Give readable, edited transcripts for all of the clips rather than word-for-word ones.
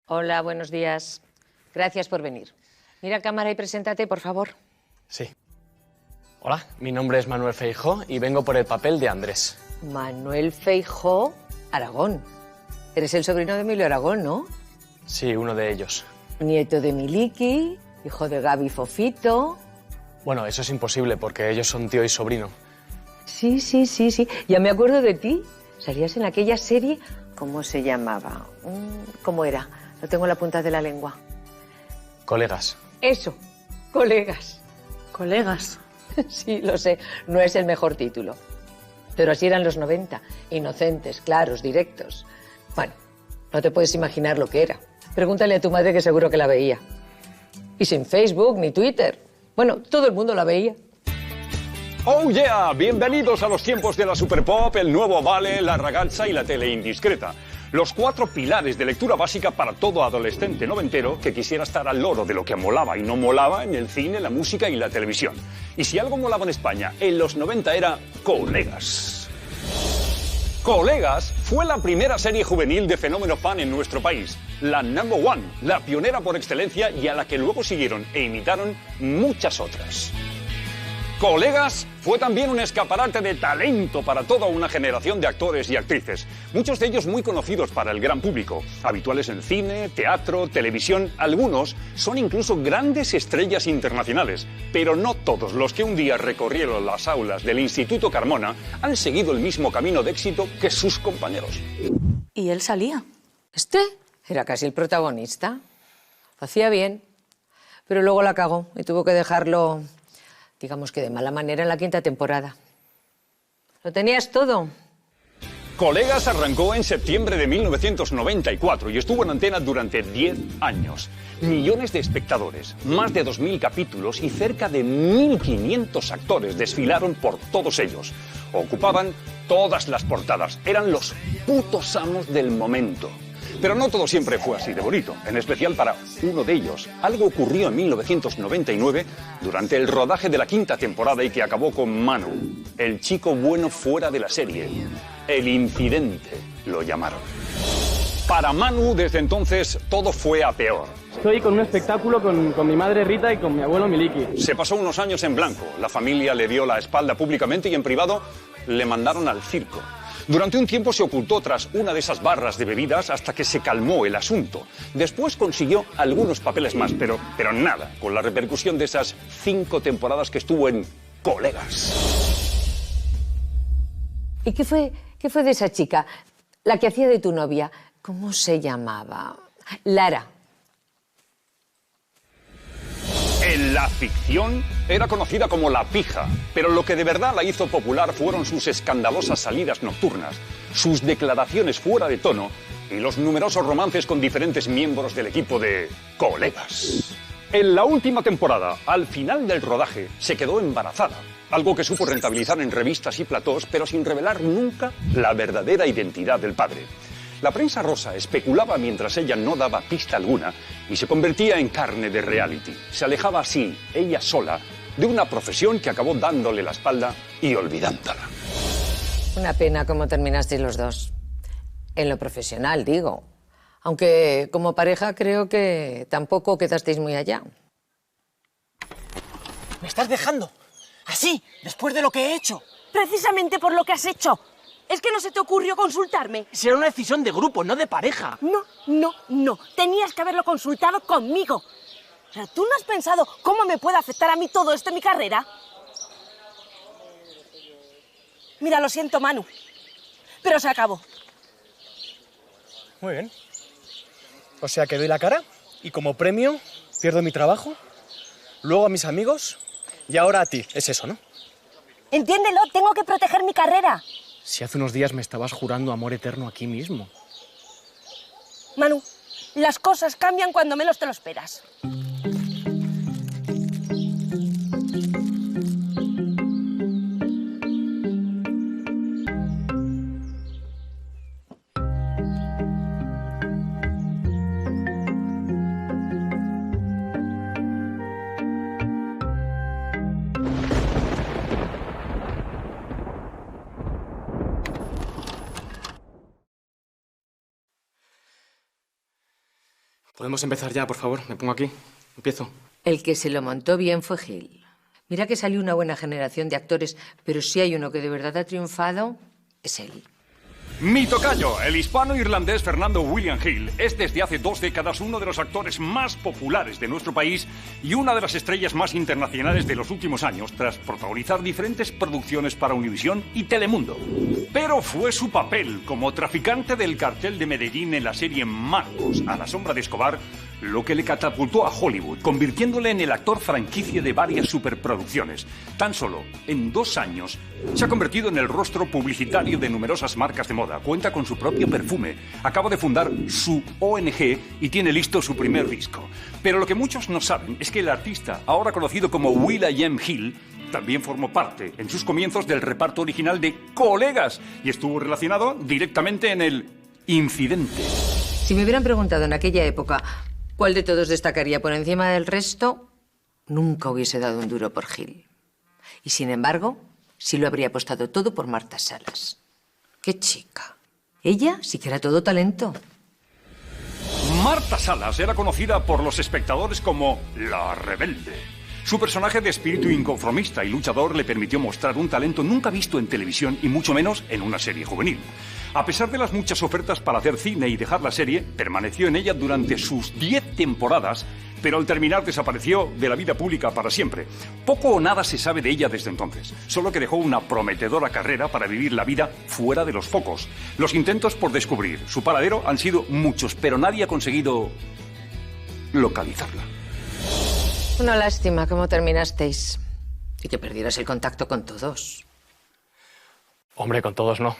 Hola, buenos días. Gracias por venir. Mira a cámara y preséntate, por favor. Sí. Hola, mi nombre es Manuel Feijóo y vengo por el papel de Andrés. Manuel Feijóo Aragón. Eres el sobrino de Emilio Aragón, ¿no? Sí, uno de ellos. Nieto de Miliki, hijo de Gaby Fofito. Bueno, eso es imposible porque ellos son tío y sobrino. Sí. Ya me acuerdo de ti. Salías en aquella serie, ¿cómo se llamaba? ¿Cómo era? Lo tengo en la punta de la lengua. Colegas. Eso, Colegas. ¿Colegas? Sí, lo sé, no es el mejor título. Pero así eran los 90, inocentes, claros, directos. Bueno, no te puedes imaginar lo que era. Pregúntale a tu madre que seguro que la veía. Y sin Facebook ni Twitter. Bueno, todo el mundo la veía. ¡Oh, yeah! Bienvenidos a los tiempos de la Superpop, el nuevo Vale, la ragazza y la tele indiscreta. Los 4 pilares de lectura básica para todo adolescente noventero que quisiera estar al loro de lo que molaba y no molaba en el cine, la música y la televisión. Y si algo molaba en España en los 90 era Colegas. Colegas fue la primera serie juvenil de Fenómeno Fan en nuestro país. La number one, la pionera por excelencia y a la que luego siguieron e imitaron muchas otras. Colegas fue también un escaparate de talento para toda una generación de actores y actrices, muchos de ellos muy conocidos para el gran público, habituales en cine, teatro, televisión. Algunos son incluso grandes estrellas internacionales, pero no todos los que un día recorrieron las aulas del Instituto Carmona han seguido el mismo camino de éxito que sus compañeros. ¿Y él salía? Este era casi el protagonista. Lo hacía bien, pero luego la cagó y tuvo que dejarlo, digamos que de mala manera, en la 5ª temporada. Lo tenías todo. Colegas arrancó en septiembre de 1994 y estuvo en antena durante 10 años. Millones de espectadores, más de 2.000 capítulos y cerca de 1.500 actores desfilaron por todos ellos. Ocupaban todas las portadas, eran los putos amos del momento. Pero no todo siempre fue así de bonito, en especial para uno de ellos. Algo ocurrió en 1999 durante el rodaje de la 5ª temporada y que acabó con Manu, el chico bueno fuera de la serie. El incidente, lo llamaron. Para Manu, desde entonces, todo fue a peor. Estoy con un espectáculo con mi madre Rita y con mi abuelo Miliki. Se pasó unos años en blanco. La familia le dio la espalda públicamente y en privado le mandaron al circo. Durante un tiempo se ocultó tras una de esas barras de bebidas hasta que se calmó el asunto. Después consiguió algunos papeles más, pero nada con la repercusión de esas 5 temporadas que estuvo en Colegas. ¿Y qué fue de esa chica? La que hacía de tu novia. ¿Cómo se llamaba? Lara. En la ficción era conocida como La Pija, pero lo que de verdad la hizo popular fueron sus escandalosas salidas nocturnas, sus declaraciones fuera de tono y los numerosos romances con diferentes miembros del equipo de Colegas. En la última temporada, al final del rodaje, se quedó embarazada, algo que supo rentabilizar en revistas y platós, pero sin revelar nunca la verdadera identidad del padre. La prensa rosa especulaba mientras ella no daba pista alguna y se convertía en carne de reality. Se alejaba así, ella sola, de una profesión que acabó dándole la espalda y olvidándola. Una pena cómo terminasteis los dos. En lo profesional, digo. Aunque como pareja creo que tampoco quedasteis muy allá. ¿Me estás dejando? ¿Así? ¿Después de lo que he hecho? Precisamente por lo que has hecho. ¿Es que no se te ocurrió consultarme? Será una decisión de grupo, no de pareja. No. Tenías que haberlo consultado conmigo. ¿Pero tú no has pensado cómo me puede afectar a mí todo esto en mi carrera? Mira, lo siento, Manu, pero se acabó. Muy bien. O sea que doy la cara y como premio pierdo mi trabajo, luego a mis amigos y ahora a ti. Es eso, ¿no? Entiéndelo, tengo que proteger mi carrera. Si hace unos días me estabas jurando amor eterno aquí mismo. Manu, las cosas cambian cuando menos te lo esperas. ¿Podemos empezar ya, por favor? Me pongo aquí. Empiezo. El que se lo montó bien fue Gil. Mira que salió una buena generación de actores, pero si hay uno que de verdad ha triunfado, es él. Mi tocayo, el hispano-irlandés Fernando William Hill, es desde hace 2 décadas uno de los actores más populares de nuestro país y una de las estrellas más internacionales de los últimos años, tras protagonizar diferentes producciones para Univisión y Telemundo. Pero fue su papel como traficante del cartel de Medellín en la serie Marcos, a la sombra de Escobar, lo que le catapultó a Hollywood, convirtiéndole en el actor franquicia de varias superproducciones. Tan solo en 2 años se ha convertido en el rostro publicitario de numerosas marcas de moda. Cuenta con su propio perfume. Acaba de fundar su ONG y tiene listo su primer disco. Pero lo que muchos no saben es que el artista, ahora conocido como will.i.am Hill, también formó parte en sus comienzos del reparto original de Colegas y estuvo relacionado directamente en el incidente. Si me hubieran preguntado en aquella época cuál de todos destacaría por encima del resto, nunca hubiese dado un duro por Gil. Y sin embargo, sí lo habría apostado todo por Marta Salas. ¡Qué chica! Ella sí que era todo talento. Marta Salas era conocida por los espectadores como la rebelde. Su personaje de espíritu inconformista y luchador le permitió mostrar un talento nunca visto en televisión y mucho menos en una serie juvenil. A pesar de las muchas ofertas para hacer cine y dejar la serie, permaneció en ella durante sus 10 temporadas, pero al terminar desapareció de la vida pública para siempre. Poco o nada se sabe de ella desde entonces, solo que dejó una prometedora carrera para vivir la vida fuera de los focos. Los intentos por descubrir su paradero han sido muchos, pero nadie ha conseguido localizarla. Una lástima cómo terminasteis y que perdieras el contacto con todos. Hombre, con todos no.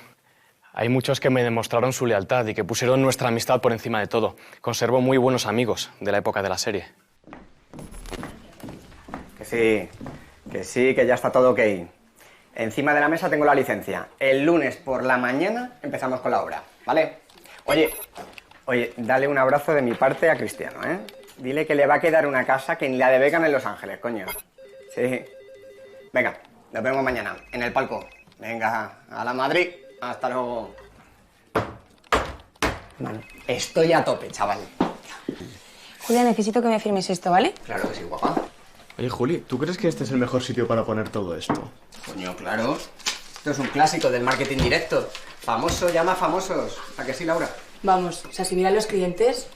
Hay muchos que me demostraron su lealtad y que pusieron nuestra amistad por encima de todo. Conservo muy buenos amigos de la época de la serie. Que sí, que ya está todo ok. Encima de la mesa tengo la licencia. El lunes por la mañana empezamos con la obra, ¿vale? Oye, dale un abrazo de mi parte a Cristiano, ¿eh? Dile que le va a quedar una casa que ni la de Beckham en Los Ángeles, coño. Sí. Venga, nos vemos mañana, en el palco. Venga, a la Madrid. Hasta luego. Vale. Estoy a tope, chaval. Julia, necesito que me firmes esto, ¿vale? Claro que sí, guapa. Oye, Juli, ¿tú crees que este es el mejor sitio para poner todo esto? Coño, claro. Esto es un clásico del marketing directo. Famoso llama a famosos. ¿A que sí, Laura? Vamos, o sea, si miran los clientes...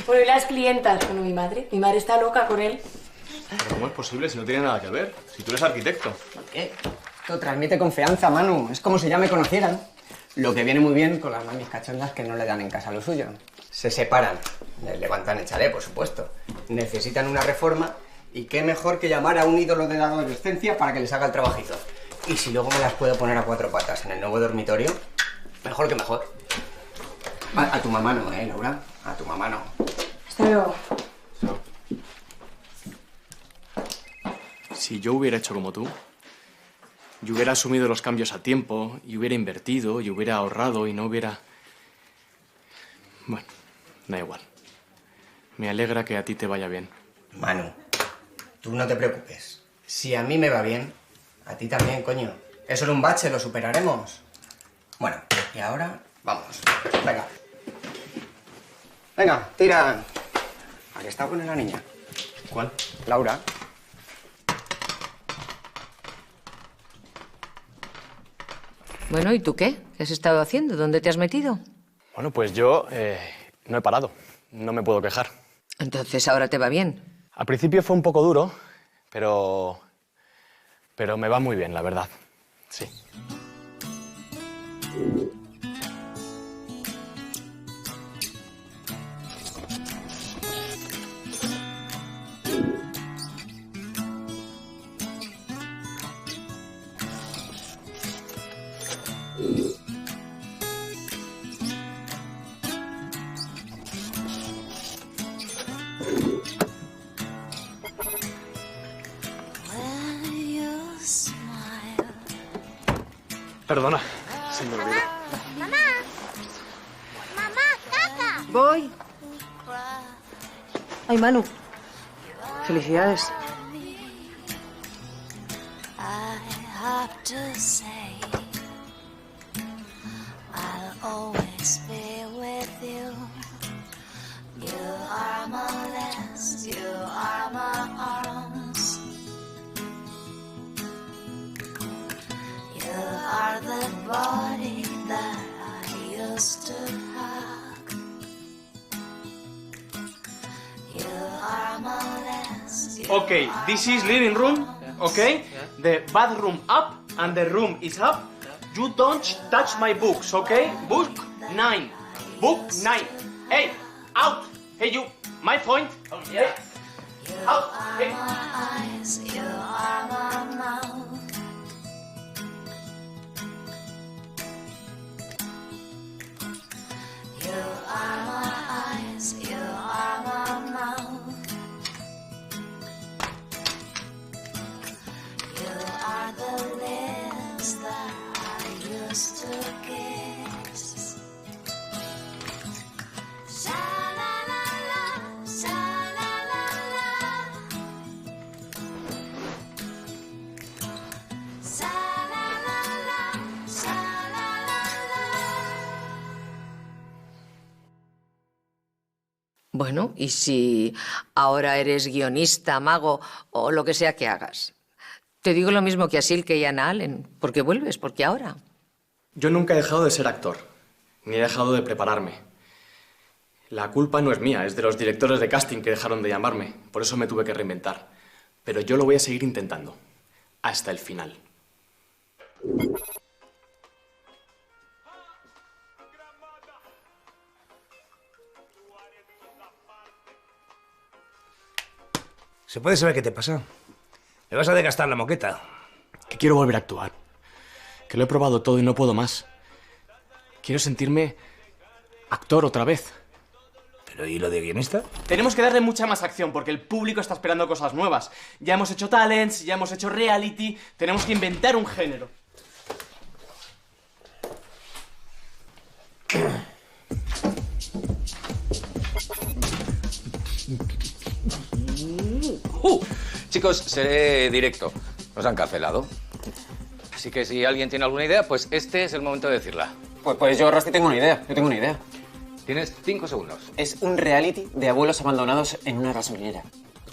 Bueno, y las clientas. Bueno, mi madre está loca con él. ¿Pero cómo es posible si no tiene nada que ver? Si tú eres arquitecto. ¿Por qué? Esto transmite confianza, Manu. Es como si ya me conocieran. Lo que viene muy bien con las mamis cachondas que no le dan en casa lo suyo. Se separan. Les levantan el chalet, por supuesto. Necesitan una reforma y qué mejor que llamar a un ídolo de la adolescencia para que les haga el trabajito. Y si luego me las puedo poner a 4 patas en el nuevo dormitorio, mejor que mejor. A tu mamá no, Laura? A tu mamá no. Hasta luego. No. Si yo hubiera hecho como tú, yo hubiera asumido los cambios a tiempo, y hubiera invertido, y hubiera ahorrado, y no hubiera... Bueno, da igual. Me alegra que a ti te vaya bien. Manu, tú no te preocupes. Si a mí me va bien, a ti también, coño. Es solo un bache, lo superaremos. Bueno, y ahora, vamos. Venga. Venga, tira. ¿A qué está buena la niña? ¿Cuál? Laura. Bueno, ¿y tú qué? ¿Qué has estado haciendo? ¿Dónde te has metido? Bueno, pues yo no he parado. No me puedo quejar. Entonces, ¿ahora te va bien? Al principio fue un poco duro, pero me va muy bien, la verdad. Sí. Perdona, se me olvidó. ¡Mamá, caca! Voy. Ay, Manu. Felicidades. I have to say, I'll always be with you. You are Okay, this is living room, okay? The bathroom up and the room is up. You don't touch my books, okay? Book 9. Book 9. Hey, out. Hey, you. My point. Hey. Out. Hey. Eyes, you are my mouth. You are my eyes, you are my mouth. You are the lips that I used to kiss. Sha-la-la-la, sha-la-la-la. Sha-la-la-la, sha-la-la-la. Bueno, ¿y si ahora eres guionista, mago o lo que sea que hagas? Te digo lo mismo que a Silke y a Anna Allen. ¿Por qué vuelves? ¿Por qué ahora? Yo nunca he dejado de ser actor, ni he dejado de prepararme. La culpa no es mía, es de los directores de casting que dejaron de llamarme. Por eso me tuve que reinventar. Pero yo lo voy a seguir intentando, hasta el final. ¿Se puede saber qué te pasa? ¿Me vas a desgastar la moqueta? Que quiero volver a actuar. Que lo he probado todo y no puedo más. Quiero sentirme actor otra vez. ¿Pero y lo de guionista? Tenemos que darle mucha más acción porque el público está esperando cosas nuevas. Ya hemos hecho talents, ya hemos hecho reality. Tenemos que inventar un género. Chicos, seré directo. Nos han cancelado. Así que si alguien tiene alguna idea, pues este es el momento de decirla. Pues yo, Rusty, tengo una idea. Yo tengo una idea. Tienes 5 segundos. Es un reality de abuelos abandonados en una gasolinera.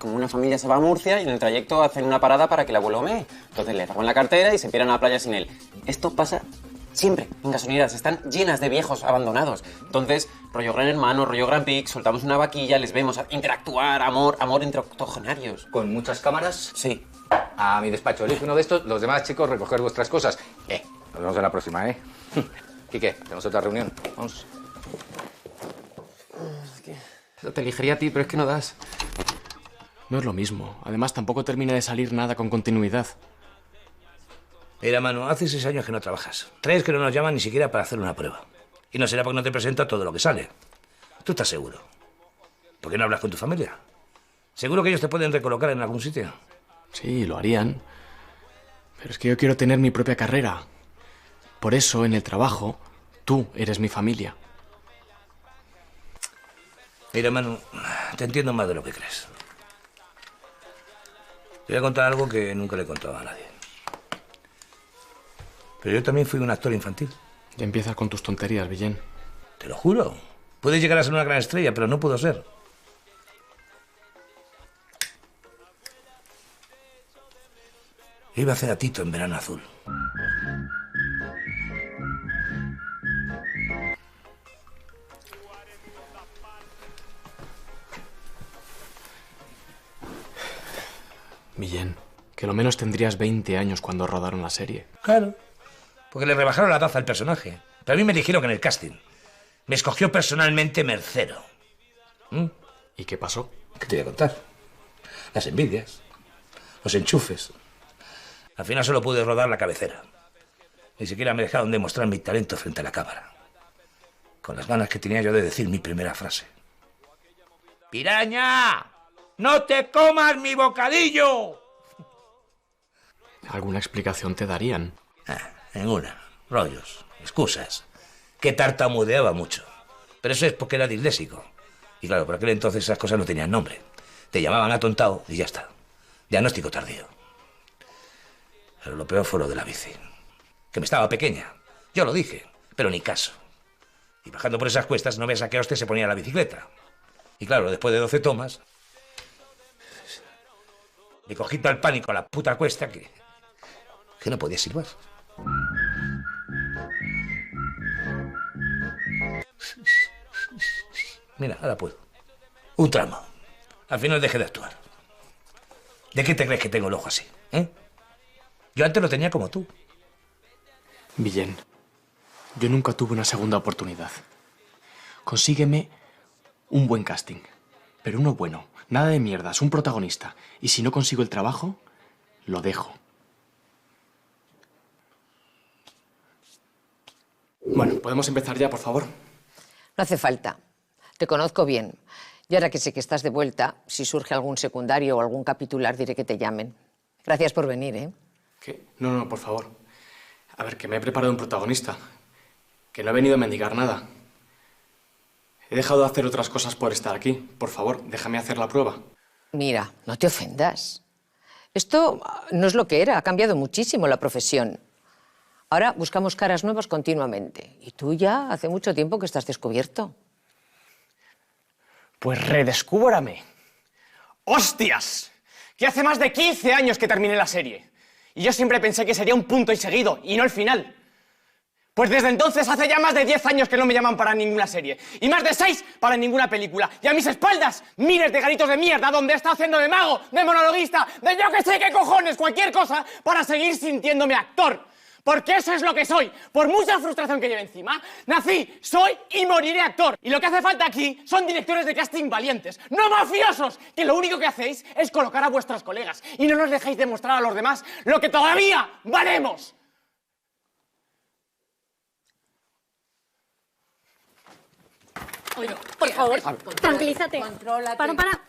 Como una familia se va a Murcia y en el trayecto hacen una parada para que el abuelo mee. Entonces le roban la cartera y se piran a la playa sin él. Esto pasa siempre en gasolineras. Están llenas de viejos abandonados. Entonces, rollo Gran Hermano, rollo Gran Prix, soltamos una vaquilla, les vemos interactuar, amor entre octogenarios. ¿Con muchas cámaras? Sí. A mi despacho. Elige uno de estos. Los demás, chicos, recoger vuestras cosas. Nos vemos en la próxima, ¿eh? Quique, tenemos otra reunión. Vamos. Te elegiría a ti, pero es que no das. No es lo mismo. Además, tampoco termina de salir nada con continuidad. Mira, Manu, hace 6 años que no trabajas. 3 que no nos llaman ni siquiera para hacer una prueba. Y no será porque no te presento todo lo que sale. ¿Tú estás seguro? ¿Por qué no hablas con tu familia? ¿Seguro que ellos te pueden recolocar en algún sitio? Sí, lo harían. Pero es que yo quiero tener mi propia carrera. Por eso, en el trabajo, tú eres mi familia. Mira, Manu, te entiendo más de lo que crees. Te voy a contar algo que nunca le he contado a nadie. Pero yo también fui un actor infantil. Ya empiezas con tus tonterías, Villén. Te lo juro. Puedes llegar a ser una gran estrella, pero no puedo ser. Iba a hacer a Tito en Verano Azul. Villén, que lo menos tendrías 20 años cuando rodaron la serie. Claro. Porque le rebajaron la taza al personaje. Pero a mí me dijeron que en el casting me escogió personalmente Mercero. ¿Y qué pasó? ¿Qué te voy a contar? Las envidias, los enchufes. Al final solo pude rodar la cabecera. Ni siquiera me dejaron demostrar mi talento frente a la cámara. Con las ganas que tenía yo de decir mi primera frase. ¡Piraña! ¡No te comas mi bocadillo! ¿Alguna explicación te darían? Ninguna. Rollos, excusas. Que tartamudeaba mucho. Pero eso es porque era disléxico. Y claro, por aquel entonces esas cosas no tenían nombre. Te llamaban atontado y ya está. Diagnóstico tardío. Pero lo peor fue lo de la bici. Que me estaba pequeña. Yo lo dije, pero ni caso. Y bajando por esas cuestas no ves a qué hostia se ponía la bicicleta. Y claro, después de 12 tomas... le cogí tal pánico a la puta cuesta que no podía silbar. Mira, ahora puedo. Un tramo. Al final dejé de actuar. ¿De qué te crees que tengo el ojo así? Yo antes lo tenía como tú. Villén, yo nunca tuve una segunda oportunidad. Consígueme un buen casting, pero uno bueno, nada de mierdas, un protagonista. Y si no consigo el trabajo, lo dejo. Bueno, ¿podemos empezar ya, por favor? No hace falta. Te conozco bien. Y ahora que sé que estás de vuelta, si surge algún secundario o algún capitular, diré que te llamen. Gracias por venir, ¿eh? ¿Qué? No, por favor. A ver, que me he preparado un protagonista. Que no he venido a mendigar nada. He dejado de hacer otras cosas por estar aquí. Por favor, déjame hacer la prueba. Mira, no te ofendas. Esto no es lo que era, ha cambiado muchísimo la profesión. Ahora buscamos caras nuevas continuamente. Y tú ya hace mucho tiempo que estás descubierto. Pues redescúbrame. ¡Hostias! Que hace más de 15 años que terminé la serie. Y yo siempre pensé que sería un punto y seguido, y no el final. Pues desde entonces hace ya más de 10 años que no me llaman para ninguna serie. Y más de 6 para ninguna película. Y a mis espaldas, miles de garitos de mierda donde he estado haciendo de mago, de monologuista, de yo que sé qué cojones, cualquier cosa, para seguir sintiéndome actor. Porque eso es lo que soy. Por mucha frustración que lleve encima, nací, soy y moriré actor. Y lo que hace falta aquí son directores de casting valientes, no mafiosos, que lo único que hacéis es colocar a vuestros colegas y no nos dejéis demostrar a los demás lo que todavía valemos. Oye, por favor, tranquilízate. Contrólate. Para.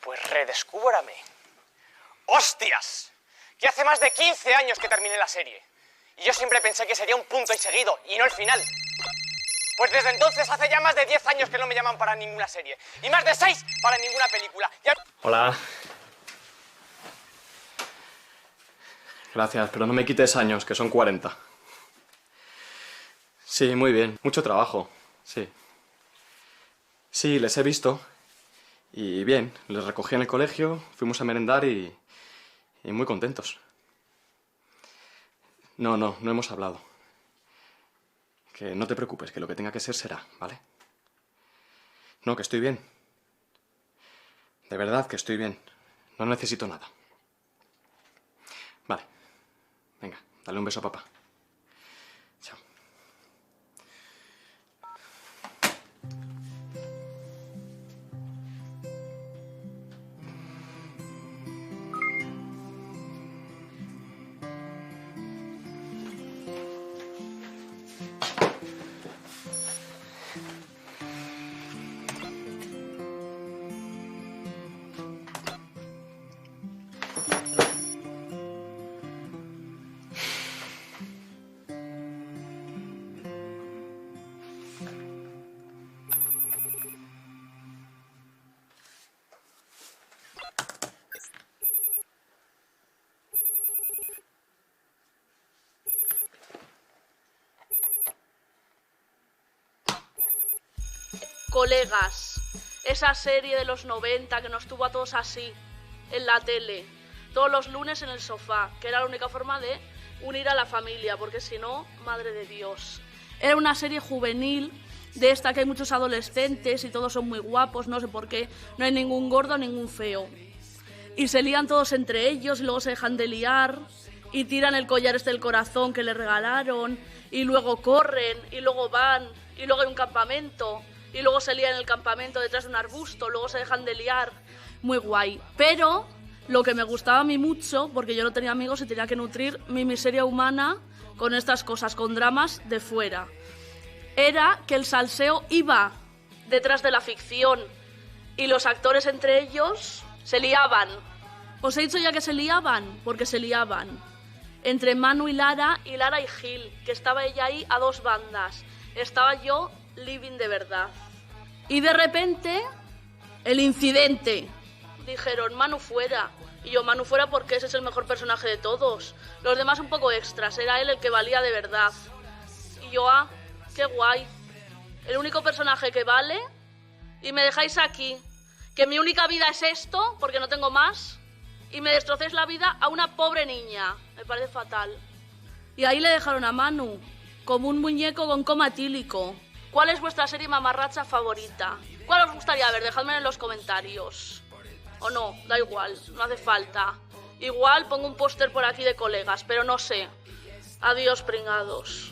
Pues redescúbrame. ¡Hostias! Que hace más de 15 años que terminé la serie. Y yo siempre pensé que sería un punto y seguido, y no el final. Pues desde entonces hace ya más de 10 años que no me llaman para ninguna serie. Y más de 6 para ninguna película. Hola. Gracias, pero no me quites años, que son 40. Sí, muy bien. Mucho trabajo, sí. Sí, les he visto. Y bien, les recogí en el colegio, fuimos a merendar y muy contentos. No hemos hablado. Que no te preocupes, que lo que tenga que ser será, ¿vale? No, que estoy bien. De verdad que estoy bien. No necesito nada. Vale. Venga, dale un beso a papá. Chao. Colegas, esa serie de los 90 que nos tuvo a todos así, en la tele, todos los lunes en el sofá, que era la única forma de unir a la familia, porque si no, madre de Dios. Era una serie juvenil, de esta que hay muchos adolescentes y todos son muy guapos, no sé por qué, no hay ningún gordo, ningún feo. Y se lían todos entre ellos y luego se dejan de liar y tiran el collar este del corazón que le regalaron y luego corren y luego van y luego hay un campamento y luego se lían en el campamento detrás de un arbusto, luego se dejan de liar. Muy guay. Pero lo que me gustaba a mí mucho, porque yo no tenía amigos y tenía que nutrir mi miseria humana con estas cosas, con dramas de fuera, era que el salseo iba detrás de la ficción y los actores entre ellos se liaban. Os he dicho ya que se liaban, porque se liaban. Entre Manu y Lara y Gil, que estaba ella ahí a dos bandas. Estaba yo living de verdad. Y de repente, el incidente. Dijeron, Manu fuera. Y yo, Manu fuera porque ese es el mejor personaje de todos. Los demás un poco extras, era él el que valía de verdad. Y yo, qué guay. El único personaje que vale. Y me dejáis aquí. Que mi única vida es esto, porque no tengo más. Y me destrocéis la vida a una pobre niña. Me parece fatal. Y ahí le dejaron a Manu, como un muñeco con coma etílico. ¿Cuál es vuestra serie mamarracha favorita? ¿Cuál os gustaría ver? Dejadme en los comentarios. O no, da igual, no hace falta. Igual pongo un póster por aquí de Colegas, pero no sé. Adiós, pringados.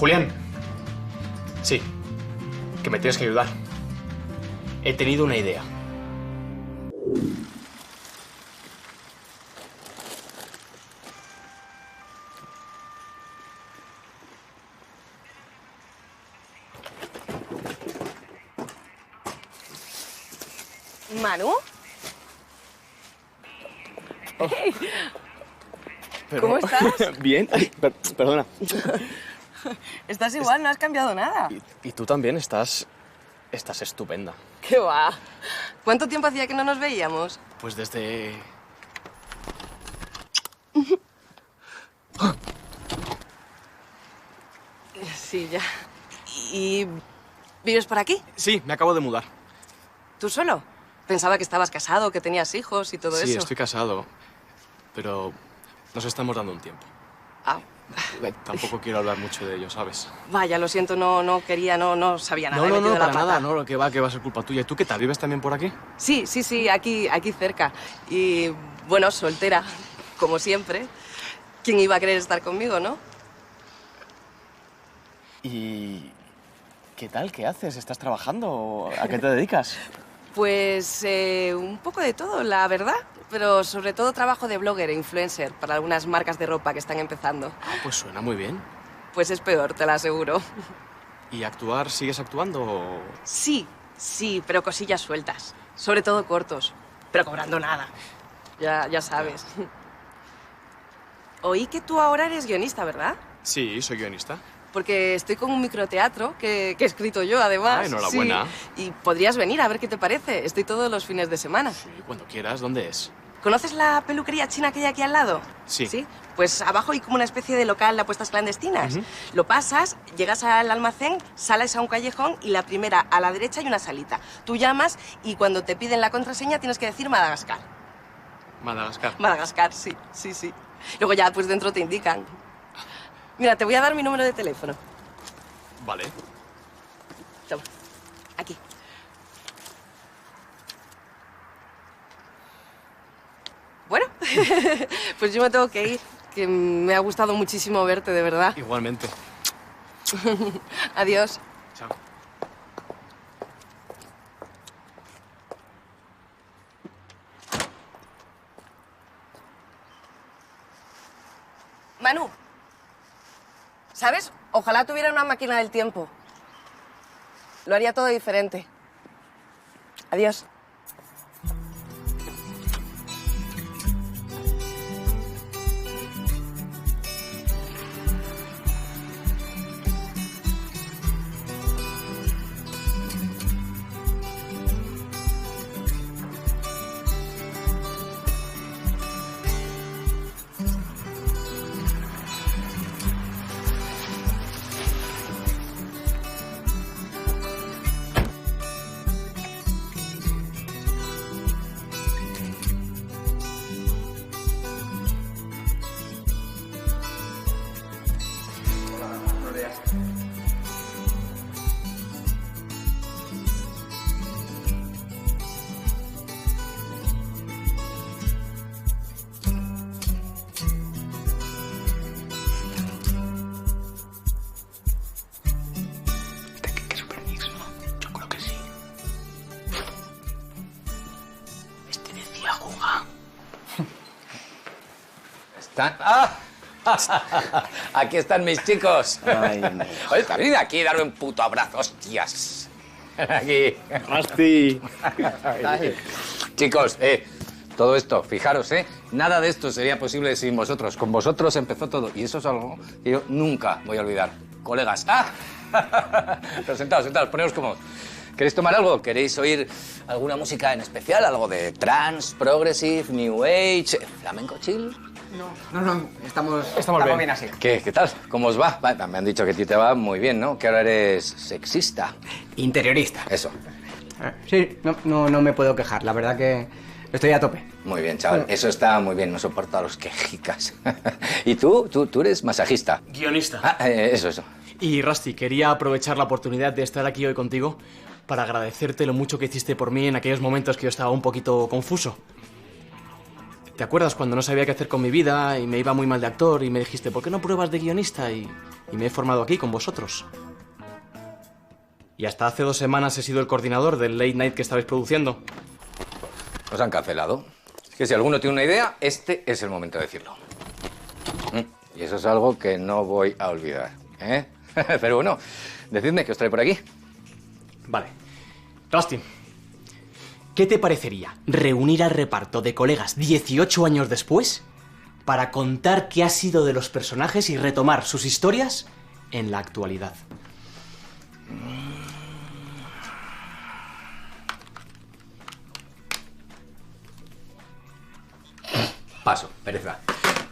Julián. Sí, que me tienes que ayudar. He tenido una idea. ¿Manu? Hey. ¿Cómo estás? Bien. Perdona. Estás igual, no has cambiado nada. Y tú también estás estupenda. ¿Qué va? ¿Cuánto tiempo hacía que no nos veíamos? Pues desde... Sí, ya. ¿Y vives por aquí? Sí, me acabo de mudar. ¿Tú solo? Pensaba que estabas casado, que tenías hijos y todo eso. Sí, estoy casado, pero nos estamos dando un tiempo. Ah. Tampoco quiero hablar mucho de ello, ¿sabes? Vaya, lo siento, no quería, no sabía nada. No, he metido la para pata. nada, no, que va a ser culpa tuya. ¿Y tú qué tal? ¿Vives también por aquí? Sí, aquí cerca. Y, bueno, soltera, como siempre. ¿Quién iba a querer estar conmigo, no? ¿Y qué tal? ¿Qué haces? ¿Estás trabajando? ¿A qué te dedicas? Pues un poco de todo, la verdad. Pero sobre todo trabajo de blogger e influencer para algunas marcas de ropa que están empezando. Ah, pues suena muy bien. Pues es peor, te lo aseguro. ¿Y actuar? ¿Sigues actuando o...? Sí, pero cosillas sueltas. Sobre todo cortos, pero cobrando nada. Ya sabes. Oí que tú ahora eres guionista, ¿verdad? Sí, soy guionista. Porque estoy con un microteatro que he escrito yo, además. Ah, enhorabuena. Sí. Y podrías venir a ver qué te parece. Estoy todos los fines de semana. Sí, cuando quieras. ¿Dónde es? ¿Conoces la peluquería china que hay aquí al lado? Sí. ¿Sí? Pues abajo hay como una especie de local de apuestas clandestinas. Lo pasas, llegas al almacén, sales a un callejón y la primera a la derecha hay una salita. Tú llamas y cuando te piden la contraseña tienes que decir Madagascar. Madagascar. Madagascar, sí. Luego ya pues dentro te indican. Mira, te voy a dar mi número de teléfono. Vale. Toma, aquí. Bueno, pues yo me tengo que ir, que me ha gustado muchísimo verte, de verdad. Igualmente. Adiós. Chao. Manu, ¿sabes? Ojalá tuviera una máquina del tiempo. Lo haría todo diferente. Adiós. Aquí están mis chicos. Ay, no. Oye, venid aquí y darme un puto abrazo, hostias. Aquí. Asti. Ay. Chicos, todo esto, fijaros, nada de esto sería posible sin vosotros. Con vosotros empezó todo y eso es algo que yo nunca voy a olvidar. Colegas. Pero sentados, poneros cómodos. ¿Queréis tomar algo? ¿Queréis oír alguna música en especial? ¿Algo de trance, progressive, new age, flamenco chill? No, estamos bien así. ¿Qué tal? ¿Cómo os va? Me han dicho que a ti te va muy bien, ¿no? Que ahora eres sexista. Interiorista. Eso. Sí, no me puedo quejar. La verdad que estoy a tope. Muy bien, chaval. Eso está muy bien. No soporto a los quejicas. ¿Y tú eres masajista? Guionista. Eso. Y Rusty, quería aprovechar la oportunidad de estar aquí hoy contigo para agradecerte lo mucho que hiciste por mí en aquellos momentos que yo estaba un poquito confuso. ¿Te acuerdas cuando no sabía qué hacer con mi vida y me iba muy mal de actor y me dijiste, ¿por qué no pruebas de guionista? Y me he formado aquí con vosotros. Y hasta hace 2 semanas he sido el coordinador del late night que estabais produciendo. Os han cancelado. Es que si alguno tiene una idea, este es el momento de decirlo. Y eso es algo que no voy a olvidar, ¿eh? Pero bueno, decidme qué os trae por aquí. Vale. Rusty, ¿qué te parecería reunir al reparto de colegas 18 años después para contar qué ha sido de los personajes y retomar sus historias en la actualidad? Paso, pereza.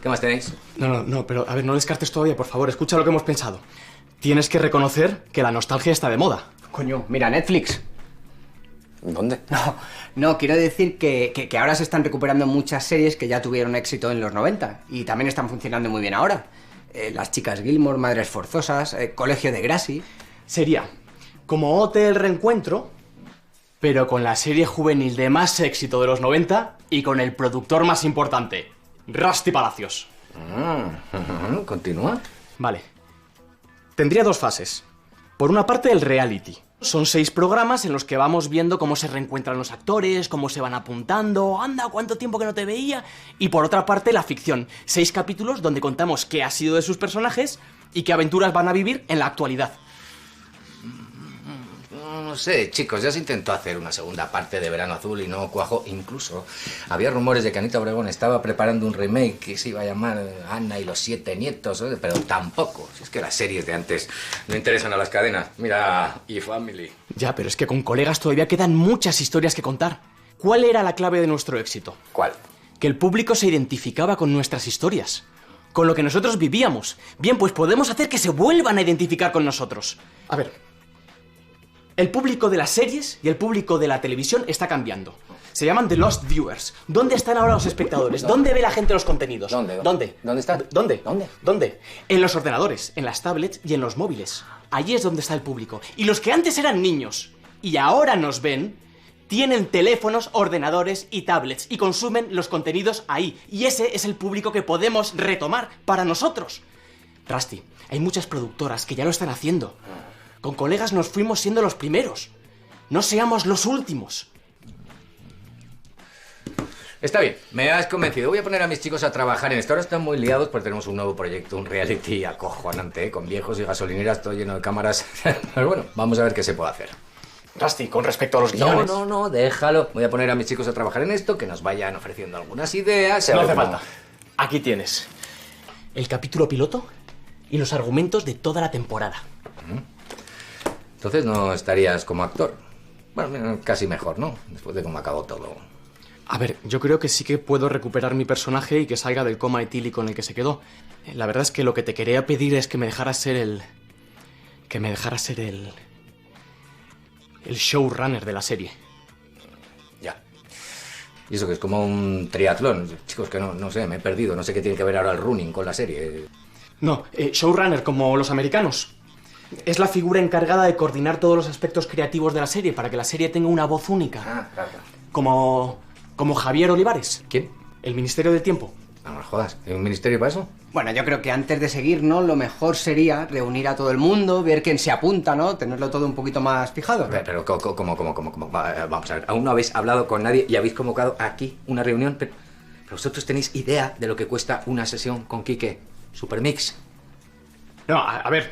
¿Qué más tenéis? No, pero a ver, no descartes todavía, por favor, escucha lo que hemos pensado. Tienes que reconocer que la nostalgia está de moda. Coño, mira, Netflix. ¿Dónde? No, quiero decir que ahora se están recuperando muchas series que ya tuvieron éxito en los 90 y también están funcionando muy bien ahora. Las chicas Gilmore, Madres Forzosas, Colegio de Gracie. Sería como Hotel Reencuentro, pero con la serie juvenil de más éxito de los 90 y con el productor más importante, Rusty Palacios. ¿Continúa? Vale. Tendría 2 fases. Por una parte, el reality. Son 6 programas en los que vamos viendo cómo se reencuentran los actores, cómo se van apuntando, anda, cuánto tiempo que no te veía. Y por otra parte, la ficción. 6 capítulos donde contamos qué ha sido de sus personajes y qué aventuras van a vivir en la actualidad. No sé, chicos, ya se intentó hacer una segunda parte de Verano Azul y no cuajó. Incluso había rumores de que Anita Obregón estaba preparando un remake que se iba a llamar Ana y los 7 nietos, ¿eh? Pero tampoco. Si es que las series de antes no interesan a las cadenas. Mira, eFamily. Ya, pero es que con colegas todavía quedan muchas historias que contar. ¿Cuál era la clave de nuestro éxito? ¿Cuál? Que el público se identificaba con nuestras historias, con lo que nosotros vivíamos. Bien, pues podemos hacer que se vuelvan a identificar con nosotros. A ver, el público de las series y el público de la televisión está cambiando. Se llaman The Lost Viewers. ¿Dónde están ahora los espectadores? ¿Dónde ve la gente los contenidos? ¿Dónde están? ¿Dónde? En los ordenadores, en las tablets y en los móviles. Allí es donde está el público. Y los que antes eran niños y ahora nos ven, tienen teléfonos, ordenadores y tablets y consumen los contenidos ahí. Y ese es el público que podemos retomar para nosotros. Rusty, hay muchas productoras que ya lo están haciendo. Con colegas nos fuimos siendo los primeros. No seamos los últimos. Está bien, me has convencido. Voy a poner a mis chicos a trabajar en esto. Ahora están muy liados porque tenemos un nuevo proyecto, un reality acojonante, ¿eh? Con viejos y gasolineras, todo lleno de cámaras. Pero bueno, vamos a ver qué se puede hacer. Rusty, con respecto a los guiones... No, déjalo. Voy a poner a mis chicos a trabajar en esto, que nos vayan ofreciendo algunas ideas. No hace falta. Aquí tienes el capítulo piloto y los argumentos de toda la temporada. Entonces no estarías como actor. Bueno, casi mejor, ¿no? Después de cómo acabó todo. A ver, yo creo que sí que puedo recuperar mi personaje y que salga del coma etílico en el que se quedó. La verdad es que lo que te quería pedir es que me dejaras ser el showrunner de la serie. Ya. Y eso que es como un triatlón. Chicos, que no sé, me he perdido. No sé qué tiene que ver ahora el running con la serie. No, showrunner como los americanos. Es la figura encargada de coordinar todos los aspectos creativos de la serie para que la serie tenga una voz única. Claro. Como Javier Olivares. ¿Quién? El Ministerio del Tiempo. No me jodas, ¿hay un ministerio para eso? Bueno, yo creo que antes de seguir, ¿no? Lo mejor sería reunir a todo el mundo, ver quién se apunta, ¿no? Tenerlo todo un poquito más fijado. Pero ¿cómo? Vamos a ver, aún no habéis hablado con nadie y habéis convocado aquí una reunión. Pero vosotros tenéis idea de lo que cuesta una sesión con Quique. Supermix. No, a ver,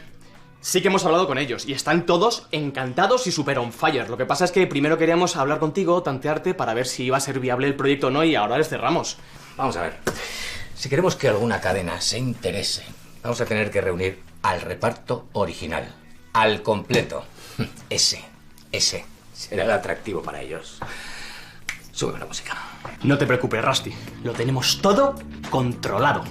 sí que hemos hablado con ellos y están todos encantados y super on fire. Lo que pasa es que primero queríamos hablar contigo, tantearte, para ver si iba a ser viable el proyecto o no y ahora les cerramos. Vamos a ver. Si queremos que alguna cadena se interese, vamos a tener que reunir al reparto original, al completo. Ese será el atractivo para ellos. Súbeme la música. No te preocupes, Rusty. Lo tenemos todo controlado.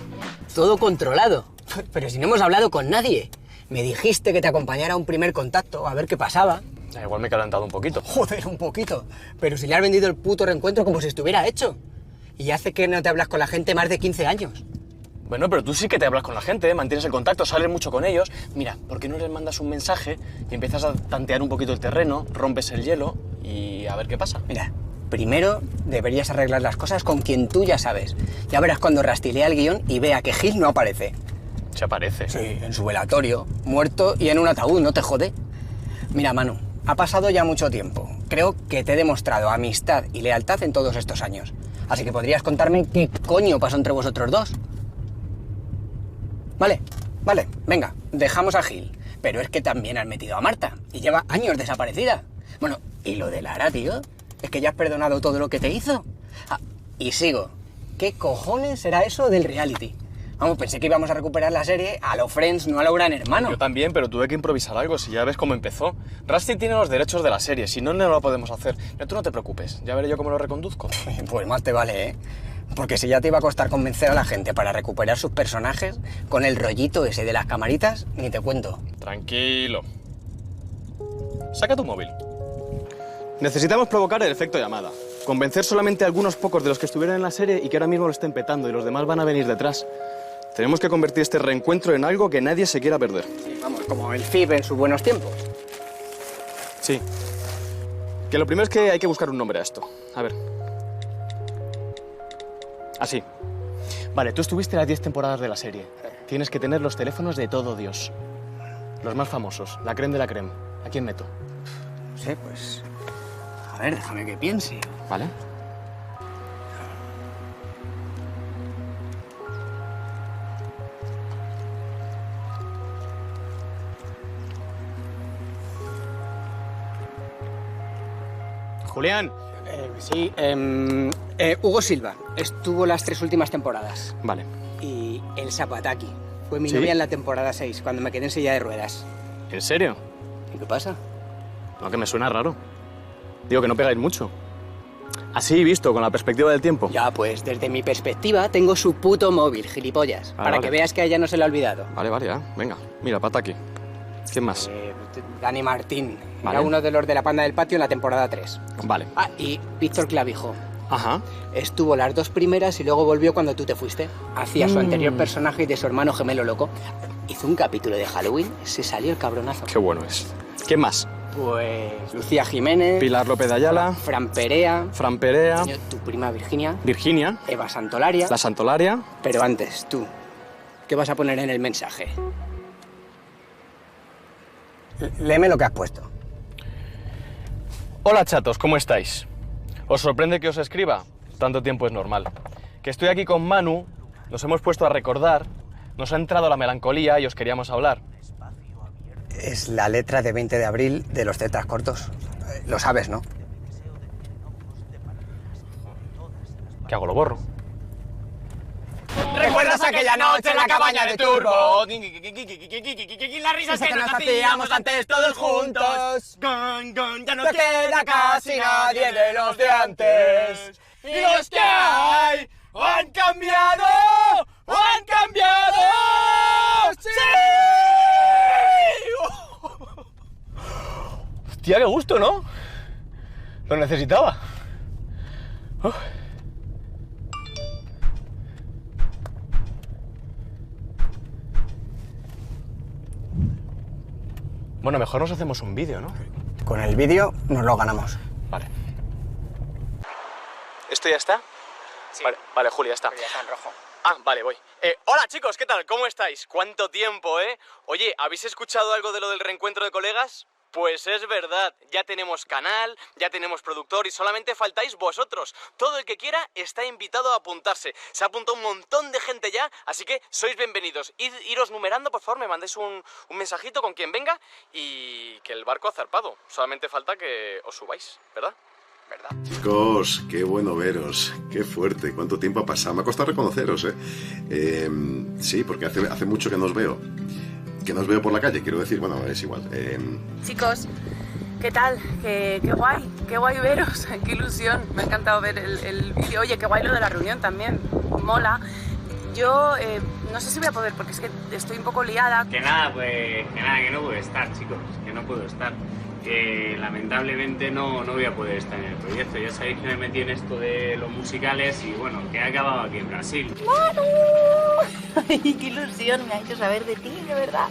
Todo controlado. Pero si no hemos hablado con nadie. Me dijiste que te acompañara a un primer contacto, a ver qué pasaba. Igual me he calentado un poquito. Joder, un poquito. Pero si le has vendido el puto reencuentro como si estuviera hecho. Y hace que no te hablas con la gente más de 15 años. Bueno, pero tú sí que te hablas con la gente, ¿eh? Mantienes el contacto, sales mucho con ellos. Mira, ¿por qué no les mandas un mensaje y empiezas a tantear un poquito el terreno, rompes el hielo y a ver qué pasa? Mira, primero deberías arreglar las cosas con quien tú ya sabes. Ya verás cuando Rusty lea el guión y vea que Gil no aparece. Se aparece. Sí, en su velatorio, muerto y en un ataúd, ¿no te jode? Mira, Manu, ha pasado ya mucho tiempo. Creo que te he demostrado amistad y lealtad en todos estos años. Así que podrías contarme qué coño pasó entre vosotros dos. Vale, venga, dejamos a Gil. Pero es que también has metido a Marta y lleva años desaparecida. Bueno, ¿y lo de Lara, tío? ¿Es que ya has perdonado todo lo que te hizo? Ah, y sigo. ¿Qué cojones será eso del reality? Vamos, pensé que íbamos a recuperar la serie a lo Friends, no a lo Gran Hermano. Yo también, pero tuve que improvisar algo, si ya ves cómo empezó. Rusty tiene los derechos de la serie, si no, no lo podemos hacer. No, tú no te preocupes, ya veré yo cómo lo reconduzco. Pues más te vale, ¿eh? Porque si ya te iba a costar convencer a la gente para recuperar sus personajes, con el rollito ese de las camaritas, ni te cuento. Tranquilo. Saca tu móvil. Necesitamos provocar el efecto llamada. Convencer solamente a algunos pocos de los que estuvieron en la serie y que ahora mismo lo estén petando y los demás van a venir detrás. Tenemos que convertir este reencuentro en algo que nadie se quiera perder. Sí, vamos, como el FIB en sus buenos tiempos. Sí. Que lo primero es que hay que buscar un nombre a esto. A ver. Así. Vale, tú estuviste las 10 temporadas de la serie. Tienes que tener los teléfonos de todo Dios. Los más famosos, la creme de la creme. ¿A quién meto? No sé, pues... A ver, déjame que piense. Vale. Julián. Sí, Hugo Silva. Estuvo las 3 últimas temporadas. Vale. Y el Zapataki. Fue mi ¿Sí? novia en la temporada 6, cuando me quedé en silla de ruedas. ¿En serio? ¿Y qué pasa? No, que me suena raro. Digo que no pegáis mucho. Así visto, con la perspectiva del tiempo. Ya, pues desde mi perspectiva tengo su puto móvil, gilipollas. Para que veas que a ella no se le ha olvidado. Vale, ya. Venga, mira, Pataki. ¿Quién más? Dani Martín. Vale. Era uno de los de la panda del patio en la temporada 3. Vale. Ah, y Víctor Clavijo. Ajá. Estuvo las 2 primeras y luego volvió cuando tú te fuiste. Hacía su anterior personaje y de su hermano gemelo loco. Hizo un capítulo de Halloween, se salió el cabronazo. Qué bueno es. ¿Quién más? Pues Lucía Jiménez. Pilar López de Ayala. Fran Perea. Fran Perea. Tu prima Virginia. Virginia. Eva Santolaria. La Santolaria. Pero antes, tú, ¿qué vas a poner en el mensaje? Léeme lo que has puesto. Hola, chatos, ¿cómo estáis? ¿Os sorprende que os escriba? Tanto tiempo es normal. Que estoy aquí con Manu, nos hemos puesto a recordar, nos ha entrado la melancolía y os queríamos hablar. Es la letra de 20 de abril de los Tetas Cortos. Lo sabes, ¿no? ¿Qué hago? ¿Lo borro? ¿Recuerdas aquella noche en la cabaña de Turbo? Las risas que nos hacíamos antes todos juntos. Ya no queda casi nadie de los de antes. Y los que hay han cambiado, han cambiado. ¡Sí! Hostia, qué gusto, ¿no? Lo necesitaba. Bueno, mejor nos hacemos un vídeo, ¿no? Con el vídeo nos lo ganamos. Vale. ¿Esto ya está? Sí. Vale, Juli, ya está. Pero ya está en rojo. Ah, vale, voy. Hola, chicos, ¿qué tal? ¿Cómo estáis? ¿Cuánto tiempo, eh? Oye, ¿habéis escuchado algo de lo del reencuentro de colegas? Pues es verdad, ya tenemos canal, ya tenemos productor y solamente faltáis vosotros. Todo el que quiera está invitado a apuntarse. Se ha apuntado un montón de gente ya, así que sois bienvenidos. Iros numerando, por favor, me mandéis un mensajito con quien venga y que el barco ha zarpado. Solamente falta que os subáis, ¿verdad? ¿Verdad? Chicos, qué bueno veros, qué fuerte, cuánto tiempo ha pasado. Me ha costado reconoceros, sí, porque hace mucho que no os veo. Que no os veo por la calle, quiero decir, bueno, es igual. Chicos, ¿qué tal? Qué guay veros, qué ilusión. Me ha encantado ver el vídeo. Oye, qué guay lo de la reunión también, mola. Yo no sé si voy a poder, porque es que estoy un poco liada. Que nada, que no puedo estar, chicos, que no puedo estar. Que lamentablemente no voy a poder estar en el proyecto. Ya sabéis que me metí en esto de los musicales y bueno, que he acabado aquí en Brasil. ¡Manu! ¡Ay, qué ilusión me ha hecho saber de ti, de verdad!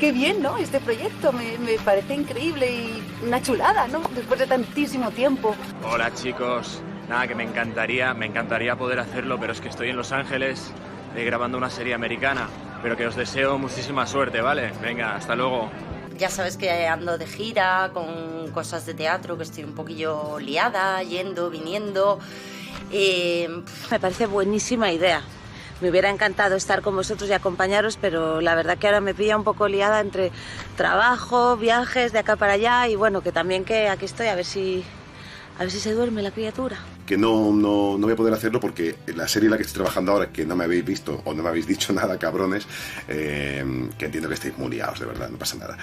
Qué bien, ¿no? Este proyecto me parece increíble y una chulada, ¿no? Después de tantísimo tiempo. Hola chicos, nada, que me encantaría poder hacerlo, pero es que estoy en Los Ángeles grabando una serie americana. Pero que os deseo muchísima suerte, ¿vale? Venga, hasta luego. Ya sabes que ando de gira con cosas de teatro, que estoy un poquillo liada, yendo, viniendo. Me parece buenísima idea. Me hubiera encantado estar con vosotros y acompañaros, pero la verdad que ahora me pilla un poco liada entre trabajo, viajes de acá para allá y bueno, que también que aquí estoy a ver si se duerme la criatura. Que no voy a poder hacerlo porque la serie en la que estoy trabajando ahora, que no me habéis visto o no me habéis dicho nada, cabrones, que entiendo que estáis muy liados, de verdad, no pasa nada.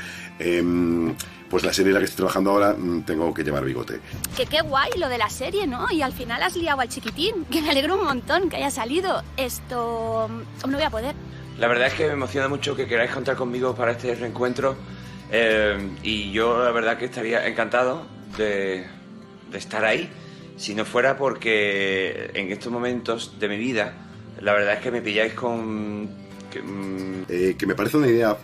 Pues la serie en la que estoy trabajando ahora tengo que llevar bigote. Que qué guay lo de la serie, ¿no? Y al final has liado al chiquitín, que me alegro un montón que haya salido. Esto no voy a poder. La verdad es que me emociona mucho que queráis contar conmigo para este reencuentro y yo la verdad que estaría encantado de estar ahí, si no fuera porque en estos momentos de mi vida la verdad es que me pilláis con... Que me parece una idea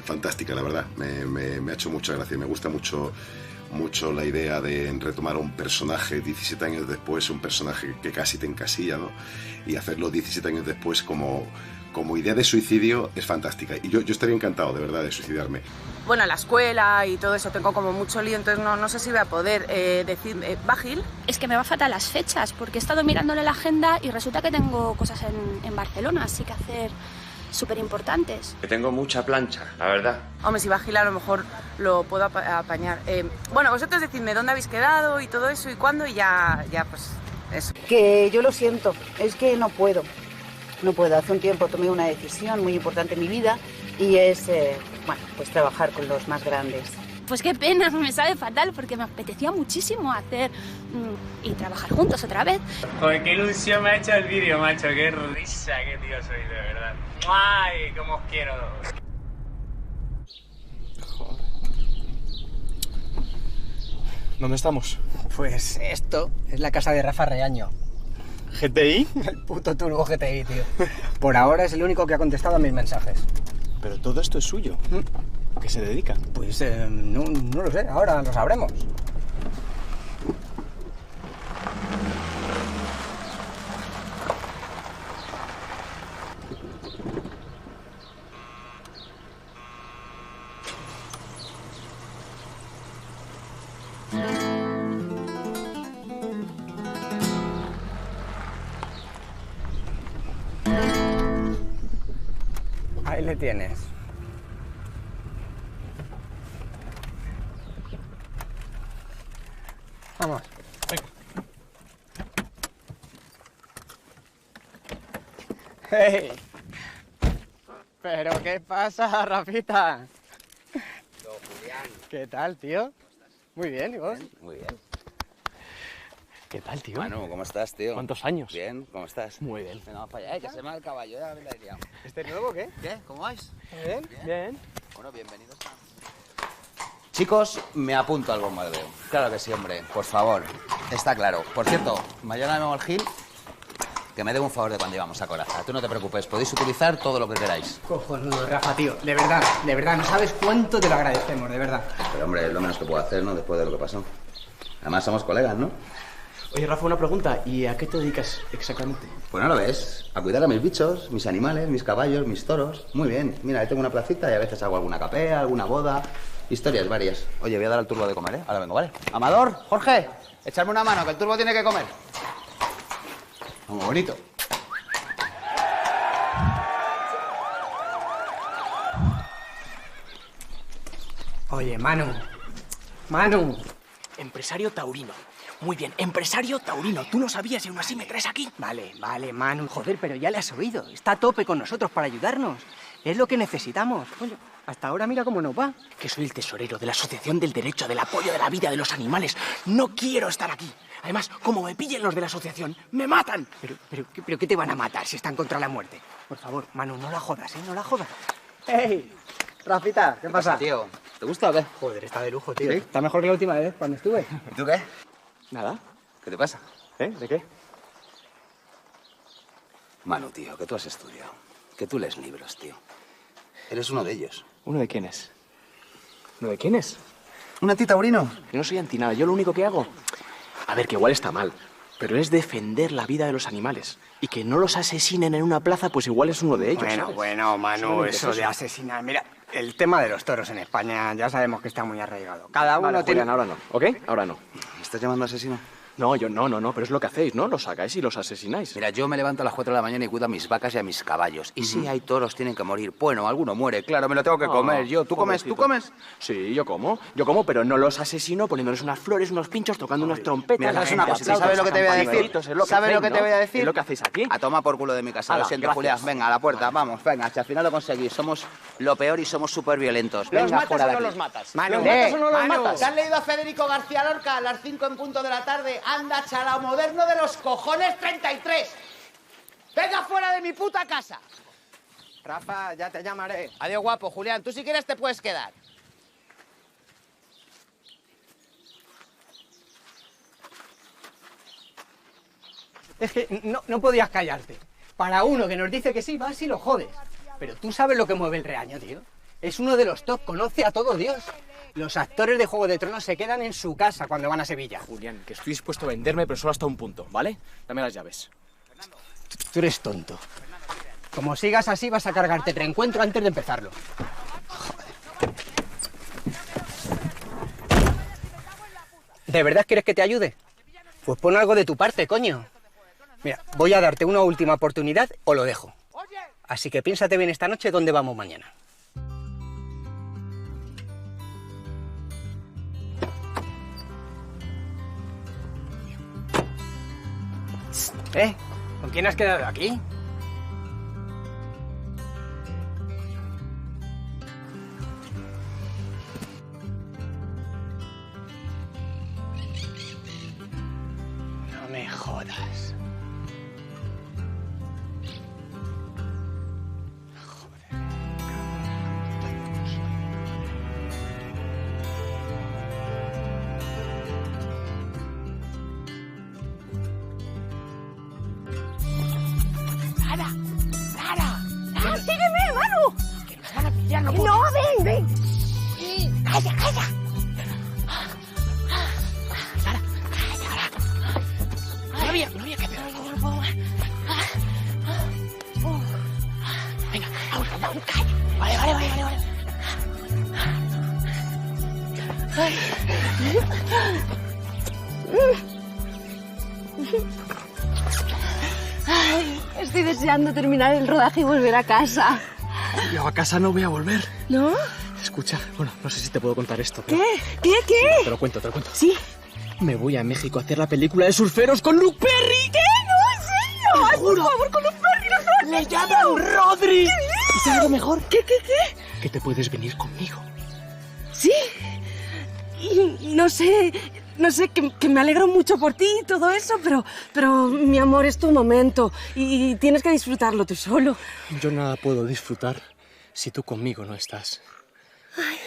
fantástica, la verdad. Me ha hecho mucha gracia, me gusta mucho la idea de retomar un personaje 17 años después, un personaje que casi te encasilla, ¿no? Y hacerlo 17 años después como idea de suicidio es fantástica. Y yo estaría encantado, de verdad, de suicidarme. Bueno, la escuela y todo eso, tengo como mucho lío, entonces no sé si voy a poder decir... ¿Va Gil? Es que me va fatal las fechas, porque he estado mirándole la agenda y resulta que tengo cosas en Barcelona, así que hacer súper importantes. Que tengo mucha plancha, la verdad. Hombre, si va Gil a lo mejor lo puedo apañar. Bueno, vosotros decidme dónde habéis quedado y todo eso y cuándo y ya pues eso. Que yo lo siento, es que no puedo. No puedo. Hace un tiempo tomé una decisión muy importante en mi vida y es, pues trabajar con los más grandes. Pues qué pena, me sabe fatal porque me apetecía muchísimo hacer y trabajar juntos otra vez. Joder, qué ilusión me ha hecho el vídeo, macho. Qué risa, qué tío soy, de verdad. ¡Ay, cómo os quiero! ¿Dónde estamos? Pues esto es la casa de Rafa Reaño. ¿GTI? El puto turbo GTI, tío. Por ahora es el único que ha contestado a mis mensajes. Pero todo esto es suyo. ¿A qué se dedica? Pues no lo sé, ahora lo sabremos. Ahí le tienes. Vamos. Venga. ¡Hey! ¿Pero qué pasa, Rafita? Julián. ¿Qué tal, tío? Muy bien, ¿y vos? Muy bien. ¿Qué tal, tío? Manu, ¿cómo estás, tío? ¿Cuántos años? Bien, ¿cómo estás? Muy bien. Venga, vamos para allá, que se me va el caballo, ya me la he liado. ¿Este nuevo o qué? ¿Qué? ¿Cómo vais? Bien, bien. Bueno, bienvenidos. Chicos, me apunto al bombardeo. Claro que sí, hombre, por favor. Está claro. Por cierto, mañana me voy al Gil, que me dé un favor de cuando íbamos a Coraza. Tú no te preocupes, podéis utilizar todo lo que queráis. Cojonudo, Rafa, tío. De verdad, no sabes cuánto te lo agradecemos, de verdad. Pero, hombre, es lo menos que puedo hacer, ¿no? Después de lo que pasó. Además, somos colegas, ¿no? Oye, Rafa, una pregunta. ¿Y a qué te dedicas exactamente? Pues no lo ves. A cuidar a mis bichos, mis animales, mis caballos, mis toros. Muy bien. Mira, ahí tengo una placita y a veces hago alguna capea, alguna boda. Historias varias. Oye, voy a dar al turbo de comer, ¿eh? Ahora vengo, ¿vale? Amador, Jorge, echarme una mano, que el turbo tiene que comer. Muy bonito. Oye, Manu. Manu. Empresario taurino. Muy bien, empresario taurino. Tú no sabías y aún así me traes aquí. Vale, Manu. Joder, pero ya le has oído. Está a tope con nosotros para ayudarnos. Es lo que necesitamos. Oye, hasta ahora mira cómo nos va. Que soy el tesorero de la Asociación del Derecho del Apoyo de la Vida de los Animales. No quiero estar aquí. Además, como me pillen los de la asociación, ¡me matan! Pero ¿qué te van a matar si están contra la muerte? Por favor, Manu, no la jodas, ¿eh? No la jodas. ¡Ey! Rafita, ¿qué pasa? Tío, ¿te gusta o qué? Joder, está de lujo, tío. ¿Sí? Está mejor que la última vez cuando estuve. ¿Y tú qué? Nada. ¿Qué te pasa? ¿De qué? Manu, tío, que tú has estudiado. Que tú lees libros, tío. Eres uno de ellos. ¿Uno de quién es? ¿Uno de quién es? ¿Un antitaurino? Yo no soy anti nada. Yo lo único que hago... A ver, que igual está mal, pero es defender la vida de los animales. Y que no los asesinen en una plaza, pues igual es uno de ellos, ¿sabes? Bueno, Manu, Solamente eso es de asesinar... Mira, el tema de los toros en España ya sabemos que está muy arraigado. Cada uno Vale, tiene... Julián, ahora no, ¿ok? Ahora no. ¿Me estás llamando asesino? No, yo no, pero es lo que hacéis, ¿no? Los sacáis y los asesináis. Mira, yo me levanto a las 4 de la mañana y cuido a mis vacas y a mis caballos. Y si hay toros, tienen que morir. Bueno, alguno muere, claro, me lo tengo que comer yo. ¿Tú comes? ¿Tú comes? Sí, yo como, pero no los asesino poniéndoles unas flores, unos pinchos, tocando unas trompetas. Mira, ¿sabes una cosa? ¿Sabes lo que te voy a decir? ¿Sabes lo que te voy a decir? Es lo que hacéis aquí. A tomar por culo de mi casa. Hala, Lo siento, gracias. Julián. Venga, a la puerta, vamos, venga, si al final lo conseguís. Somos lo peor y somos súper violentos. ¿Los Venga, matas fuera o de no aquí. los matas? Manu, ¿Los matas o no los Manu, matas? ¿te has leído a Federico García Lorca a las 5 en punto de la tarde? Anda, chalao moderno de los cojones 33. ¡Venga fuera de mi puta casa! Rafa, ya te llamaré. Adiós, guapo. Julián, tú si quieres te puedes quedar. Es que no podías callarte. Para uno que nos dice que sí, vas y lo jodes. Pero tú sabes lo que mueve el reaño, tío. Es uno de los top, conoce a todo Dios. Los actores de Juego de Tronos se quedan en su casa cuando van a Sevilla. Julián, que estoy dispuesto a venderme, pero solo hasta un punto, ¿vale? Dame las llaves. Tú eres tonto. Como sigas así, vas a cargarte el reencuentro antes de empezarlo. Joder. ¿De verdad quieres que te ayude? Pues pon algo de tu parte, coño. Mira, voy a darte una última oportunidad o lo dejo. Así que piénsate bien esta noche dónde vamos mañana. ¿Con quién has quedado aquí? No me jodas. ¡Ah, sígueme, Manu! Que nos van a pillar, no No, ven. Calla. No había que hacer. Venga, vamos. Vale. Ay, estoy deseando terminar el rodaje y volver a casa. Yo a casa no voy a volver. ¿No? Escucha, bueno, no sé si te puedo contar esto. Pero ¿Qué? Te lo cuento. ¿Sí? Me voy a México a hacer la película de surferos con Luke Perry. ¿Qué? No, en serio. Ay, por favor, con los perros no. ¡Le llaman Rodri! ¿Y sabes lo mejor? ¿Qué? Que te puedes venir conmigo. ¿Sí? No sé, que me alegro mucho por ti y todo eso, pero mi amor, es tu momento y tienes que disfrutarlo tú solo. Yo nada puedo disfrutar si tú conmigo no estás. Ay,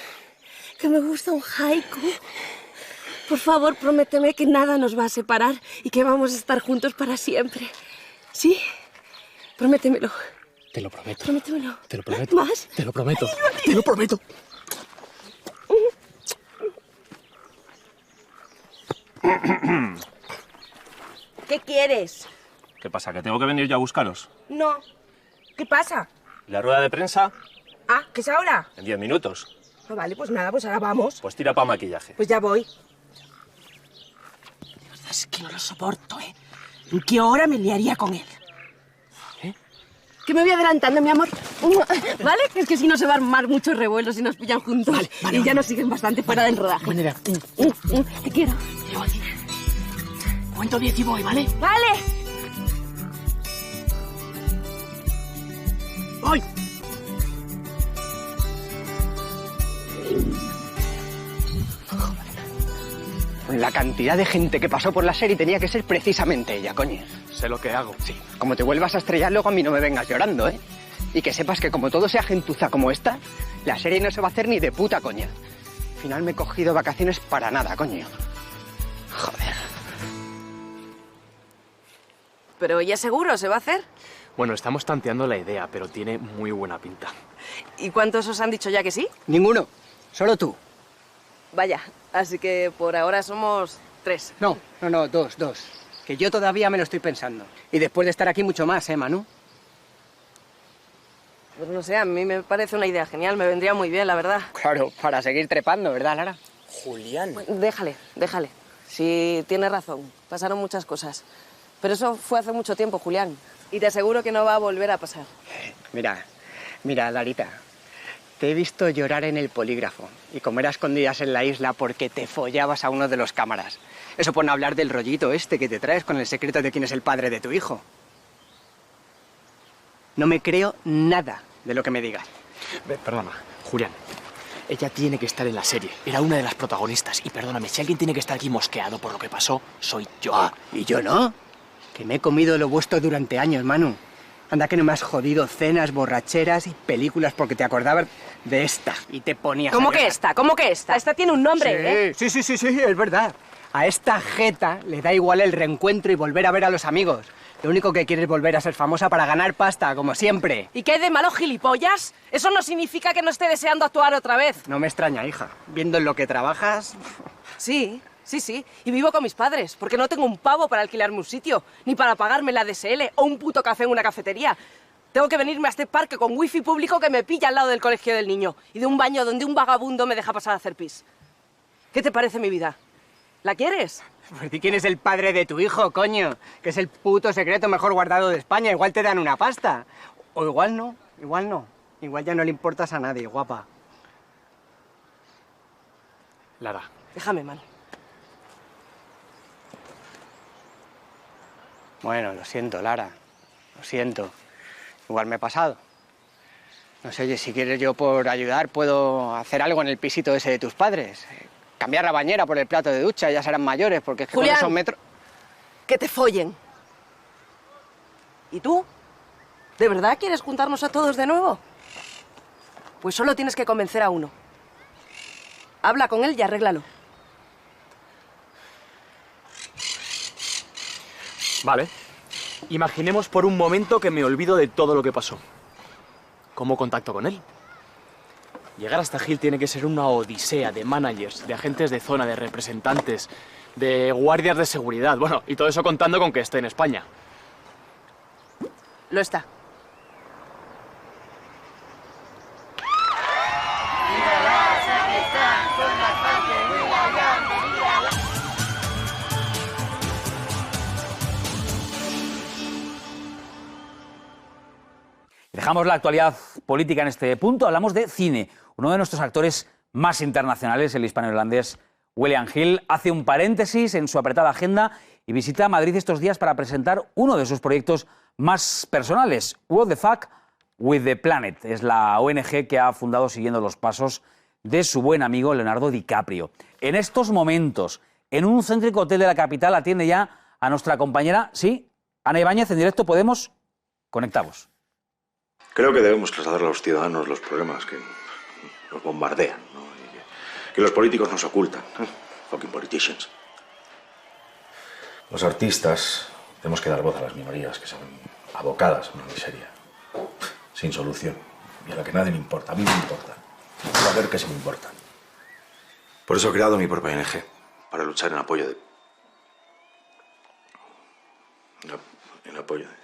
que me gusta un haiku. Por favor, prométeme que nada nos va a separar y que vamos a estar juntos para siempre. ¿Sí? Prométemelo. Te lo prometo. Prométemelo. Te lo prometo. ¿Más? Te lo prometo. Te lo prometo. ¿Qué quieres? ¿Qué pasa? ¿Que tengo que venir yo a buscaros? No. ¿Qué pasa? ¿La rueda de prensa? Ah, ¿qué es ahora? En 10 minutos. Ah, vale, pues nada, pues ahora vamos. Pues tira para maquillaje. Pues ya voy. De verdad es que no lo soporto, ¿eh? ¿En qué hora me liaría con él? Que me voy adelantando, mi amor. ¿Vale? Es que si no se va a armar muchos revuelos y nos pillan juntos. Vale, y ya nos siguen bastante fuera del rodaje. Buena idea. Te quiero. Llego al cine. Cuento 10 y voy, ¿vale? ¡Vale! ¡Voy! La cantidad de gente que pasó por la serie tenía que ser precisamente ella, coño. Sé lo que hago. Sí. Como te vuelvas a estrellar, luego a mí no me vengas llorando, ¿eh? Y que sepas que como todo sea gentuza como esta, la serie no se va a hacer ni de puta coña. Al final me he cogido vacaciones para nada, coño. Joder. Pero ya seguro, ¿se va a hacer? Bueno, estamos tanteando la idea, pero tiene muy buena pinta. ¿Y cuántos os han dicho ya que sí? Ninguno. Solo tú. Vaya, así que por ahora somos 3. No, dos. Que yo todavía me lo estoy pensando. Y después de estar aquí mucho más, ¿eh, Manu? Pues no sé, a mí me parece una idea genial, me vendría muy bien, la verdad. Claro, para seguir trepando, ¿verdad, Lara? Julián. Déjale. Sí, tienes razón, pasaron muchas cosas. Pero eso fue hace mucho tiempo, Julián. Y te aseguro que no va a volver a pasar. Mira, Larita. Te he visto llorar en el polígrafo y comer a escondidas en la isla porque te follabas a uno de los cámaras. Eso por no hablar del rollito este que te traes con el secreto de quién es el padre de tu hijo. No me creo nada de lo que me digas. Perdona, Julián. Ella tiene que estar en la serie. Era una de las protagonistas. Y perdóname, si alguien tiene que estar aquí mosqueado por lo que pasó, soy yo. Ah, ¿y yo no? Que me he comido lo vuestro durante años, Manu. Anda que no me has jodido cenas, borracheras y películas porque te acordabas de esta y te ponías ¿Cómo a que llorar. esta? ¿Cómo que esta? Esta tiene un nombre, Sí, sí, es verdad. A esta jeta le da igual el reencuentro y volver a ver a los amigos. Lo único que quiere es volver a ser famosa para ganar pasta, como siempre. ¿Y qué hay de malo, gilipollas? Eso no significa que no esté deseando actuar otra vez. No me extraña, hija. Viendo en lo que trabajas... Sí. Y vivo con mis padres, porque no tengo un pavo para alquilarme un sitio, ni para pagarme la DSL o un puto café en una cafetería. Tengo que venirme a este parque con wifi público que me pilla al lado del colegio del niño y de un baño donde un vagabundo me deja pasar a hacer pis. ¿Qué te parece mi vida? ¿La quieres? Pues di quién es el padre de tu hijo, coño. Que es el puto secreto mejor guardado de España. Igual te dan una pasta. O igual no. Igual ya no le importas a nadie, guapa. Lara. Déjame, man. Bueno, lo siento, Lara. Lo siento. Igual me he pasado. No sé, oye, si quieres yo por ayudar puedo hacer algo en el pisito ese de tus padres. Cambiar la bañera por el plato de ducha, ya serán mayores, porque es que Julián, con esos metros... que te follen. ¿Y tú? ¿De verdad quieres juntarnos a todos de nuevo? Pues solo tienes que convencer a uno. Habla con él y arréglalo. Vale. Imaginemos por un momento que me olvido de todo lo que pasó. ¿Cómo contacto con él? Llegar hasta Gil tiene que ser una odisea de managers, de agentes de zona, de representantes, de guardias de seguridad. Bueno, y todo eso contando con que esté en España. Lo está. Dejamos la actualidad política en este punto, hablamos de cine. Uno de nuestros actores más internacionales, el hispano-irlandés William Hill, hace un paréntesis en su apretada agenda y visita Madrid estos días para presentar uno de sus proyectos más personales, What the Fuck with the Planet. Es la ONG que ha fundado siguiendo los pasos de su buen amigo Leonardo DiCaprio. En estos momentos, en un céntrico hotel de la capital, atiende ya a nuestra compañera, sí, Ana Ibáñez, en directo Podemos. Conectamos. Creo que debemos trasladar a los ciudadanos los problemas que nos bombardean, ¿no? Y que los políticos nos ocultan. Fucking politicians. Los artistas tenemos que dar voz a las minorías que se ven abocadas a una miseria, sin solución, y a la que nadie le importa. A mí me importa. A ver qué sí me importa. Por eso he creado mi propia ONG, para luchar en apoyo de... En apoyo de...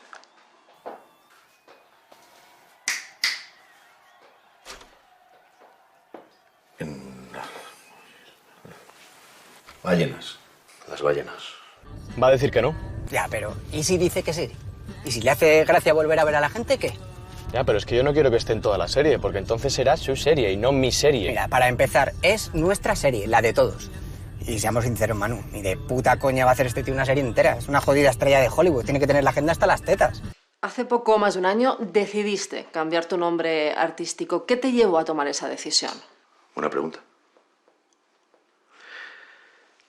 Ballenas. Las ballenas. ¿Va a decir que no? Ya, pero ¿y si dice que sí? ¿Y si le hace gracia volver a ver a la gente, qué? Ya, pero es que yo no quiero que esté en toda la serie, porque entonces será su serie y no mi serie. Mira, para empezar, es nuestra serie, la de todos. Y seamos sinceros, Manu, ni de puta coña va a hacer este tío una serie entera. Es una jodida estrella de Hollywood, tiene que tener la agenda hasta las tetas. Hace poco más de un año decidiste cambiar tu nombre artístico. ¿Qué te llevó a tomar esa decisión? Una pregunta.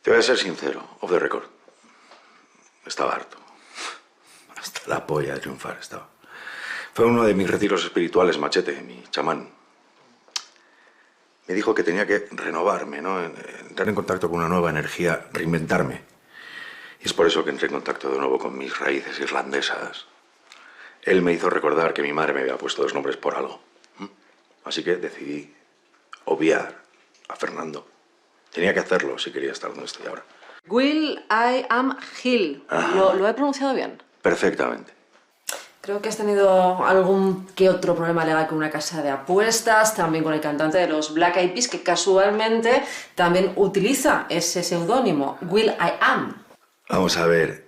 Te voy a ser sincero, off the record. Estaba harto. Hasta la polla de triunfar estaba. Fue uno de mis retiros espirituales, Machete, mi chamán. Me dijo que tenía que renovarme, ¿no? Entrar en contacto con una nueva energía, reinventarme. Y es por eso que entré en contacto de nuevo con mis raíces irlandesas. Él me hizo recordar que mi madre me había puesto 2 nombres por algo. Así que decidí obviar a Fernando. Tenía que hacerlo si quería estar donde estoy ahora. Will.i.am Hill. ¿Lo he pronunciado bien? Perfectamente. Creo que has tenido algún que otro problema legal con una casa de apuestas, también con el cantante de los Black Eyed Peas, que casualmente también utiliza ese seudónimo, Will.i.am. Vamos a ver.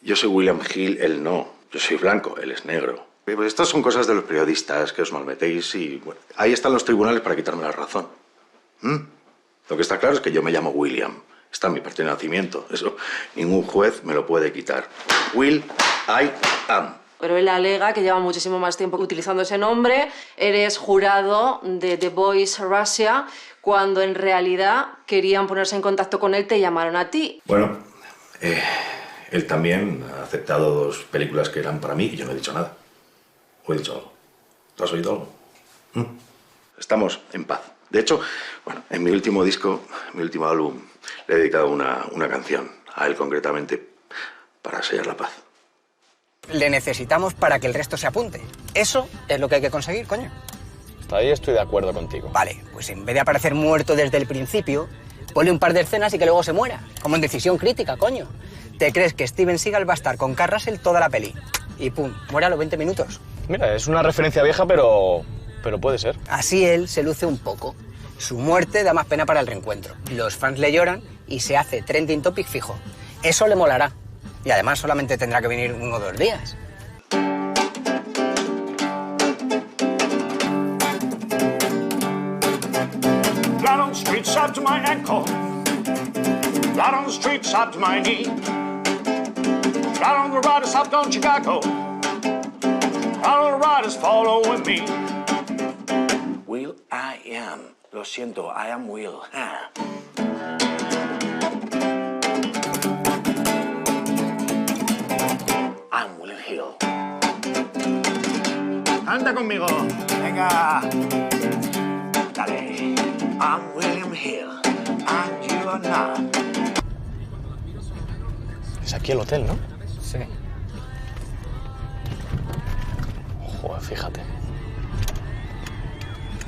Yo soy William Hill, él no. Yo soy blanco, él es negro. Pues estas son cosas de los periodistas que os malmetéis y... Bueno, ahí están los tribunales para quitarme la razón. Lo que está claro es que yo me llamo William. Está en mi parte de nacimiento. Eso ningún juez me lo puede quitar. Will.i.am. Pero él alega que lleva muchísimo más tiempo utilizando ese nombre. Eres jurado de The Voice Russia, cuando en realidad querían ponerse en contacto con él, te llamaron a ti. Bueno, él también ha aceptado 2 películas que eran para mí y yo no he dicho nada. ¿O he dicho algo? ¿Tú has oído algo? Estamos en paz. De hecho, bueno, en mi último disco, mi último álbum, le he dedicado una canción a él concretamente para sellar la paz. Le necesitamos para que el resto se apunte. Eso es lo que hay que conseguir, coño. Hasta ahí estoy de acuerdo contigo. Vale, pues en vez de aparecer muerto desde el principio, ponle un par de escenas y que luego se muera. Como en Decisión Crítica, coño. ¿Te crees que Steven Seagal va a estar con Kurt Russell toda la peli? Y pum, muere a los 20 minutos. Mira, es una referencia vieja, pero puede ser. Así él se luce un poco. Su muerte da más pena para el reencuentro. Los fans le lloran y se hace trending topic fijo. Eso le molará. Y además solamente tendrá que venir 1 o 2 días. Blood on the streets up to my ankle. Blood on the streets up to my knee. Blood on the riders up down Chicago. Blood on the riders following me. Will.i.am. Lo siento, I am Will. I'm William Hill. Anda conmigo. Venga. Dale. I'm William Hill. And you are not. Es aquí el hotel, ¿no? Sí. Joder, fíjate.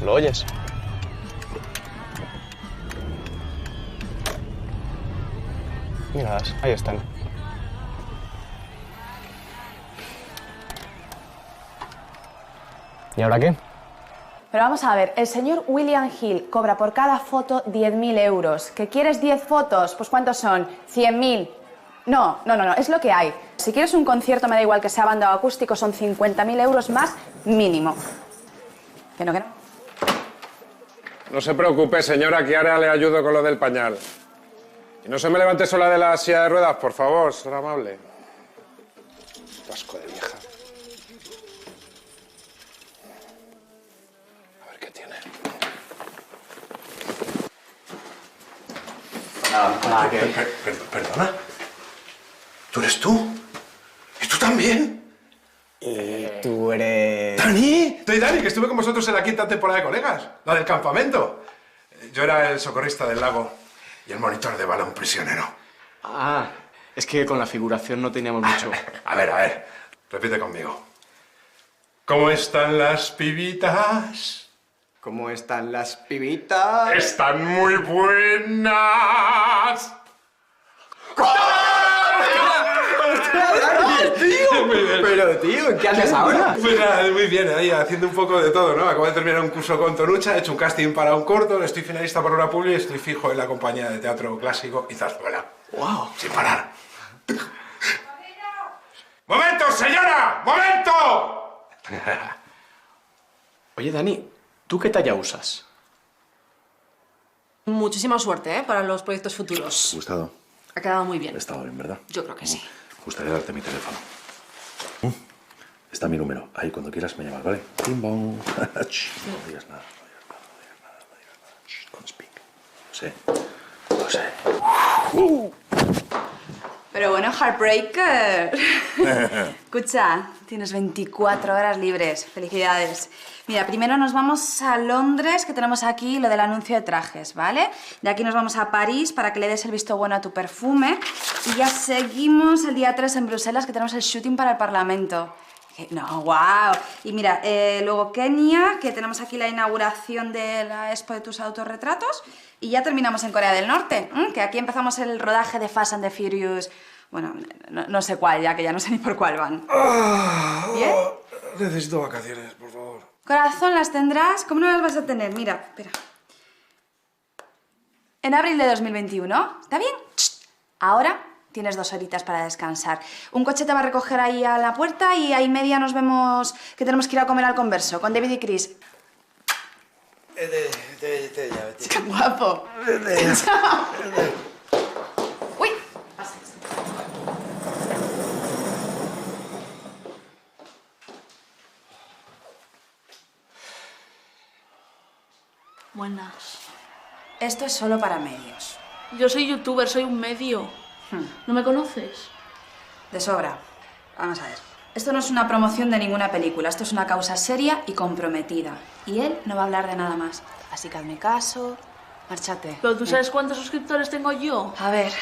¿Lo oyes? Míralas, ahí están. ¿Y ahora qué? Pero vamos a ver, el señor William Hill cobra por cada foto 10.000 euros. ¿Que quieres 10 fotos? Pues ¿cuántos son? 100.000. No, es lo que hay. Si quieres un concierto, me da igual que sea banda o acústico, son 50.000 euros más mínimo. ¿Que no, que no? No se preocupe, señora, que ahora le ayudo con lo del pañal. Y no se me levante sola de la silla de ruedas, por favor, será amable. Asco de vieja. A ver qué tiene. Perdona. ¿Tú eres tú? ¿Y tú también? ¿Y tú eres...? ¡Dani! Soy Dani, que estuve con vosotros en la 5ª temporada de Colegas, la del campamento. Yo era el socorrista del lago y el monitor de balón prisionero. Ah, es que con la figuración no teníamos mucho. A ver, repite conmigo. ¿Cómo están las pibitas? ¿Cómo están las pibitas? ¡Están muy buenas! Pero, tío, ¿qué haces ahora? Pues nada, muy bien, ahí haciendo un poco de todo, ¿no? Acabo de terminar un curso con Tonucha, he hecho un casting para un corto, estoy finalista para una publi y estoy fijo en la compañía de teatro clásico y zarzuela. ¡Wow! Sin parar. ¡Momento, señora! ¡Momento! Oye, Dani, ¿tú qué talla usas? Muchísima suerte, ¿eh? Para los proyectos futuros. ¿Gustado? Ha quedado muy bien. He estado bien, ¿verdad? Yo creo que sí. Me gustaría darte mi teléfono. Está mi número. Ahí, cuando quieras me llamas, ¿vale? Tim bong. No digas nada, no digas nada, no digas nada, no digas nada. Don't speak. Lo sé. Pero bueno, Heartbreaker. Escucha, tienes 24 horas libres. Felicidades. Mira, primero nos vamos a Londres, que tenemos aquí lo del anuncio de trajes, ¿vale? De aquí nos vamos a París para que le des el visto bueno a tu perfume. Y ya seguimos el día 3 en Bruselas, que tenemos el shooting para el Parlamento. No, wow. Y mira, luego Kenia, que tenemos aquí la inauguración de la expo de tus autorretratos. Y ya terminamos en Corea del Norte, que aquí empezamos el rodaje de Fast and the Furious. Bueno, no sé cuál ya, que ya no sé ni por cuál van. ¿Bien? Necesito vacaciones, por favor. Corazón, ¿las tendrás? ¿Cómo no las vas a tener? Mira, espera. En abril de 2021, ¿está bien? Ahora tienes 2 horitas para descansar. Un coche te va a recoger ahí a la puerta y ahí media nos vemos que tenemos que ir a comer al Converso con David y Chris. ¡Qué guapo! ¡Chao! ¡Uy! Buenas. Esto es solo para medios. Yo soy youtuber, soy un medio. ¿No me conoces? De sobra. Vamos a ver. Esto no es una promoción de ninguna película. Esto es una causa seria y comprometida. Y él no va a hablar de nada más. Así que hazme caso. Márchate. ¿Pero tú sabes cuántos suscriptores tengo yo? A ver.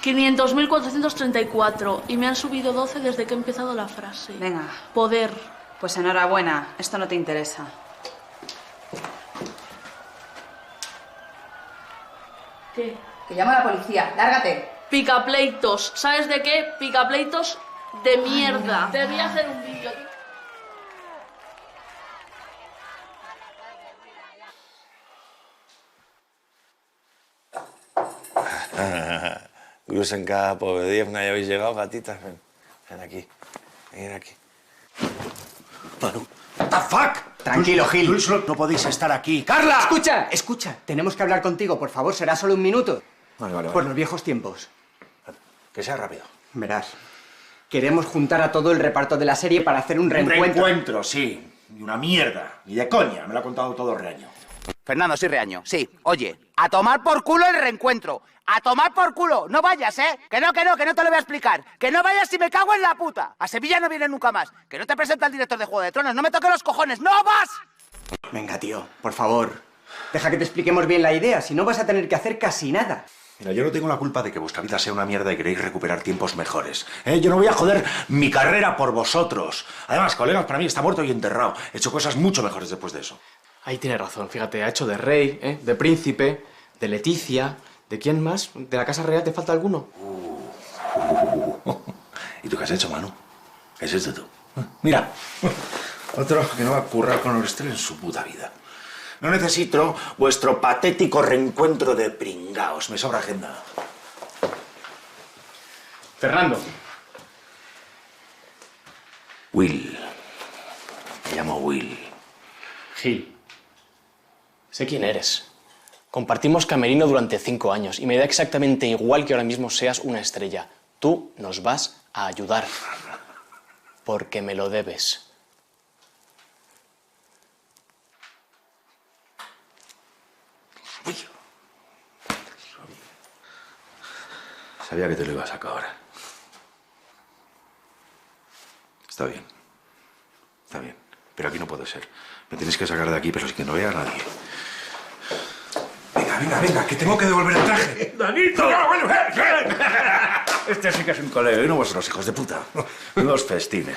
500.434. Y me han subido 12 desde que he empezado la frase. Venga. Poder. Pues enhorabuena. Esto no te interesa. ¿Qué? Que llamo a la policía. Lárgate. Picapleitos. ¿Sabes de qué? Picapleitos de mierda. Te voy a hacer un vídeo. Grusenka, Povedievna, ya habéis llegado, gatitas. Ven aquí. Ven aquí. Manu. What the fuck? Tranquilo, Gil. No podéis estar aquí. ¡Carla! Escucha. Tenemos que hablar contigo, por favor. Será solo un minuto. Vale. Por los viejos tiempos. Que sea rápido. Verás. Queremos juntar a todo el reparto de la serie para hacer un reencuentro. Un reencuentro, sí. Ni una mierda. Ni de coña. Me lo ha contado todo Reaño. Fernando, sí, Reaño. Sí. Oye, a tomar por culo el reencuentro. A tomar por culo. No vayas, ¿eh? Que no te lo voy a explicar. Que no vayas si me cago en la puta. A Sevilla no viene nunca más. Que no te presenta el director de Juego de Tronos. No me toques los cojones. ¡No vas! Venga, tío, por favor. Deja que te expliquemos bien la idea. Si no, vas a tener que hacer casi nada. Mira, yo no tengo la culpa de que vuestra vida sea una mierda y queréis recuperar tiempos mejores. Yo no voy a joder mi carrera por vosotros. Además, colegas, para mí está muerto y enterrado. He hecho cosas mucho mejores después de eso. Ahí tiene razón, fíjate, ha hecho de rey, de príncipe, de Leticia, ¿de quién más? ¿De la Casa Real te falta alguno? ¿Y tú qué has hecho, Manu? ¿Qué has hecho tú? Mira, otro que no va a currar con Orestel en su puta vida. No necesito vuestro patético reencuentro de pringaos. Me sobra agenda. Fernando. Will. Me llamo Will. Gil. Sé quién eres. Compartimos camerino durante 5 años y me da exactamente igual que ahora mismo seas una estrella. Tú nos vas a ayudar. Porque me lo debes. Sabía que te lo ibas a acabar. Está bien. Está bien. Pero aquí no puedo ser. Me tienes que sacar de aquí, pero sin que no vea a nadie. Venga, que tengo que devolver el traje. ¡Danito! Este sí que es un colega, y no vosotros, hijos de puta. Los festines.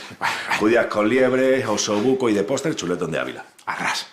Judías con liebre, osobuco y de postre chuletón de Ávila. Arras.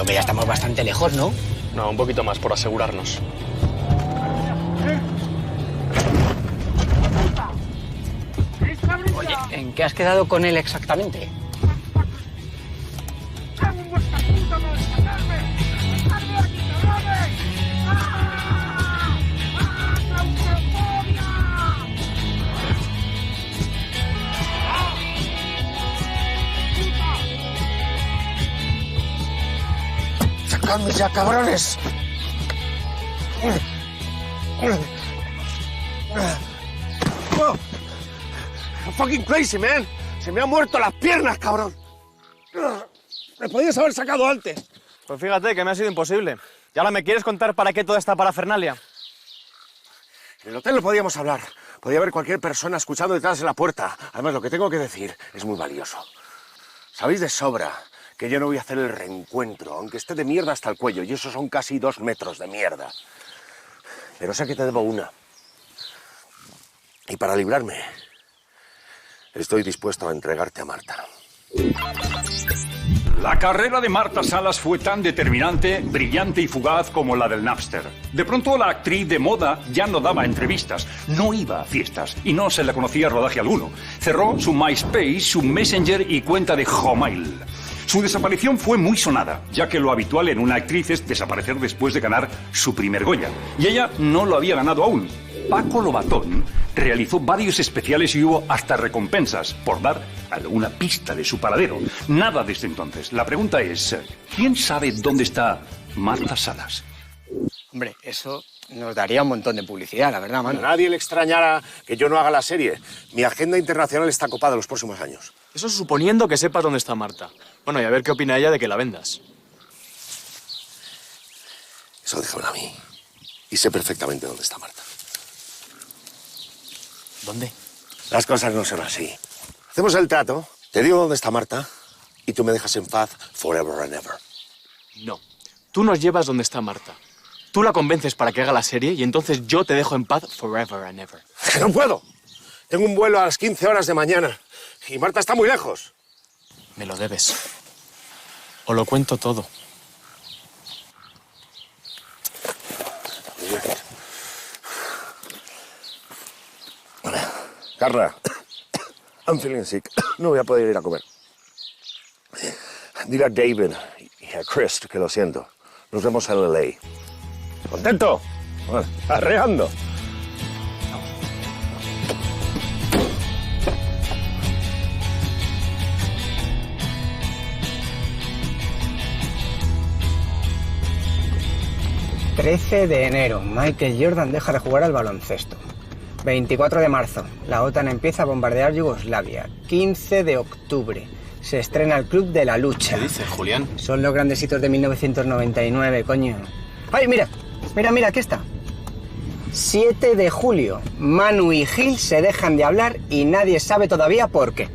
que ya estamos bastante lejos, ¿no? No, un poquito más, por asegurarnos. Oye, ¿en qué has quedado con él exactamente? ¡Sacadme ya, cabrones! I'm fucking crazy, man. Se me han muerto las piernas, cabrón. Me podías haber sacado antes. Pues fíjate que me ha sido imposible. ¿Y ahora me quieres contar para qué toda esta parafernalia? En el hotel no podíamos hablar. Podía haber cualquier persona escuchando detrás de la puerta. Además, lo que tengo que decir es muy valioso. Sabéis de sobra que yo no voy a hacer el reencuentro, aunque esté de mierda hasta el cuello, y eso son casi 2 metros de mierda. Pero sé que te debo una. Y para librarme, estoy dispuesto a entregarte a Marta. La carrera de Marta Salas fue tan determinante, brillante y fugaz como la del Napster. De pronto la actriz de moda ya no daba entrevistas, no iba a fiestas y no se le conocía rodaje alguno. Cerró su MySpace, su Messenger y cuenta de Gmail. Su desaparición fue muy sonada, ya que lo habitual en una actriz es desaparecer después de ganar su primer Goya. Y ella no lo había ganado aún. Paco Lobatón realizó varios especiales y hubo hasta recompensas por dar alguna pista de su paradero. Nada desde entonces. La pregunta es, ¿quién sabe dónde está Marta Salas? Hombre, eso nos daría un montón de publicidad, la verdad, Manu. A nadie le extrañará que yo no haga la serie. Mi agenda internacional está copada los próximos años. Eso suponiendo que sepas dónde está Marta. Bueno, y a ver qué opina ella de que la vendas. Eso déjamelo a mí. Y sé perfectamente dónde está Marta. ¿Dónde? Las cosas no son así. Hacemos el trato, te digo dónde está Marta y tú me dejas en paz forever and ever. No. Tú nos llevas donde está Marta. Tú la convences para que haga la serie y entonces yo te dejo en paz forever and ever. ¡Que no puedo! Tengo un vuelo a las 15 horas de mañana y Marta está muy lejos. Me lo debes. O lo cuento todo. Carla, I'm feeling sick. No voy a poder ir a comer. Dile a David y a Chris que lo siento. Nos vemos en LA. ¿Contento? Bueno, arreando. ...13 de enero, Michael Jordan deja de jugar al baloncesto. 24 de marzo, la OTAN empieza a bombardear Yugoslavia. 15 de octubre, se estrena el Club de la Lucha. ¿Qué dices, Julián? Son los grandes hitos de 1999, coño. ¡Ay, mira! Mira, aquí está. 7 de julio, Manu y Gil se dejan de hablar y nadie sabe todavía por qué.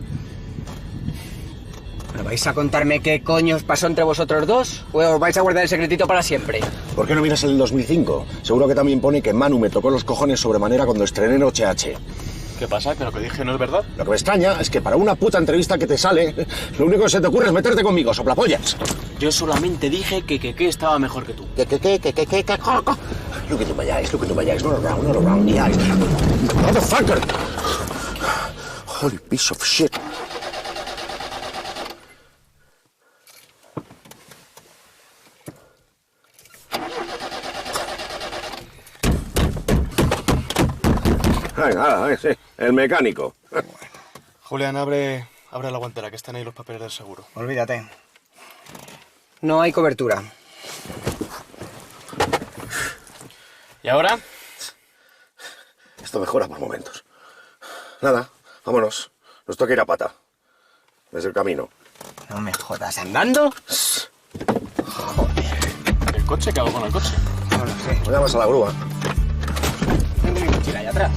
¿Me vais a contarme qué coño os pasó entre vosotros dos? ¿O os vais a guardar el secretito para siempre? ¿Por qué no miras el 2005? Seguro que también pone que Manu me tocó los cojones sobremanera cuando estrené en OCH. ¿Qué pasa? ¿Que lo que dije no es verdad? Lo que me extraña es que para una puta entrevista que te sale, lo único que se te ocurre es meterte conmigo, soplapollas. Yo solamente dije que estaba mejor que tú. Look into my eyes, not around the eyes. Motherfucker! Holy piece of shit. Sí, el mecánico. Julián, abre la guantera, que están ahí los papeles del seguro. Olvídate. No hay cobertura. ¿Y ahora? Esto mejora por momentos. Nada, vámonos. Nos toca ir a pata. Desde el camino. No me jodas, ¿andando? Joder. ¿El coche? ¿Qué hago con el coche? No lo sé. Nos llamas a la grúa. Tengo mi mochila allá atrás.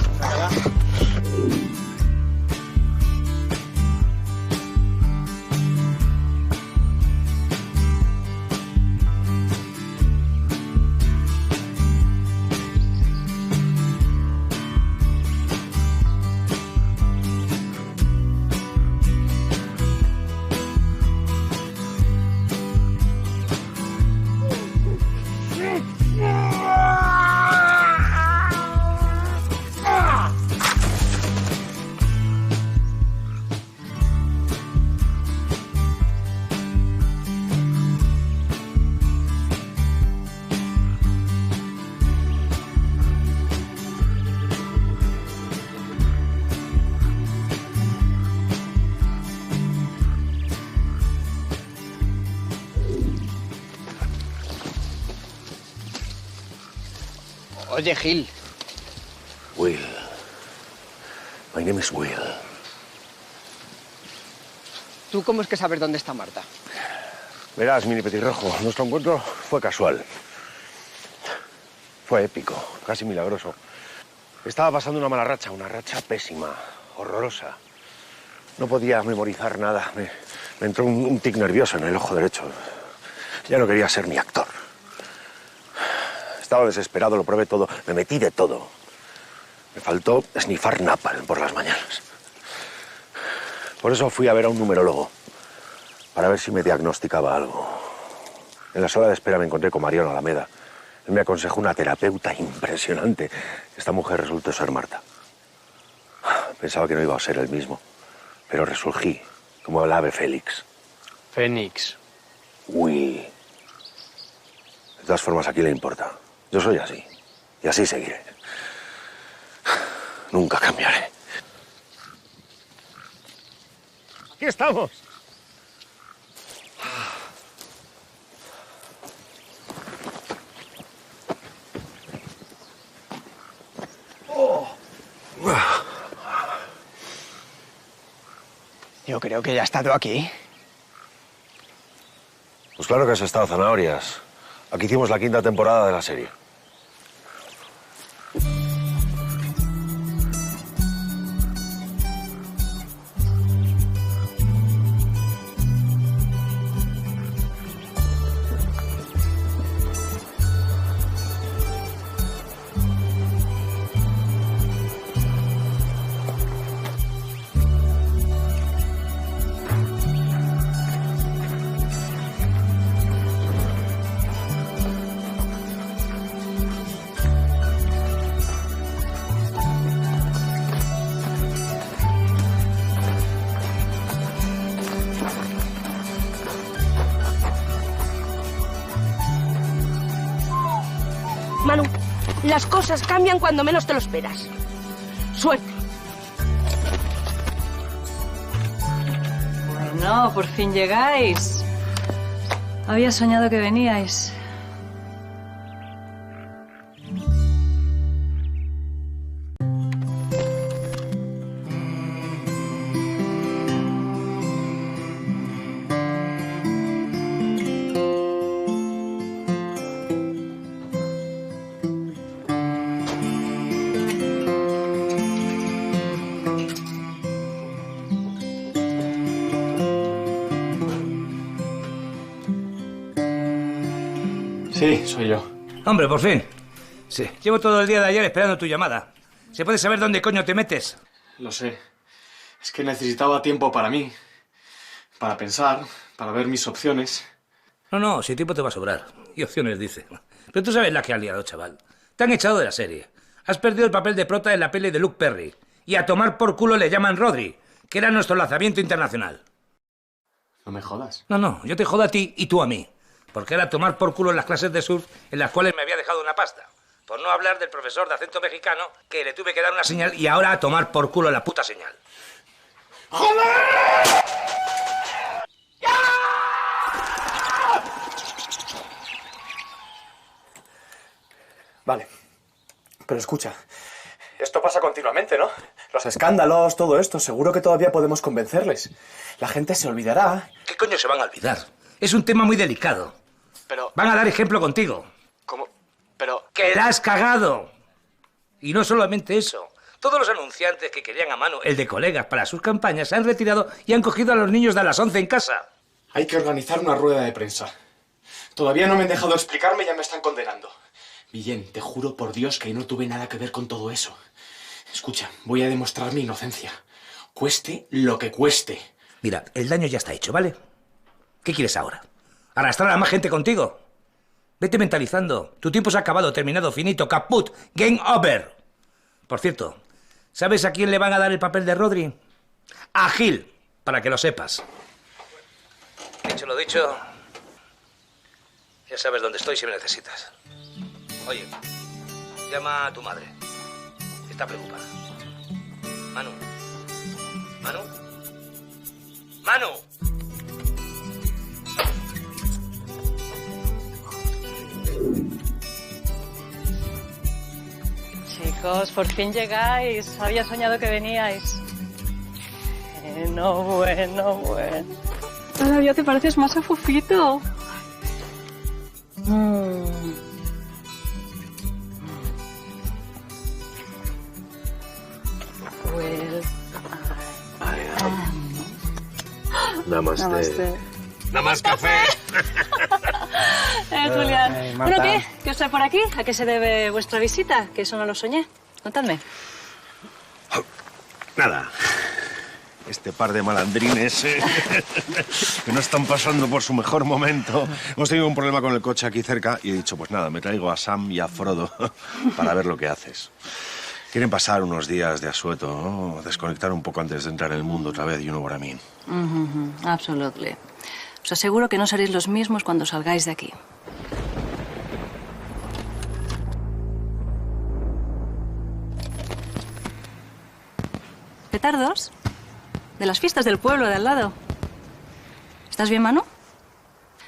Oye, Gil. Will. My name is Will. ¿Tú cómo es que sabes dónde está Marta? Verás, mini petirrojo, nuestro encuentro fue casual. Fue épico, casi milagroso. Estaba pasando una racha pésima, horrorosa. No podía memorizar nada. Me entró un tic nervioso en el ojo derecho. Ya no quería ser ni actor. Estaba desesperado, lo probé todo, me metí de todo. Me faltó snifar napalm por las mañanas. Por eso fui a ver a un numerólogo, para ver si me diagnosticaba algo. En la sala de espera me encontré con Mariano Alameda. Él me aconsejó una terapeuta impresionante. Esta mujer resultó ser Marta. Pensaba que no iba a ser el mismo, pero resurgí, como el ave Félix. Fénix. Uy. De todas formas, ¿a quién le importa? Yo soy así, y así seguiré. Nunca cambiaré. Aquí estamos. Yo creo que ya ha estado aquí. Pues claro que has estado, zanahorias. Aquí hicimos la 5ª temporada de la serie. Manu, las cosas cambian cuando menos te lo esperas. Suerte. Bueno, por fin llegáis. Había soñado que veníais. Sí, soy yo. Hombre, por fin. Sí. Llevo todo el día de ayer esperando tu llamada. ¿Se puede saber dónde coño te metes? Lo sé. Es que necesitaba tiempo para mí. Para pensar, para ver mis opciones. No, si tiempo te va a sobrar. Y opciones, dice. Pero tú sabes la que has liado, chaval. Te han echado de la serie. Has perdido el papel de prota en la peli de Luke Perry. Y a tomar por culo le llaman Rodri, que era nuestro lanzamiento internacional. No me jodas. No, yo te jodo a ti y tú a mí. Porque era tomar por culo en las clases de surf en las cuales me había dejado una pasta. Por no hablar del profesor de acento mexicano que le tuve que dar una señal y ahora a tomar por culo la puta señal. ¡Joder! Vale. Pero escucha, esto pasa continuamente, ¿no? Los escándalos, todo esto, seguro que todavía podemos convencerles. La gente se olvidará. ¿Qué coño se van a olvidar? Es un tema muy delicado. Pero... Van a dar ejemplo contigo. ¿Cómo? Pero... ¡Que la has cagado! Y no solamente eso. Todos los anunciantes que querían a Manu, el de colegas, para sus campañas, se han retirado y han cogido a los niños de las 11 en casa. Hay que organizar una rueda de prensa. Todavía no me han dejado explicarme y ya me están condenando. Guillén, te juro por Dios que no tuve nada que ver con todo eso. Escucha, voy a demostrar mi inocencia. Cueste lo que cueste. Mira, el daño ya está hecho, ¿vale? ¿Qué quieres ahora? ¿Arrastrar a más gente contigo? Vete mentalizando. Tu tiempo se ha acabado, terminado, finito, caput, game over. Por cierto, ¿sabes a quién le van a dar el papel de Rodri? A Gil, para que lo sepas. Dicho lo dicho, ya sabes dónde estoy si me necesitas. Oye, llama a tu madre. Está preocupada. Manu. ¿Manu? ¡Manu! chicos, por fin llegáis. Había soñado que veníais. Bueno. Cada día te pareces más a Fufito. Namaste. Nada más café. Julián. Bueno, ¿qué os trae por aquí? ¿A qué se debe vuestra visita? Que eso no lo soñé. Contadme. Nada. Este par de malandrines que no están pasando por su mejor momento. Hemos tenido un problema con el coche aquí cerca y he dicho, pues nada, me traigo a Sam y a Frodo para ver lo que haces. Quieren pasar unos días de asueto, ¿no? Desconectar un poco antes de entrar en el mundo otra vez, you know what I mean. Absolutely. Os aseguro que no seréis los mismos cuando salgáis de aquí. ¿Petardos? De las fiestas del pueblo de al lado. ¿Estás bien, Manu?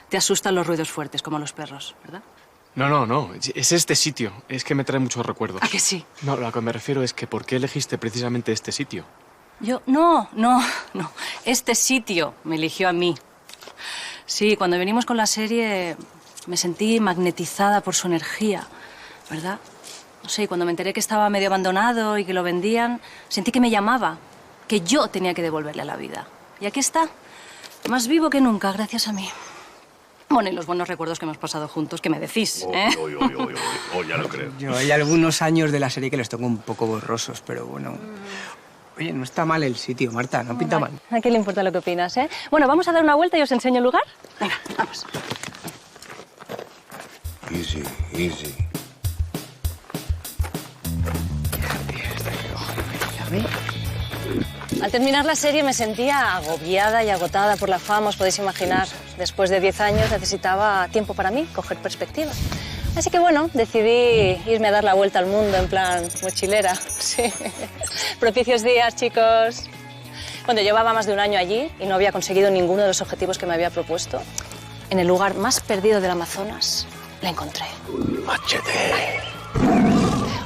Te asustan los ruidos fuertes, como los perros, ¿verdad? No. Es este sitio. Es que me trae muchos recuerdos. ¿A que sí? No, lo que me refiero es que ¿por qué elegiste precisamente este sitio? Yo, no. Este sitio me eligió a mí. Sí, cuando venimos con la serie me sentí magnetizada por su energía, ¿verdad? No sé, cuando me enteré que estaba medio abandonado y que lo vendían, sentí que me llamaba, que yo tenía que devolverle a la vida. Y aquí está, más vivo que nunca, gracias a mí. Bueno, y los buenos recuerdos que hemos pasado juntos, ¿qué me decís? Ya lo creo. Yo hay algunos años de la serie que los tengo un poco borrosos, pero bueno. Oye, no está mal el sitio, Marta, no pinta mal. ¿A quién le importa lo que opinas, eh? Bueno, vamos a dar una vuelta y os enseño el lugar. Venga, vamos. Easy. Al terminar la serie me sentía agobiada y agotada por la fama, os podéis imaginar. Después de 10 años necesitaba tiempo para mí, coger perspectiva. Así que bueno, decidí irme a dar la vuelta al mundo en plan mochilera. Sí. Propicios días, chicos. Cuando llevaba más de un año allí y no había conseguido ninguno de los objetivos que me había propuesto, en el lugar más perdido del Amazonas, la encontré. Machete.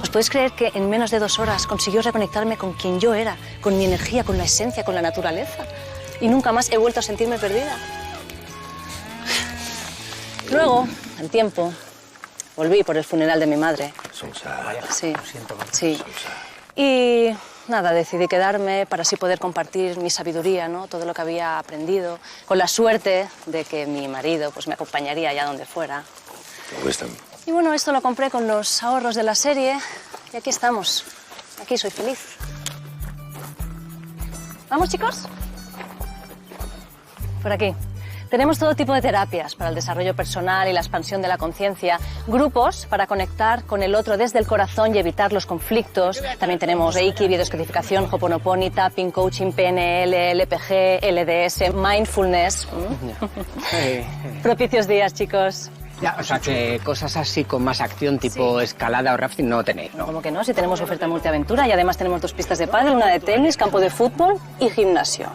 ¿Os podéis creer que en menos de 2 horas consiguió reconectarme con quien yo era, con mi energía, con la esencia, con la naturaleza? Y nunca más he vuelto a sentirme perdida. Luego, al tiempo, volví por el funeral de mi madre. Sí, lo siento. Sí. Y nada, decidí quedarme para así poder compartir mi sabiduría, ¿no? Todo lo que había aprendido, con la suerte de que mi marido pues, me acompañaría allá donde fuera. Y bueno, esto lo compré con los ahorros de la serie y aquí estamos. Aquí soy feliz. ¿Vamos, chicos? Por aquí. Tenemos todo tipo de terapias para el desarrollo personal y la expansión de la conciencia, grupos para conectar con el otro desde el corazón y evitar los conflictos. También tenemos Reiki, biodescodificación, Ho'oponoponi, tapping, coaching, PNL, LPG, LDS, mindfulness. Propicios días, chicos. Ya, o sea que cosas así con más acción, tipo escalada o rafting, no tenéis, ¿no? ¿Cómo que no? Si tenemos oferta multiaventura y además tenemos 2 pistas de pádel, una de tenis, campo de fútbol y gimnasio.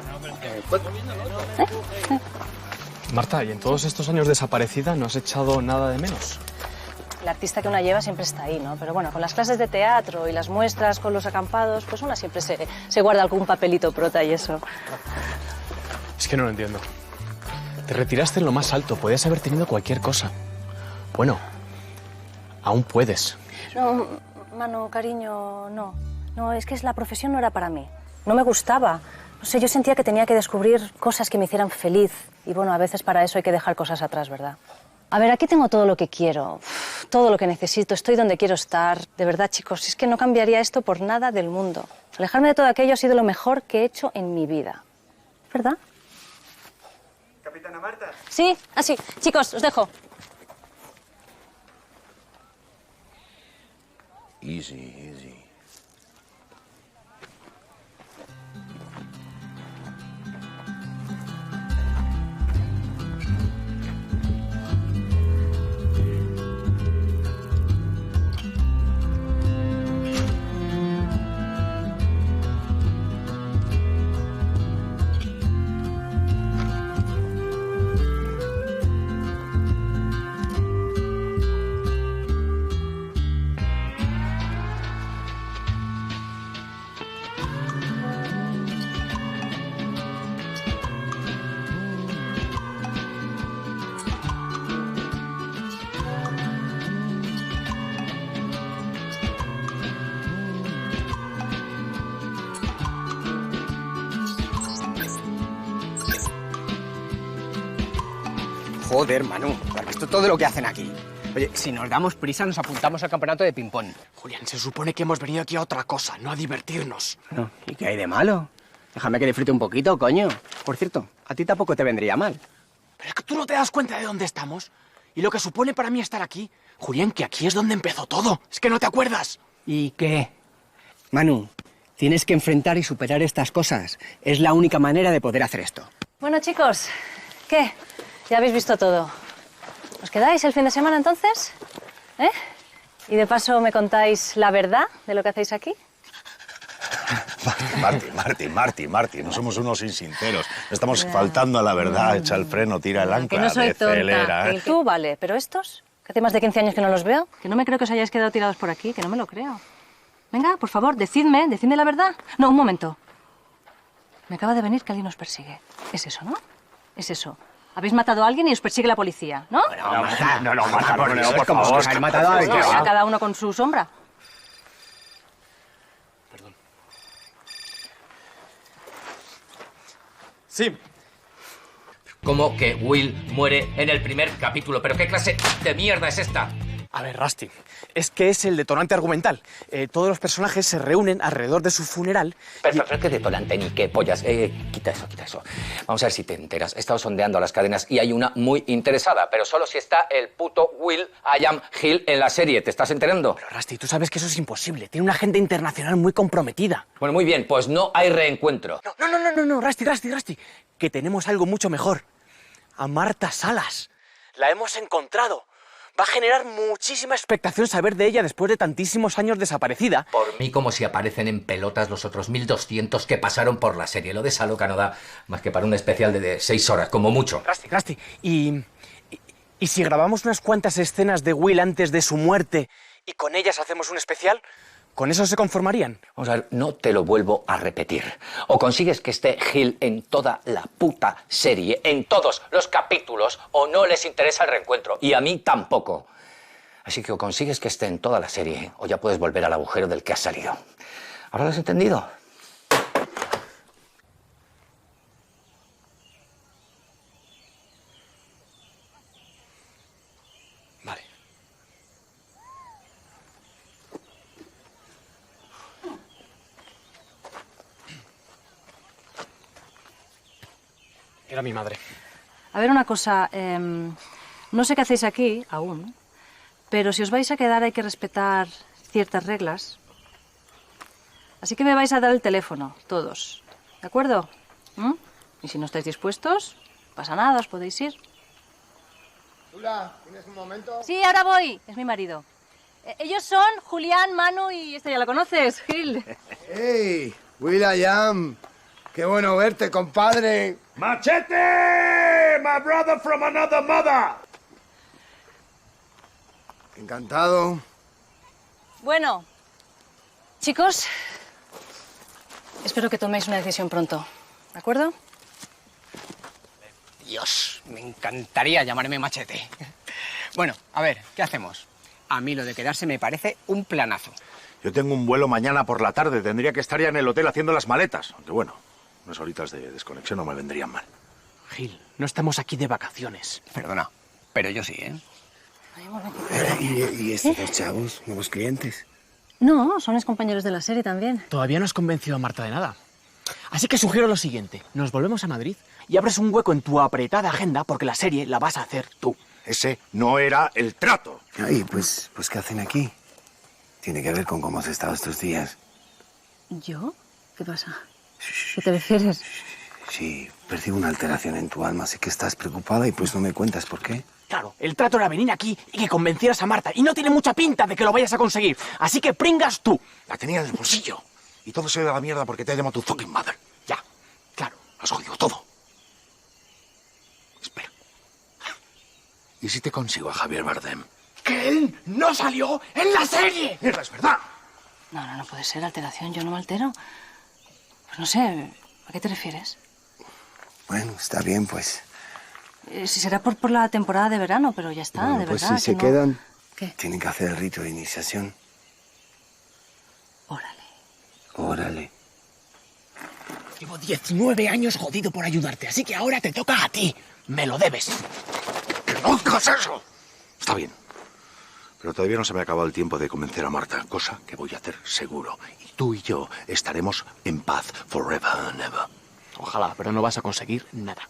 Marta, ¿y en todos estos años desaparecida no has echado nada de menos? El artista que una lleva siempre está ahí, ¿no? Pero bueno, con las clases de teatro y las muestras con los acampados, pues una siempre se guarda algún papelito prota y eso. Es que no lo entiendo. Te retiraste en lo más alto, podías haber tenido cualquier cosa. Bueno, aún puedes. No, Manu, cariño, no. No, es que la profesión no era para mí. No me gustaba. No sé, yo sentía que tenía que descubrir cosas que me hicieran feliz. Y bueno, a veces para eso hay que dejar cosas atrás, ¿verdad? A ver, aquí tengo todo lo que quiero, todo lo que necesito, estoy donde quiero estar. De verdad, chicos, es que no cambiaría esto por nada del mundo. Alejarme de todo aquello ha sido lo mejor que he hecho en mi vida. ¿Verdad? Capitana Marta. Sí, así. Chicos, os dejo. Easy. Joder, Manu, ¿has visto todo lo que hacen aquí? Oye, si nos damos prisa nos apuntamos al campeonato de ping-pong. Julián, se supone que hemos venido aquí a otra cosa, no a divertirnos. No, ¿y qué hay de malo? Déjame que disfrute un poquito, coño. Por cierto, a ti tampoco te vendría mal. Pero es que tú no te das cuenta de dónde estamos y lo que supone para mí estar aquí. Julián, que aquí es donde empezó todo. Es que no te acuerdas. ¿Y qué? Manu, tienes que enfrentar y superar estas cosas. Es la única manera de poder hacer esto. Bueno, chicos, ¿qué? Ya habéis visto todo. ¿Os quedáis el fin de semana entonces? ¿Eh? Y de paso me contáis la verdad de lo que hacéis aquí. Marti, no somos unos insinceros. Estamos faltando a la verdad, echa el freno, tira el ancla, Que no soy decelera, tonta. Tú vale, pero estos, que hace más de 15 años que no los veo, que no me creo que os hayáis quedado tirados por aquí, que no me lo creo. Venga, por favor, decidme la verdad. No, un momento. Me acaba de venir que alguien os persigue. Es eso, ¿no? Es eso. Habéis matado a alguien y os persigue la policía, ¿no? No, por favor. ¿Has matado a alguien? Cada uno con su sombra. Sí. ¿Cómo que Will muere en el primer capítulo? ¿Pero qué clase de mierda es esta? A ver, Rusty, es que es el detonante argumental. Todos los personajes se reúnen alrededor de su funeral. Pero qué detonante ni qué pollas. Quita eso. Vamos a ver si te enteras. He estado sondeando las cadenas y hay una muy interesada, pero solo si está el puto Will I Am Hill en la serie. ¿Te estás enterando? Pero, Rusty, tú sabes que eso es imposible. Tiene una agenda internacional muy comprometida. Bueno, muy bien, pues no hay reencuentro. No, Rusty. Que tenemos algo mucho mejor. A Marta Salas. La hemos encontrado. Va a generar muchísima expectación saber de ella después de tantísimos años desaparecida. Por mí, como si aparecen en pelotas los otros 1200 que pasaron por la serie. Lo de Saloca no da más que para un especial de 6 horas, como mucho. Rusty, ¿y si grabamos unas cuantas escenas de Will antes de su muerte y con ellas hacemos un especial? ¿Con eso se conformarían? Vamos a ver, no te lo vuelvo a repetir. O consigues que esté Hill en toda la puta serie, en todos los capítulos, o no les interesa el reencuentro. Y a mí tampoco. Así que o consigues que esté en toda la serie, o ya puedes volver al agujero del que has salido. ¿Ahora lo has entendido? Era mi madre. A ver, una cosa. No sé qué hacéis aquí, aún, pero si os vais a quedar hay que respetar ciertas reglas. Así que me vais a dar el teléfono, todos. ¿De acuerdo? Y si no estáis dispuestos, no pasa nada, os podéis ir. Hola, ¿tienes un momento? Sí, ahora voy. Es mi marido. Ellos son Julián, Manu y esta ya la conoces, Gil. ¡Hey! Will.i.am. ¡Qué bueno verte, compadre! ¡Machete! ¡My brother from another mother! Encantado. Bueno, chicos, espero que toméis una decisión pronto, ¿de acuerdo? Dios, me encantaría llamarme Machete. Bueno, a ver, ¿qué hacemos? A mí lo de quedarse me parece un planazo. Yo tengo un vuelo mañana por la tarde. Tendría que estar ya en el hotel haciendo las maletas. Aunque bueno, unas horitas de desconexión no me vendrían mal. Gil, no estamos aquí de vacaciones. Perdona, pero yo sí, ¿eh? ¿Y estos dos chavos, nuevos clientes? No, son compañeros de la serie también. Todavía no has convencido a Marta de nada. Así que sugiero lo siguiente. Nos volvemos a Madrid y abres un hueco en tu apretada agenda porque la serie la vas a hacer tú. Ese no era el trato. Ay, pues ¿qué hacen aquí? Tiene que ver con cómo has estado estos días. ¿Yo? ¿Qué pasa? ¿Qué te refieres? Sí, percibo una alteración en tu alma. Sé que estás preocupada y pues no me cuentas por qué. Claro, el trato era venir aquí y que convencieras a Marta. Y no tiene mucha pinta de que lo vayas a conseguir. Así que pringas tú. La tenía en el bolsillo. Y todo se ha ido a la mierda porque te ha llamado tu fucking mother. Ya, claro. Has jodido todo. Espera. ¿Y si te consigo a Javier Bardem? ¡Que él no salió en la serie! ¡Mierda, es verdad! No puede ser alteración. Yo no me altero. Pues no sé, ¿a qué te refieres? Bueno, está bien, pues. Si será por la temporada de verano, pero ya está, Bueno, de pues verdad. si se no- quedan, ¿Qué? tienen que hacer el rito de iniciación. Órale. Llevo 19 años jodido por ayudarte, así que ahora te toca a ti. Me lo debes. hagas eso! Está bien. Pero todavía no se me ha acabado el tiempo de convencer a Marta, cosa que voy a hacer seguro. Y tú y yo estaremos en paz forever and ever. Ojalá, pero no vas a conseguir nada.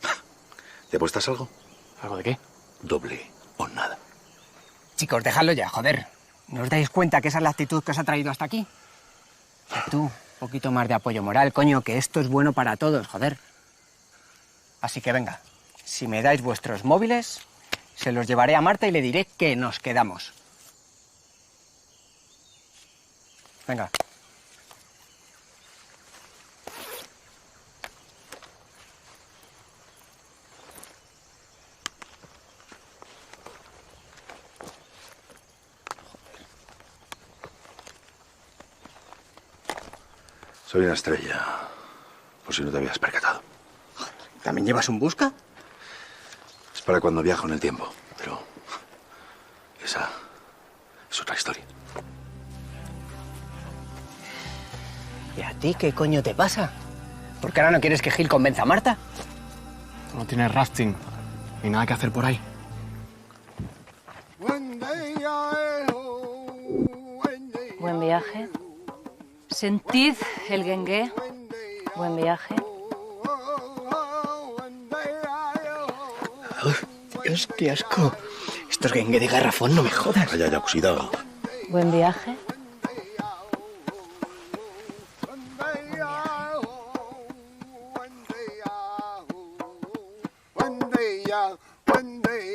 ¿Te apuestas algo? ¿Algo de qué? Doble o nada. Chicos, dejadlo ya, joder. ¿No os dais cuenta que esa es la actitud que os ha traído hasta aquí? Y tú, un poquito más de apoyo moral, coño, que esto es bueno para todos, joder. Así que venga, si me dais vuestros móviles, se los llevaré a Marta y le diré que nos quedamos. Venga. Soy una estrella, por si no te habías percatado. ¿También llevas un busca? Es para cuando viajo en el tiempo, pero esa es otra historia. ¿Y a ti qué coño te pasa? ¿Por qué ahora no quieres que Gil convenza a Marta? No tienes rafting ni nada que hacer por ahí. Buen viaje. Sentid el gengué. Buen viaje. Dios, qué asco. Esto es gengué de garrafón, no me jodas. Vaya, ya, cuidado. Buen viaje.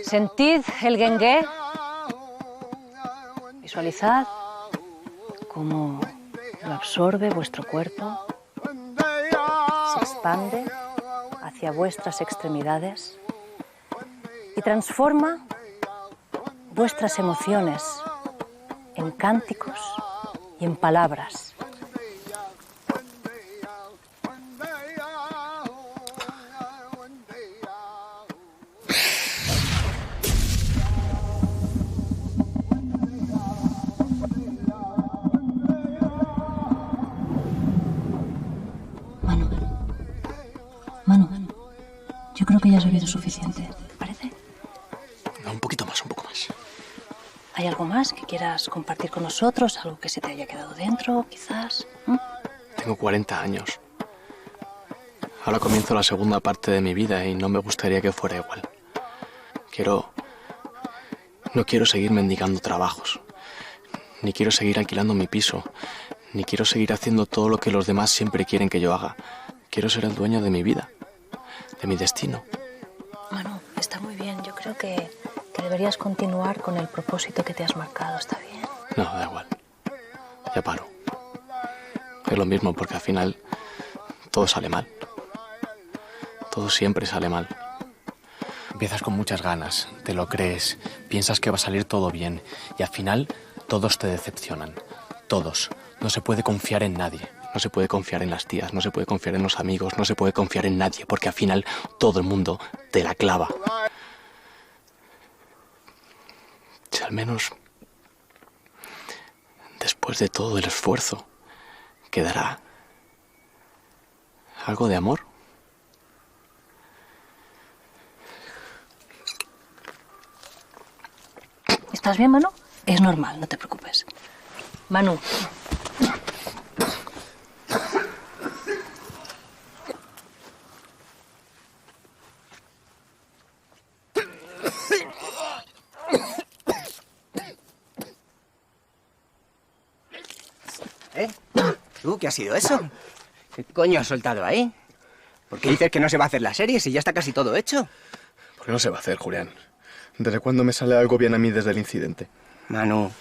Sentid el gengué. Visualizad cómo lo absorbe vuestro cuerpo, se expande hacia vuestras extremidades y transforma vuestras emociones en cánticos y en palabras. Yo creo que ya has bebido suficiente, ¿te parece? No, un poquito más, un poco más. ¿Hay algo más que quieras compartir con nosotros? ¿Algo que se te haya quedado dentro, quizás? Tengo 40 años. Ahora comienzo la segunda parte de mi vida y no me gustaría que fuera igual. No quiero seguir mendigando trabajos. Ni quiero seguir alquilando mi piso. Ni quiero seguir haciendo todo lo que los demás siempre quieren que yo haga. Quiero ser el dueño de mi vida. De mi destino. Manu, está muy bien. Yo creo que deberías continuar con el propósito que te has marcado. ¿Está bien? No, da igual. Ya paro. Es lo mismo porque al final todo sale mal. Todo siempre sale mal. Empiezas con muchas ganas, te lo crees, piensas que va a salir todo bien y al final todos te decepcionan. Todos. No se puede confiar en nadie. No se puede confiar en las tías, no se puede confiar en los amigos, no se puede confiar en nadie, porque al final todo el mundo te la clava. Si al menos, después de todo el esfuerzo, quedará algo de amor. ¿Estás bien, Manu? Es normal, no te preocupes. Manu. ¿Tú qué ha sido eso? ¿Qué coño has soltado ahí? ¿Por qué dices que no se va a hacer la serie si ya está casi todo hecho? ¿Por qué no se va a hacer, Julián? ¿Desde cuándo me sale algo bien a mí desde el incidente? Manu,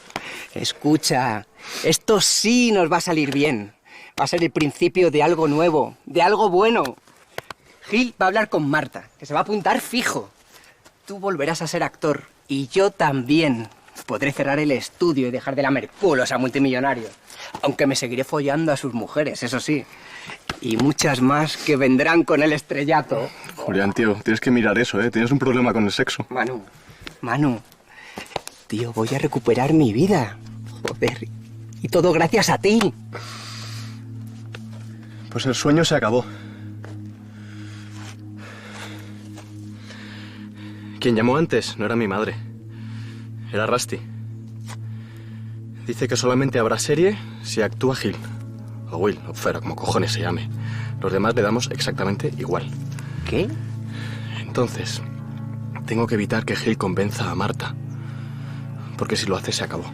escucha. Esto sí nos va a salir bien. Va a ser el principio de algo nuevo, de algo bueno. Gil va a hablar con Marta, que se va a apuntar fijo. Tú volverás a ser actor y yo también. Podré cerrar el estudio y dejar de lamer culos a multimillonarios. Aunque me seguiré follando a sus mujeres, eso sí. Y muchas más que vendrán con el estrellato. Julián, tío, tienes que mirar eso, ¿eh? Tienes un problema con el sexo. Manu, tío, voy a recuperar mi vida. Joder, y todo gracias a ti. Pues el sueño se acabó. Quien llamó antes no era mi madre. Era Rusty. Dice que solamente habrá serie si actúa Gil. O Will, o Fera, como cojones se llame. Los demás le damos exactamente igual. ¿Qué? Entonces, tengo que evitar que Gil convenza a Marta. Porque si lo hace, se acabó.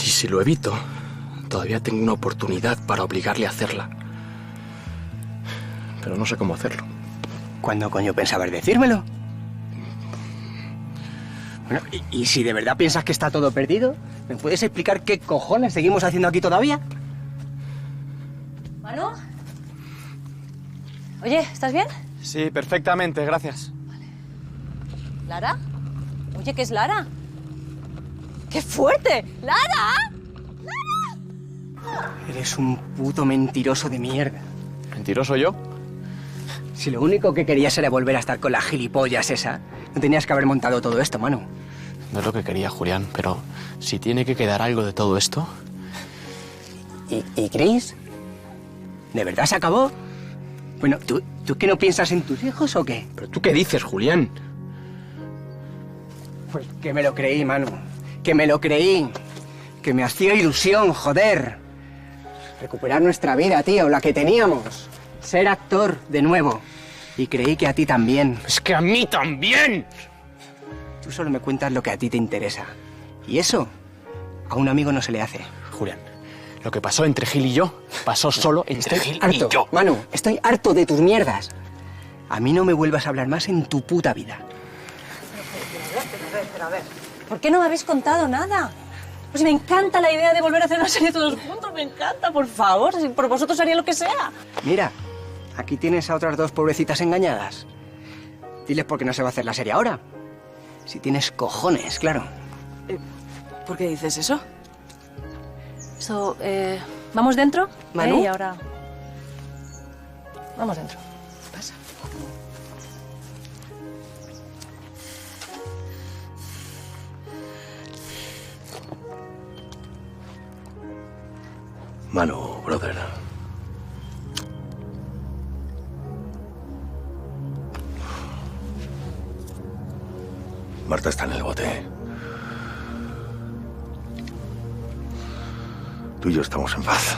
Y si lo evito, todavía tengo una oportunidad para obligarle a hacerla. Pero no sé cómo hacerlo. ¿Cuándo coño pensabas decírmelo? Bueno, ¿y si de verdad piensas que está todo perdido? ¿Me puedes explicar qué cojones seguimos haciendo aquí todavía? ¿Manu? Oye, ¿estás bien? Sí, perfectamente, gracias. ¿Lara? Oye, ¿qué es Lara? ¡Qué fuerte! ¡Lara! Eres un puto mentiroso de mierda. ¿Mentiroso yo? Si lo único que querías era volver a estar con la gilipollas esa, no tenías que haber montado todo esto, Manu. No es lo que quería, Julián, pero si tiene que quedar algo de todo esto... ¿Y Chris? ¿De verdad se acabó? Bueno, ¿tú que no piensas en tus hijos o qué? ¿Pero tú qué dices, Julián? Pues que me lo creí, Manu. Que me lo creí. Que me hacía ilusión, joder. Recuperar nuestra vida, tío, la que teníamos. Ser actor de nuevo. Y creí que a ti también. ¡Es que a mí también! Tú solo me cuentas lo que a ti te interesa. Y eso a un amigo no se le hace. Julián, lo que pasó entre Gil y yo, pasó solo entre Gil harto, y yo. Manu, estoy harto de tus mierdas. A mí no me vuelvas a hablar más en tu puta vida. Pero a ver. ¿Por qué no me habéis contado nada? Pues me encanta la idea de volver a hacer una serie todos juntos, me encanta, por favor. Si por vosotros haría lo que sea. Mira, aquí tienes a otras dos pobrecitas engañadas. Diles por qué no se va a hacer la serie ahora. Si tienes cojones, claro. ¿Por qué dices eso? Eso, ¿vamos dentro? ¿Manu? Y ahora... Vamos dentro. Pasa. Manu, brother. Marta está en el bote. Tú y yo estamos en paz.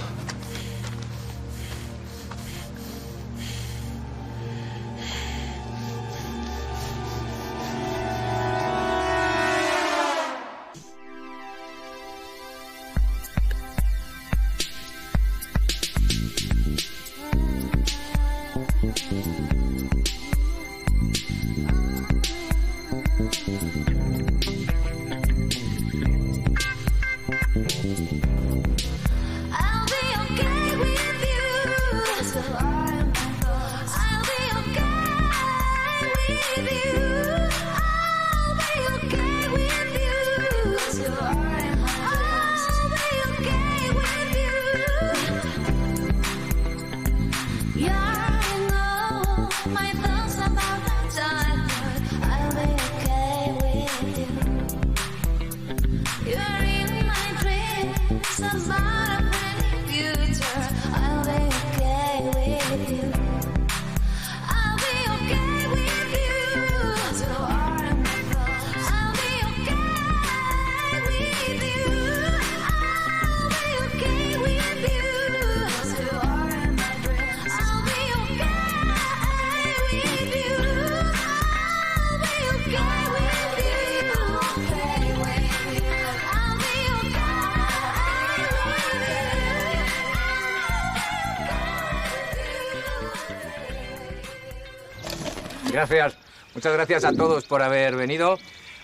Gracias. Muchas gracias a todos por haber venido.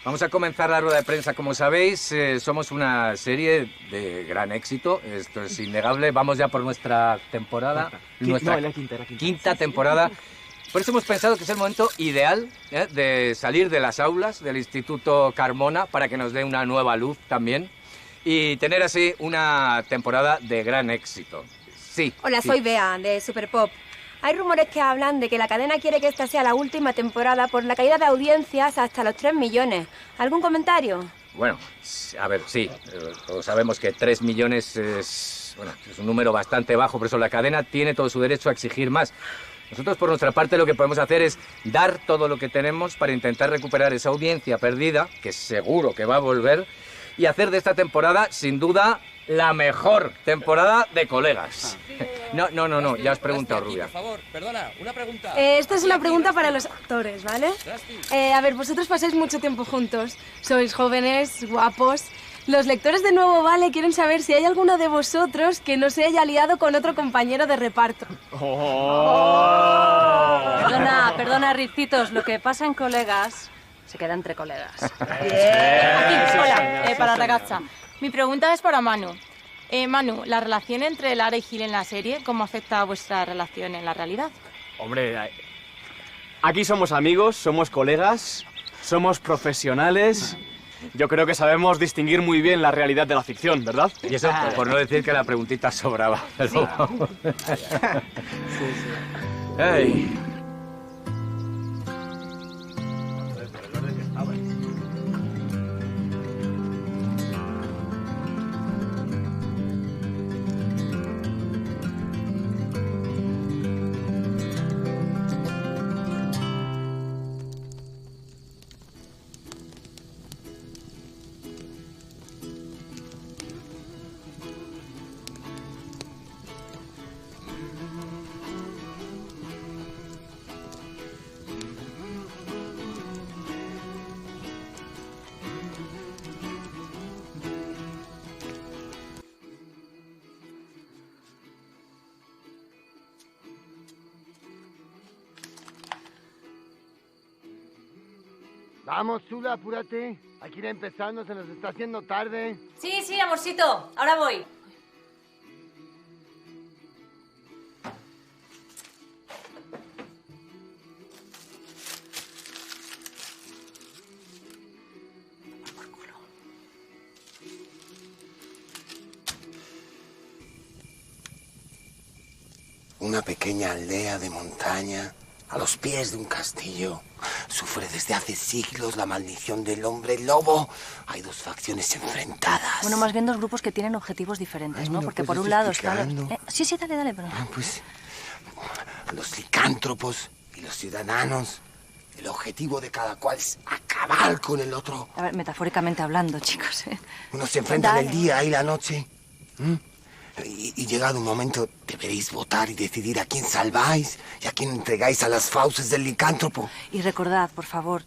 Vamos a comenzar la rueda de prensa. Como sabéis, somos una serie de gran éxito. Esto es innegable. Vamos ya por nuestra temporada. Quinta temporada. Por eso hemos pensado que es el momento ideal de salir de las aulas del Instituto Carmona para que nos dé una nueva luz también y tener así una temporada de gran éxito. Sí. Hola, sí. soy Bea, de Superpop. Hay rumores que hablan de que la cadena quiere que esta sea la última temporada por la caída de audiencias hasta los 3 millones. ¿Algún comentario? Bueno, a ver, sí. Todos sabemos que 3 millones es un número bastante bajo, por eso la cadena tiene todo su derecho a exigir más. Nosotros, por nuestra parte, lo que podemos hacer es dar todo lo que tenemos para intentar recuperar esa audiencia perdida, que seguro que va a volver, y hacer de esta temporada, sin duda, la mejor temporada de Colegas. No, ya has preguntado, Rubia. Por favor, perdona, una pregunta. Esta es una pregunta para los actores, ¿vale? A ver, vosotros pasáis mucho tiempo juntos. Sois jóvenes, guapos. Los lectores de Nuevo Vale quieren saber si hay alguno de vosotros que no se haya liado con otro compañero de reparto. Perdona, Ricitos. Lo que pasa en Colegas se queda entre colegas. Hola, para ragazza. Mi pregunta es para Manu. Manu, ¿la relación entre Lara y Gil en la serie, cómo afecta a vuestra relación en la realidad? Hombre, aquí somos amigos, somos colegas, somos profesionales. Yo creo que sabemos distinguir muy bien la realidad de la ficción, ¿verdad? Y eso por no decir que la preguntita sobraba. Pero... Ay. Vamos, Zula, apúrate. Hay que ir empezando, se nos está haciendo tarde. Sí, amorcito. Ahora voy. Una pequeña aldea de montaña, a los pies de un castillo, sufre desde hace siglos la maldición del hombre lobo. Hay dos facciones enfrentadas. Bueno, más bien dos grupos que tienen objetivos diferentes, ¿no? Porque por un lado está... Sí, dale, pero... Pues los licántropos y los ciudadanos. El objetivo de cada cual es acabar con el otro. A ver, metafóricamente hablando, chicos, ¿eh? Uno se enfrenta el día y la noche. Y llegado un momento deberéis votar y decidir a quién salváis y a quién entregáis a las fauces del licántropo. Y recordad, por favor,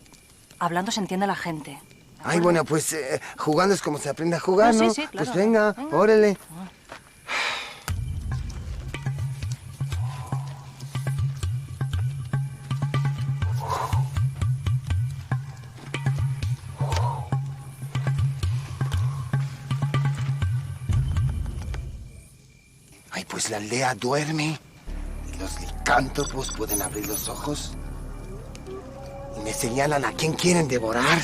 hablando se entiende la gente. Ay, bueno, pues jugando es como se aprende a jugar, ¿no? Sí, claro. Pues venga, órale. Ay, pues la aldea duerme y los licántropos pueden abrir los ojos y me señalan a quién quieren devorar.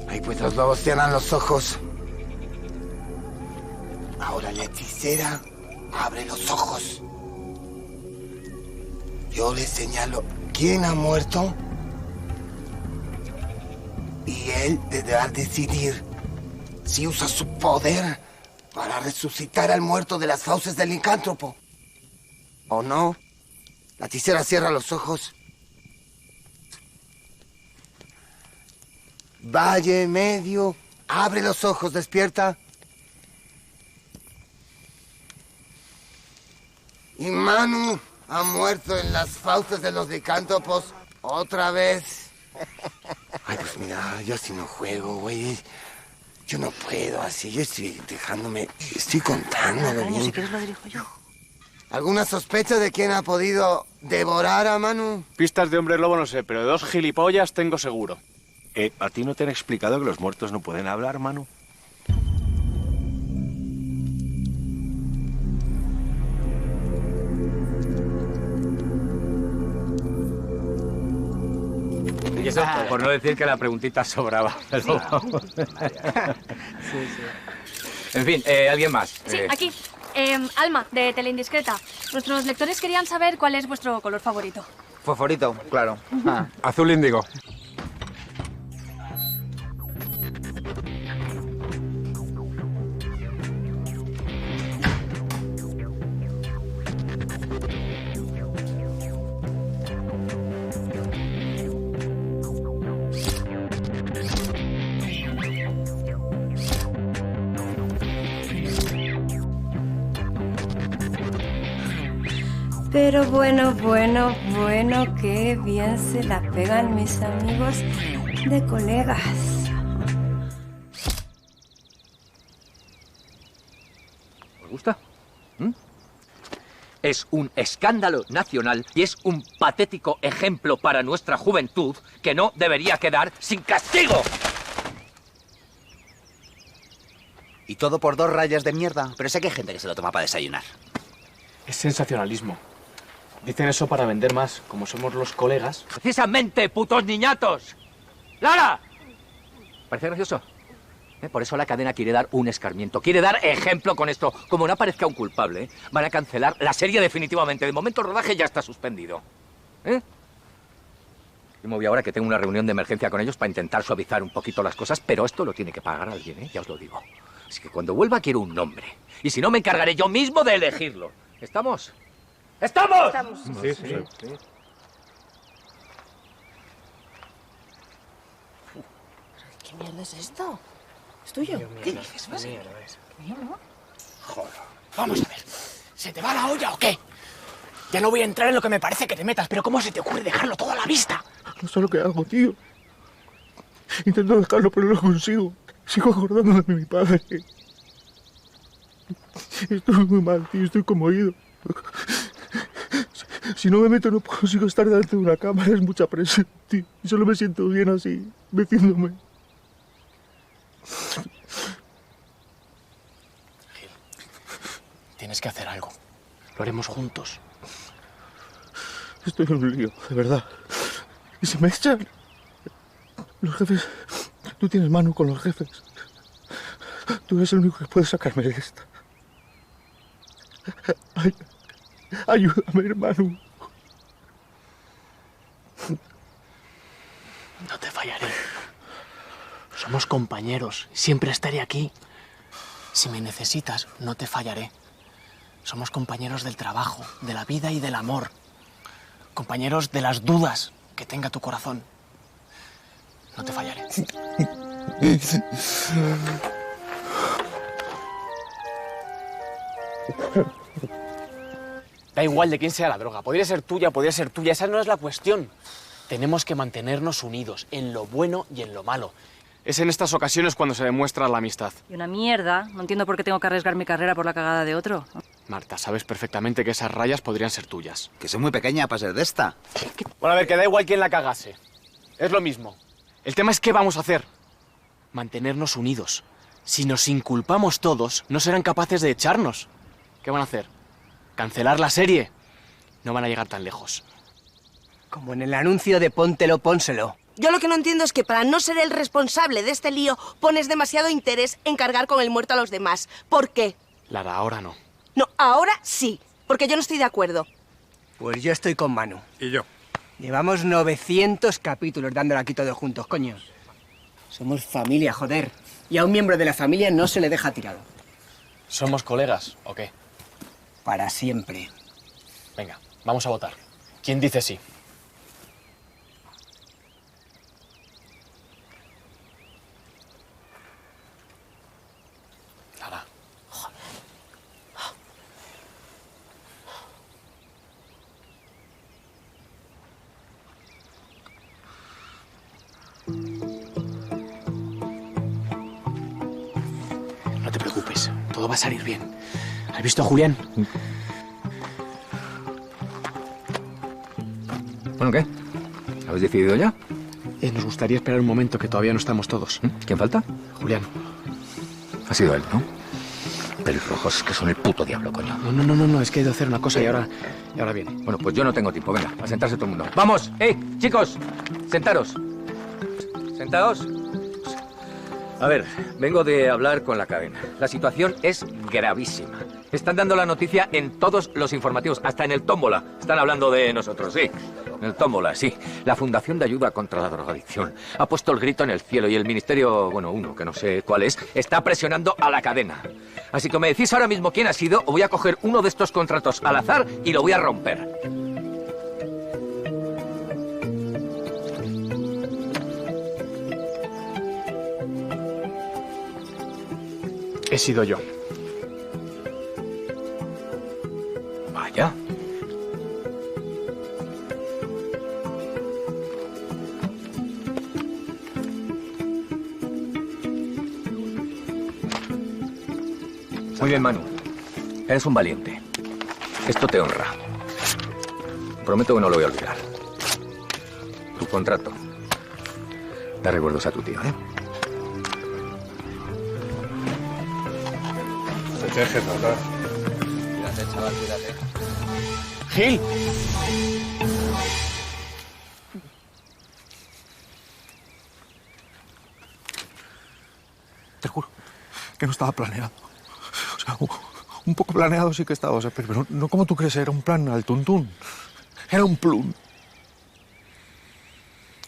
Ay, pues los lobos cierran los ojos. Ahora la hechicera abre los ojos. Yo le señalo quién ha muerto y él deberá decidir si usa su poder para resucitar al muerto de las fauces del licántropo o no. La hechicera cierra los ojos. Valle medio, abre los ojos, despierta. Y Manu ha muerto en las fauces de los licántropos otra vez. Ay, pues mira, yo así no juego, güey. Yo no puedo así, yo estoy dejándome... Estoy contándolo bien. Si quieres lo dirijo yo. ¿Alguna sospecha de quién ha podido devorar a Manu? Pistas de hombre lobo no sé, pero de dos gilipollas tengo seguro. ¿A ti no te han explicado que los muertos no pueden hablar, Manu? Y eso por no decir que la preguntita sobraba. Pero... En fin, ¿alguien más? Sí, aquí. Alma, de Teleindiscreta. Nuestros lectores querían saber cuál es vuestro color favorito. Fosforito, claro. Azul índigo. Pero bueno, qué bien se la pegan mis amigos de colegas. ¿Os gusta? Es un escándalo nacional y es un patético ejemplo para nuestra juventud que no debería quedar sin castigo. Y todo por 2 rayas de mierda. Pero sé que hay gente que se lo toma para desayunar. Es sensacionalismo. Dicen eso para vender más, como somos los colegas. Precisamente, putos niñatos. ¡Lara! ¿Parece gracioso? Por eso la cadena quiere dar un escarmiento, quiere dar ejemplo con esto. Como no aparezca un culpable, van a cancelar la serie definitivamente. De momento el rodaje ya está suspendido. Yo me voy ahora que tengo una reunión de emergencia con ellos para intentar suavizar un poquito las cosas, pero esto lo tiene que pagar alguien, ya os lo digo. Así que cuando vuelva quiero un nombre. Y si no, me encargaré yo mismo de elegirlo. ¿Estamos? ¡Estamos! Sí. ¿Qué mierda es esto? ¿Es tuyo? ¿Qué dices? ¿Vas? Joder. Vamos a ver. ¿Se te va la olla o qué? Ya no voy a entrar en lo que me parece que te metas, pero ¿cómo se te ocurre dejarlo todo a la vista? No sé lo que hago, tío. Intento dejarlo, pero no lo consigo. Sigo acordándome de mi padre. Estoy muy mal, tío. Estoy conmovido. Si no me meto no consigo estar delante de una cámara. Es mucha presión, tío. Y solo me siento bien así, metiéndome. Gil, tienes que hacer algo. Lo haremos juntos. Estoy en un lío, de verdad. Y si me echan... Los jefes... Tú tienes mano con los jefes. Tú eres el único que puede sacarme de esta. Ayúdame, hermano. No te fallaré. Somos compañeros. Siempre estaré aquí. Si me necesitas, no te fallaré. Somos compañeros del trabajo, de la vida y del amor. Compañeros de las dudas que tenga tu corazón. No te fallaré. Da igual de quién sea la droga. Podría ser tuya, podría ser tuya. Esa no es la cuestión. Tenemos que mantenernos unidos en lo bueno y en lo malo. Es en estas ocasiones cuando se demuestra la amistad. Y una mierda. No entiendo por qué tengo que arriesgar mi carrera por la cagada de otro. Marta, sabes perfectamente que esas rayas podrían ser tuyas. Que soy muy pequeña para ser de esta. Bueno, a ver, que da igual quién la cagase. Es lo mismo. El tema es qué vamos a hacer. Mantenernos unidos. Si nos inculpamos todos, no serán capaces de echarnos. ¿Qué van a hacer? ¿Cancelar la serie? No van a llegar tan lejos. Como en el anuncio de Póntelo, pónselo. Yo lo que no entiendo es que para no ser el responsable de este lío pones demasiado interés en cargar con el muerto a los demás. ¿Por qué? Lara, ahora no. No, ahora sí, porque yo no estoy de acuerdo. Pues yo estoy con Manu. Y yo. Llevamos 900 capítulos dándole aquí todos juntos, coño. Somos familia, joder. Y a un miembro de la familia no se le deja tirado. ¿Somos colegas o qué? Para siempre. Venga, vamos a votar. ¿Quién dice sí? Lara. No te preocupes, todo va a salir bien. ¿Has visto a Julián? Bueno, ¿qué? ¿Habéis decidido ya? Nos gustaría esperar un momento, que todavía no estamos todos. ¿Quién falta? Julián. Ha sido él, ¿no? Pelirrojos, que son el puto diablo, coño. No, es que he ido a hacer una cosa y ahora viene. Bueno, pues yo no tengo tiempo, venga, a sentarse todo el mundo. ¡Vamos! Chicos! ¡Sentaros! ¿Sentaos? A ver, vengo de hablar con la cadena. La situación es gravísima. Están dando la noticia en todos los informativos, hasta en el Tómbola. Están hablando de nosotros, sí. En el Tómbola, sí. La Fundación de Ayuda contra la Drogadicción ha puesto el grito en el cielo y el ministerio, bueno, uno que no sé cuál es, está presionando a la cadena. Así que me decís ahora mismo quién ha sido o voy a coger uno de estos contratos al azar y lo voy a romper. He sido yo. Vaya. Muy bien, Manu. Eres un valiente. Esto te honra. Prometo que no lo voy a olvidar. Tu contrato. Da recuerdos a tu tío, ¿eh? Cuídate, chaval, cuídate. ¡Gil! Te juro que no estaba planeado. O sea, un poco planeado sí que estaba, o sea, pero no como tú crees, era un plan al tuntún. Era un plum.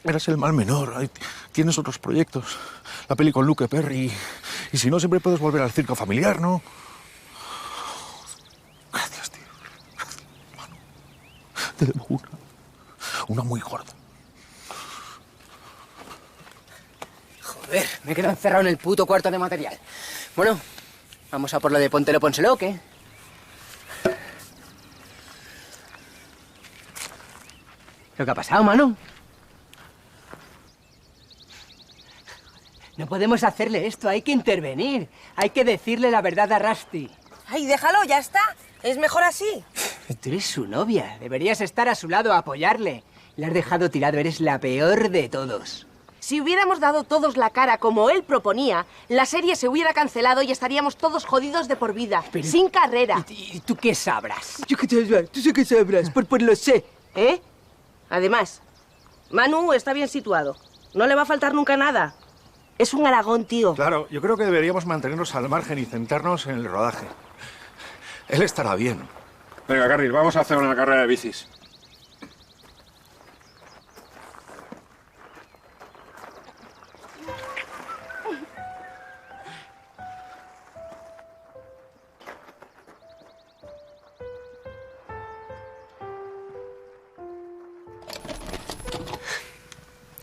Eras el mal menor, tienes otros proyectos. La peli con Luke Perry. Y si no, siempre puedes volver al circo familiar, ¿no? Gracias, tío. Gracias, Manu. Te debo una muy gorda. Joder, me he quedado encerrado en el puto cuarto de material. Bueno, vamos a por lo de Póntelo, Pónselo, ¿o qué? ¿Lo que ha pasado, Manu? No podemos hacerle esto, hay que intervenir. Hay que decirle la verdad a Rusty. Ay, déjalo, ya está. Es mejor así. Tú eres su novia, deberías estar a su lado, a apoyarle. Le has dejado tirado, eres la peor de todos. Si hubiéramos dado todos la cara como él proponía, la serie se hubiera cancelado y estaríamos todos jodidos de por vida, sin carrera. ¿Y tú qué sabrás? Yo qué sabrás, tú sí que sabrás, por lo sé. ¿Eh? Además, Manu está bien situado. No le va a faltar nunca nada. Es un Aragón, tío. Claro, yo creo que deberíamos mantenernos al margen y centrarnos en el rodaje. Él estará bien. Venga, Carril, vamos a hacer una carrera de bicis.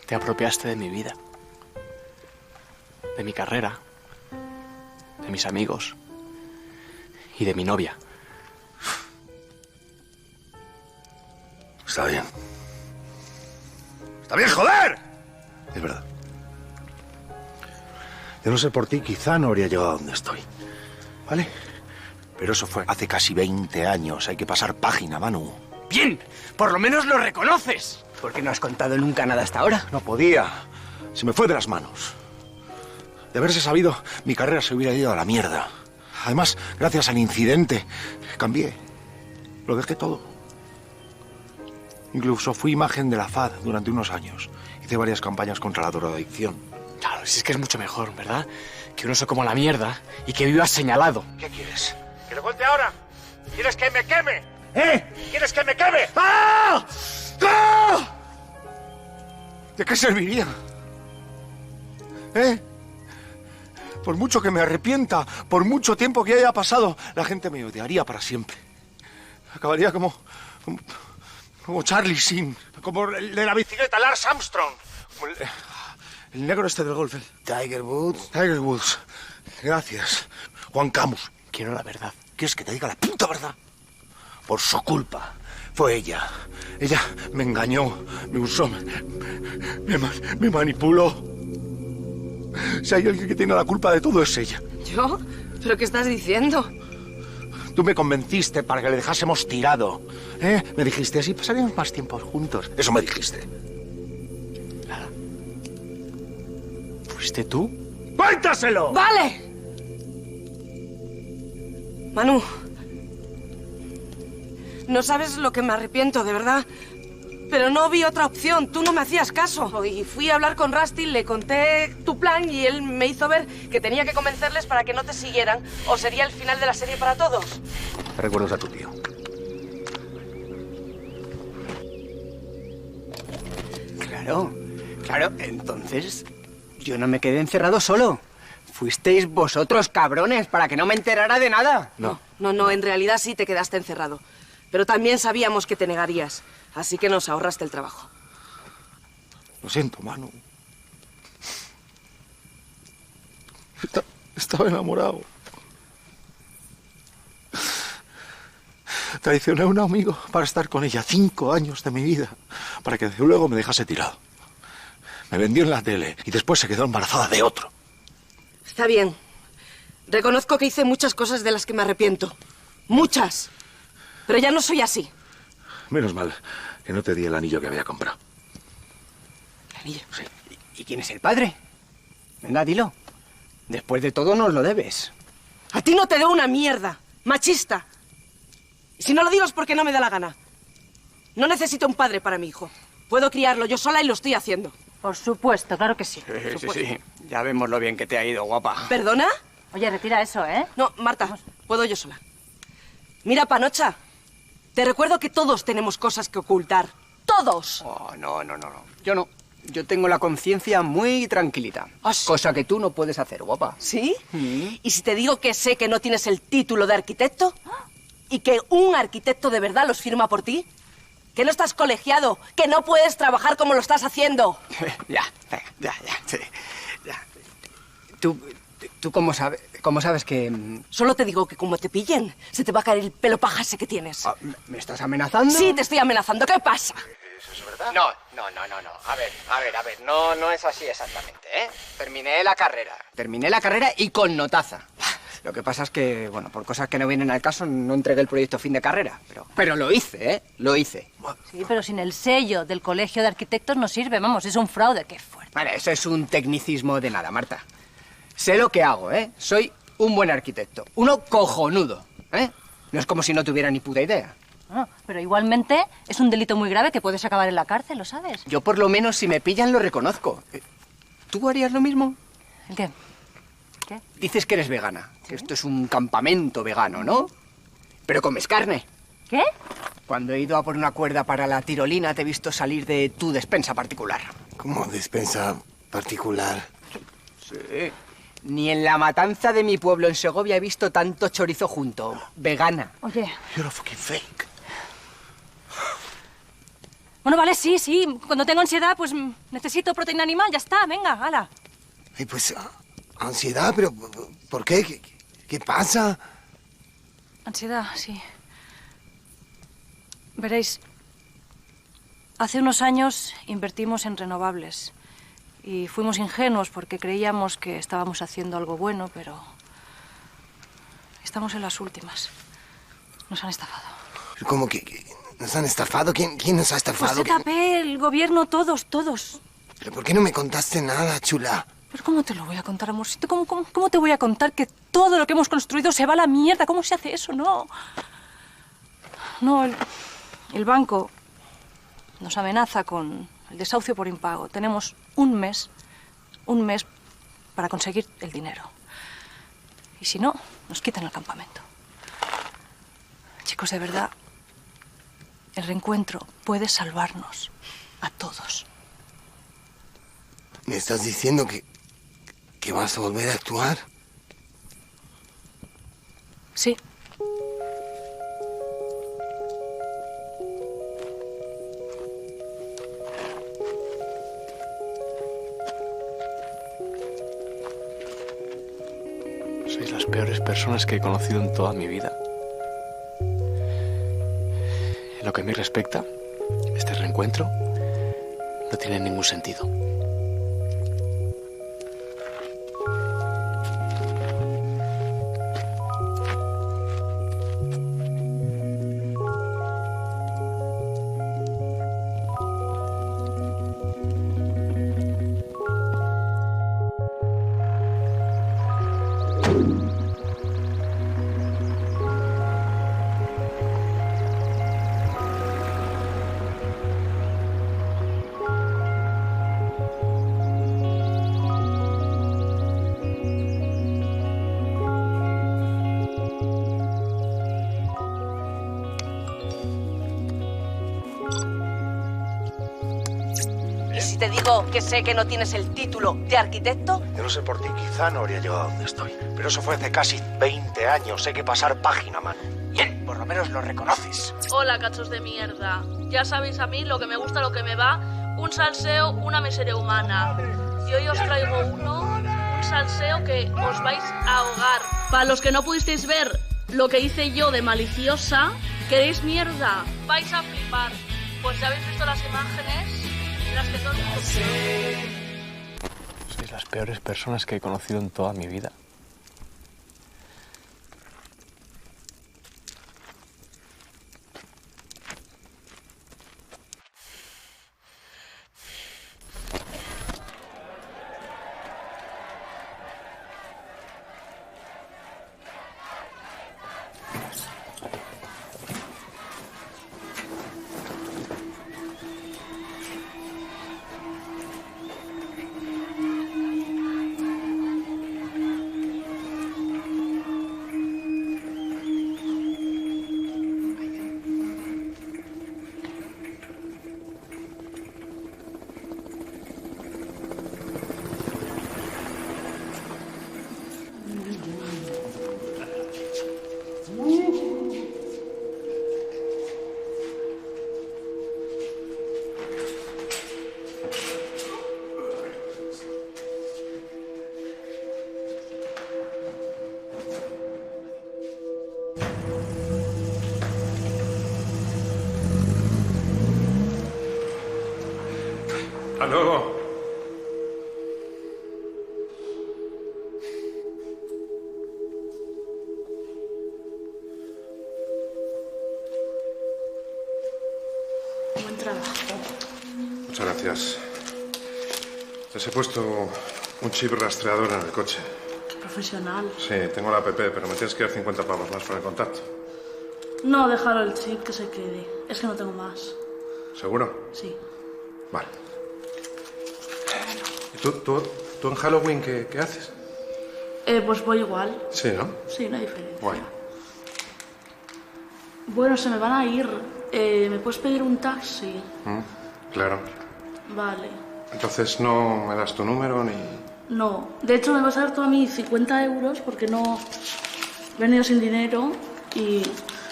Te apropiaste de mi vida, de mi carrera, de mis amigos y de mi novia. Está bien. ¡Está bien, joder! Es verdad. De no ser por ti, quizá no habría llegado a donde estoy. ¿Vale? Pero eso fue hace casi 20 años. Hay que pasar página, Manu. ¡Bien! Por lo menos lo reconoces. ¿Por qué no has contado nunca nada hasta ahora? No podía. Se me fue de las manos. De haberse sabido, mi carrera se hubiera ido a la mierda. Además, gracias al incidente, cambié. Lo dejé todo. Incluso fui imagen de la FAD durante unos años. Hice varias campañas contra la drogadicción. Claro, si es que es mucho mejor, ¿verdad? Que uno se coma la mierda y que viva señalado. ¿Qué quieres? ¿Que lo cuente ahora? ¿Quieres que me queme? ¿Quieres que me queme? ¡Ah! ¡Ah! ¿De qué serviría? Por mucho que me arrepienta, por mucho tiempo que haya pasado, la gente me odiaría para siempre. Acabaría como Charlie Sheen, como el de la bicicleta, Lance Armstrong, como el negro este del golf. Tiger Woods. Tiger Woods. Gracias. Juan Camus. Quiero la verdad. ¿Quieres que te diga la puta verdad? Por su culpa. Fue ella. Ella me engañó, me usó, me manipuló. Si hay alguien que tiene la culpa de todo es ella. ¿Yo? ¿Pero qué estás diciendo? Tú me convenciste para que le dejásemos tirado. Me dijiste, así pasaríamos más tiempo juntos. Eso me dijiste. Nada. ¿Fuiste tú? ¡Cuéntaselo! ¡Vale! Manu, no sabes lo que me arrepiento, de verdad. Pero no vi otra opción, tú no me hacías caso. Y fui a hablar con Rusty, le conté tu plan y él me hizo ver que tenía que convencerles para que no te siguieran o sería el final de la serie para todos. Recuerdos a tu tío. Claro, entonces yo no me quedé encerrado solo. Fuisteis vosotros, cabrones, para que no me enterara de nada. No, en realidad sí te quedaste encerrado. Pero también sabíamos que te negarías, así que nos ahorraste el trabajo. Lo siento, Manu. Estaba enamorado. Traicioné a un amigo para estar con ella 5 años de mi vida, para que luego me dejase tirado. Me vendió en la tele y después se quedó embarazada de otro. Está bien. Reconozco que hice muchas cosas de las que me arrepiento. Muchas. Pero ya no soy así. Menos mal que no te di el anillo que había comprado. ¿El anillo? Sí. ¿Y quién es el padre? Venga, dilo. Después de todo nos lo debes. A ti no te debo una mierda. Machista. Y si no lo digo es porque no me da la gana. No necesito un padre para mi hijo. Puedo criarlo yo sola y lo estoy haciendo. Por supuesto, claro que sí. Sí. Ya vemos lo bien que te ha ido, guapa. ¿Perdona? Oye, retira eso, ¿eh? No, Marta, puedo yo sola. Mira, Panocha, te recuerdo que todos tenemos cosas que ocultar. ¡Todos! Oh, no. Yo no. Yo tengo la conciencia muy tranquilita. Cosa que tú no puedes hacer, guapa. ¿Sí? ¿Y si te digo que sé que no tienes el título de arquitecto? ¿Y que un arquitecto de verdad los firma por ti? ¿Que no estás colegiado? ¿Que no puedes trabajar como lo estás haciendo? Ya. ¿Tú cómo sabes que...? Solo te digo que como te pillen, se te va a caer el pelo paja ese que tienes. ¿Me estás amenazando? Sí, te estoy amenazando. ¿Qué pasa? ¿Eso es verdad? No. A ver. No es así exactamente, ¿eh? Terminé la carrera y con notaza. Lo que pasa es que, bueno, por cosas que no vienen al caso, no entregué el proyecto fin de carrera. Pero lo hice, ¿eh? Lo hice. Sí, pero sin el sello del Colegio de Arquitectos no sirve, vamos, es un fraude, qué fuerte. Vale, eso es un tecnicismo de nada, Marta. Sé lo que hago, ¿eh? Soy un buen arquitecto. Uno cojonudo, ¿eh? No es como si no tuviera ni puta idea. No, pero igualmente es un delito muy grave que puedes acabar en la cárcel, ¿lo sabes? Yo por lo menos si me pillan lo reconozco. ¿Tú harías lo mismo? ¿El qué? Dices que eres vegana, que esto es un campamento vegano, ¿no? Pero comes carne. ¿Qué? Cuando he ido a por una cuerda para la tirolina te he visto salir de tu despensa particular. ¿Cómo despensa particular? Sí. Ni en la matanza de mi pueblo en Segovia he visto tanto chorizo junto. Vegana. Oye. You're a fucking fake. Bueno, vale, sí. Cuando tengo ansiedad, pues necesito proteína animal, ya está, venga, hala. Ay, pues, ansiedad, pero ¿por qué? ¿Qué pasa? Ansiedad, sí. Veréis, hace unos años invertimos en renovables y fuimos ingenuos porque creíamos que estábamos haciendo algo bueno, pero estamos en las últimas. Nos han estafado. ¿Cómo que nos han estafado? ¿Quién nos ha estafado? Pues ZP, el gobierno, todos. ¿Pero por qué no me contaste nada, chula? ¿Pero cómo te lo voy a contar, amorcito? ¿Cómo te voy a contar que todo lo que hemos construido se va a la mierda? ¿Cómo se hace eso? No, el banco nos amenaza con el desahucio por impago. Tenemos un mes para conseguir el dinero. Y si no, nos quitan el campamento. Chicos, de verdad, el reencuentro puede salvarnos a todos. ¿Me estás diciendo que vas a volver a actuar? Sí. Sois las peores personas que he conocido en toda mi vida. En lo que a mí respecta, este reencuentro no tiene ningún sentido. te digo que sé que no tienes el título de arquitecto? De no ser por ti, quizá no habría llegado a donde estoy. Pero eso fue hace casi 20 años. Hay que pasar página, Manu. Bien, por lo menos lo reconoces. Hola, cachos de mierda. Ya sabéis a mí lo que me gusta, lo que me va. Un salseo, una miseria humana. Y hoy os traigo un salseo que os vais a ahogar. Para los que no pudisteis ver lo que hice yo de maliciosa, ¿queréis mierda? Vais a flipar. Pues ya habéis visto las imágenes en las que todo el mundo... Sois las peores personas que he conocido en toda mi vida. ¡Aló! Buen trabajo. Muchas gracias. Les he puesto un chip rastreador en el coche. Qué profesional. Sí, tengo la app, pero me tienes que dar 50 pavos más por el contacto. No, déjalo el chip que se quede. Es que no tengo más. ¿Seguro? Sí. Vale. ¿Y tú en Halloween qué haces? Pues voy igual. Sí, ¿no? Sí, no hay diferencia. Guay. Bueno, se me van a ir. ¿Me puedes pedir un taxi? Claro. Vale. Entonces no me das tu número ni... No. De hecho, me vas a dar tú a mí 50 euros porque no he venido sin dinero y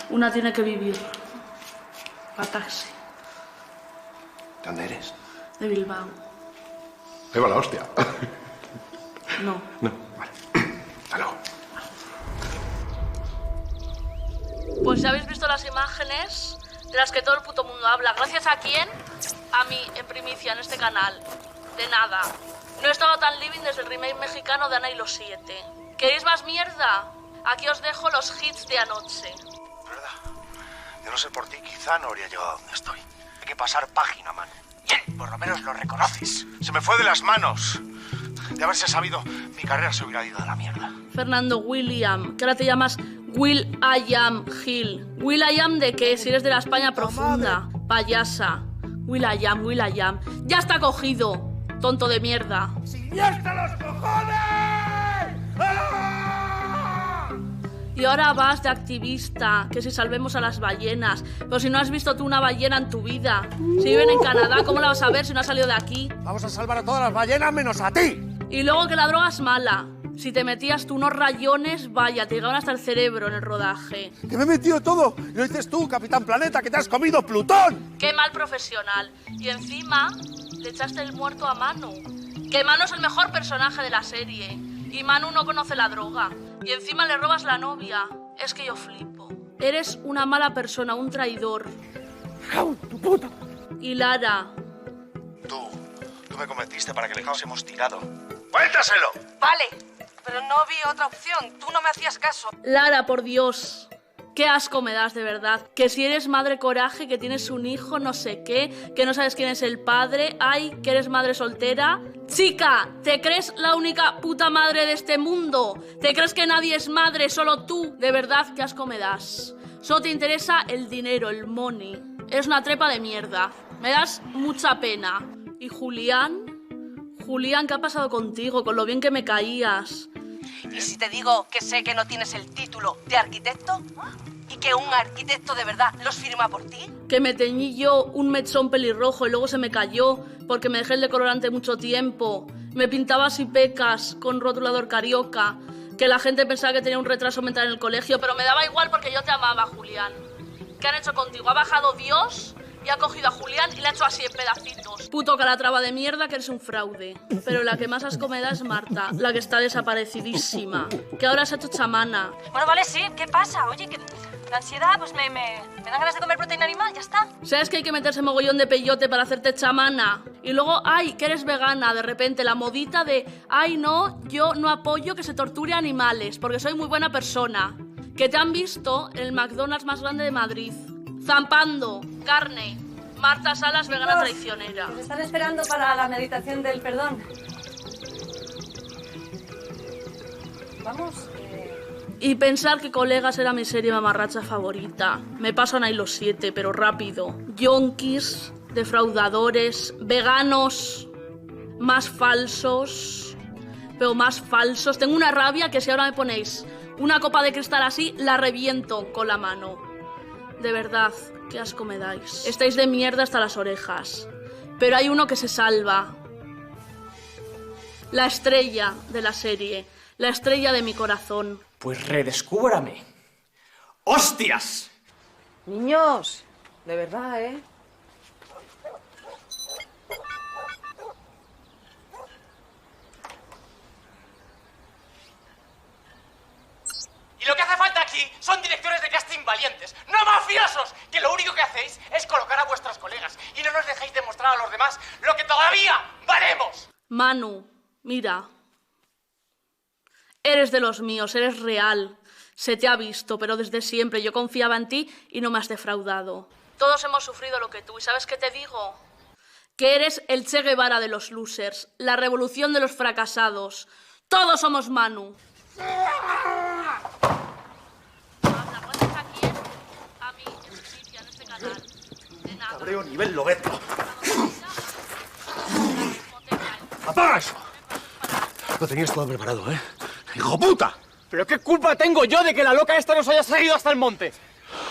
una tiene que vivir. A taxi. ¿De dónde eres? De Bilbao. Ahí va la hostia. No. No, vale. Hasta luego. Pues ya habéis visto las imágenes de las que todo el puto mundo habla. ¿Gracias a quién? A mí, en primicia, en este canal. De nada. No he estado tan living desde el remake mexicano de Ana y los 7. ¿Queréis más mierda? Aquí os dejo los hits de anoche. De no ser por ti, quizá no habría llegado a donde estoy. Hay que pasar página, Manu. Bien, por lo menos lo reconoces. Se me fue de las manos. De haberse sabido, mi carrera se hubiera ido a la mierda. Fernando William, que ahora te llamas Will I Am Hill. ¿Will I Am de qué? Si eres de la España profunda. Payasa. Will I Am, Will I Am. ¡Ya está cogido! Tonto de mierda. ¡Y hasta los cojones! Y ahora vas de activista, que si salvemos a las ballenas. Pero si no has visto tú una ballena en tu vida. Si viven en Canadá, ¿cómo la vas a ver si no has salido de aquí? Vamos a salvar a todas las ballenas menos a ti. Y luego que la droga es mala. Si te metías tú unos rayones, vaya, te llegaban hasta el cerebro en el rodaje. ¡Que me he metido todo! Y lo dices tú, Capitán Planeta, que te has comido Plutón. ¡Qué mal profesional! Y encima le echaste el muerto a Manu. Que Manu es el mejor personaje de la serie. Y Manu no conoce la droga. Y encima le robas la novia. Es que yo flipo. Eres una mala persona, un traidor. ¡Tu puta! Y Lara. Tú me convenciste para que le dejásemos tirado. ¡Cuéntaselo! Vale, pero no vi otra opción. Tú no me hacías caso. Lara, por Dios. Qué asco me das, de verdad. Que si eres madre coraje, que tienes un hijo, no sé qué, que no sabes quién es el padre, ay, que eres madre soltera. Chica, ¿te crees la única puta madre de este mundo? ¿Te crees que nadie es madre, solo tú? De verdad, qué asco me das. Solo te interesa el dinero, el money. Eres una trepa de mierda. Me das mucha pena. ¿Y Julián? Julián, ¿qué ha pasado contigo? Con lo bien que me caías. Y si te digo que sé que no tienes el título de arquitecto y que un arquitecto de verdad los firma por ti. Que me teñí yo un mechón pelirrojo y luego se me cayó porque me dejé el decolorante mucho tiempo. Me pintaba así pecas con rotulador carioca. Que la gente pensaba que tenía un retraso mental en el colegio, pero me daba igual porque yo te amaba, Julián. ¿Qué han hecho contigo? Ha bajado Dios y ha cogido a Julián y le ha hecho así en pedacitos. Puto calatrava de mierda, que eres un fraude. Pero la que más asco me da es Marta, la que está desaparecidísima. Que ahora se ha hecho chamana. Bueno, vale, sí, ¿qué pasa? Oye, que la ansiedad, pues me dan ganas de comer proteína animal, ya está. ¿Sabes que hay que meterse mogollón de peyote para hacerte chamana? Y luego, ay, que eres vegana, de repente, la modita de, ay, no, yo no apoyo que se torture animales, porque soy muy buena persona. Que te han visto en el McDonald's más grande de Madrid. Zampando, carne, Marta Salas, vegana traicionera. Nos están esperando para la meditación del perdón. Vamos. Y pensar que Colegas era mi serie mamarracha favorita. Me pasan ahí los 7, pero rápido. Yonkis, defraudadores, veganos, más falsos, pero más falsos. Tengo una rabia que si ahora me ponéis una copa de cristal así, la reviento con la mano. De verdad, qué asco me dais. Estáis de mierda hasta las orejas. Pero hay uno que se salva. La estrella de la serie. La estrella de mi corazón. Pues redescúbrame. ¡Hostias! Niños, de verdad, ¿eh? Y lo que hace falta aquí son directores de casting valientes, no mafiosos, que lo único que hacéis es colocar a vuestros colegas y no nos dejéis demostrar a los demás lo que todavía valemos. Manu, mira. Eres de los míos, eres real. Se te ha visto, pero desde siempre yo confiaba en ti y no me has defraudado. Todos hemos sufrido lo que tú, ¿y sabes qué te digo? Que eres el Che Guevara de los losers, la revolución de los fracasados. Todos somos Manu. Cabreo nivel Lobeto. ¡Apaga eso! Lo tenías todo preparado, ¿eh? ¡Hijo puta! ¿Pero qué culpa tengo yo de que la loca esta nos haya seguido hasta el monte?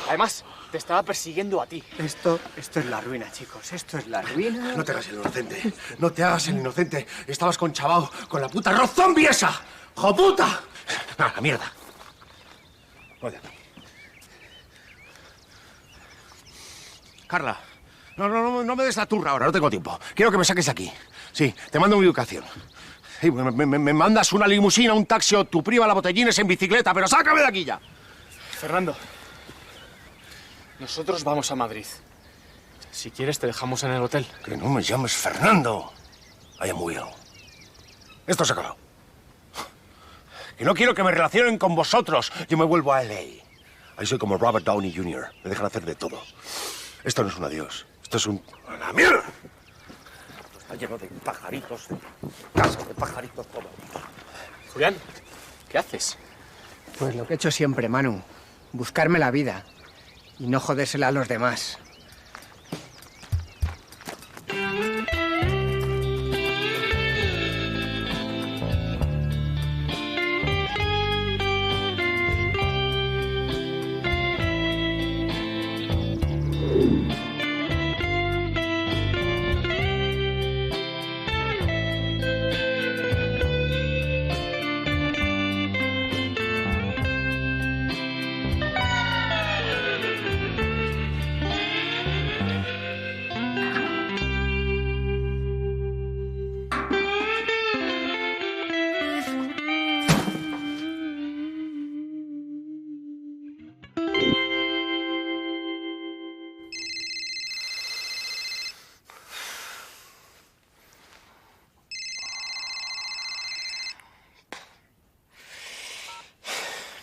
Además, te estaba persiguiendo a ti. Esto es la ruina, chicos. Esto es la ruina. No te hagas el inocente. No te hagas el inocente. Estabas con Chabao, con la puta Roz zombie esa. ¡Hijo puta! ¡A la mierda! Oye. Carla, no me des la turra ahora, no tengo tiempo. Quiero que me saques de aquí. Sí, te mando mi educación. Sí, me mandas una limusina, un taxi o tu prima la botellines en bicicleta, pero sácame de aquí ya. Fernando, nosotros vamos a Madrid. Si quieres, te dejamos en el hotel. Que no me llames Fernando. I am Will. Esto se ha acabado. Que no quiero que me relacionen con vosotros. Yo me vuelvo a LA. Ahí soy como Robert Downey Jr. Me dejan hacer de todo. Esto no es un adiós. Esto es un... ¡A la mierda! Está lleno de pajaritos, casas de pajaritos, todo. Julián, ¿qué haces? Pues lo que he hecho siempre, Manu. Buscarme la vida. Y no jodérsela a los demás.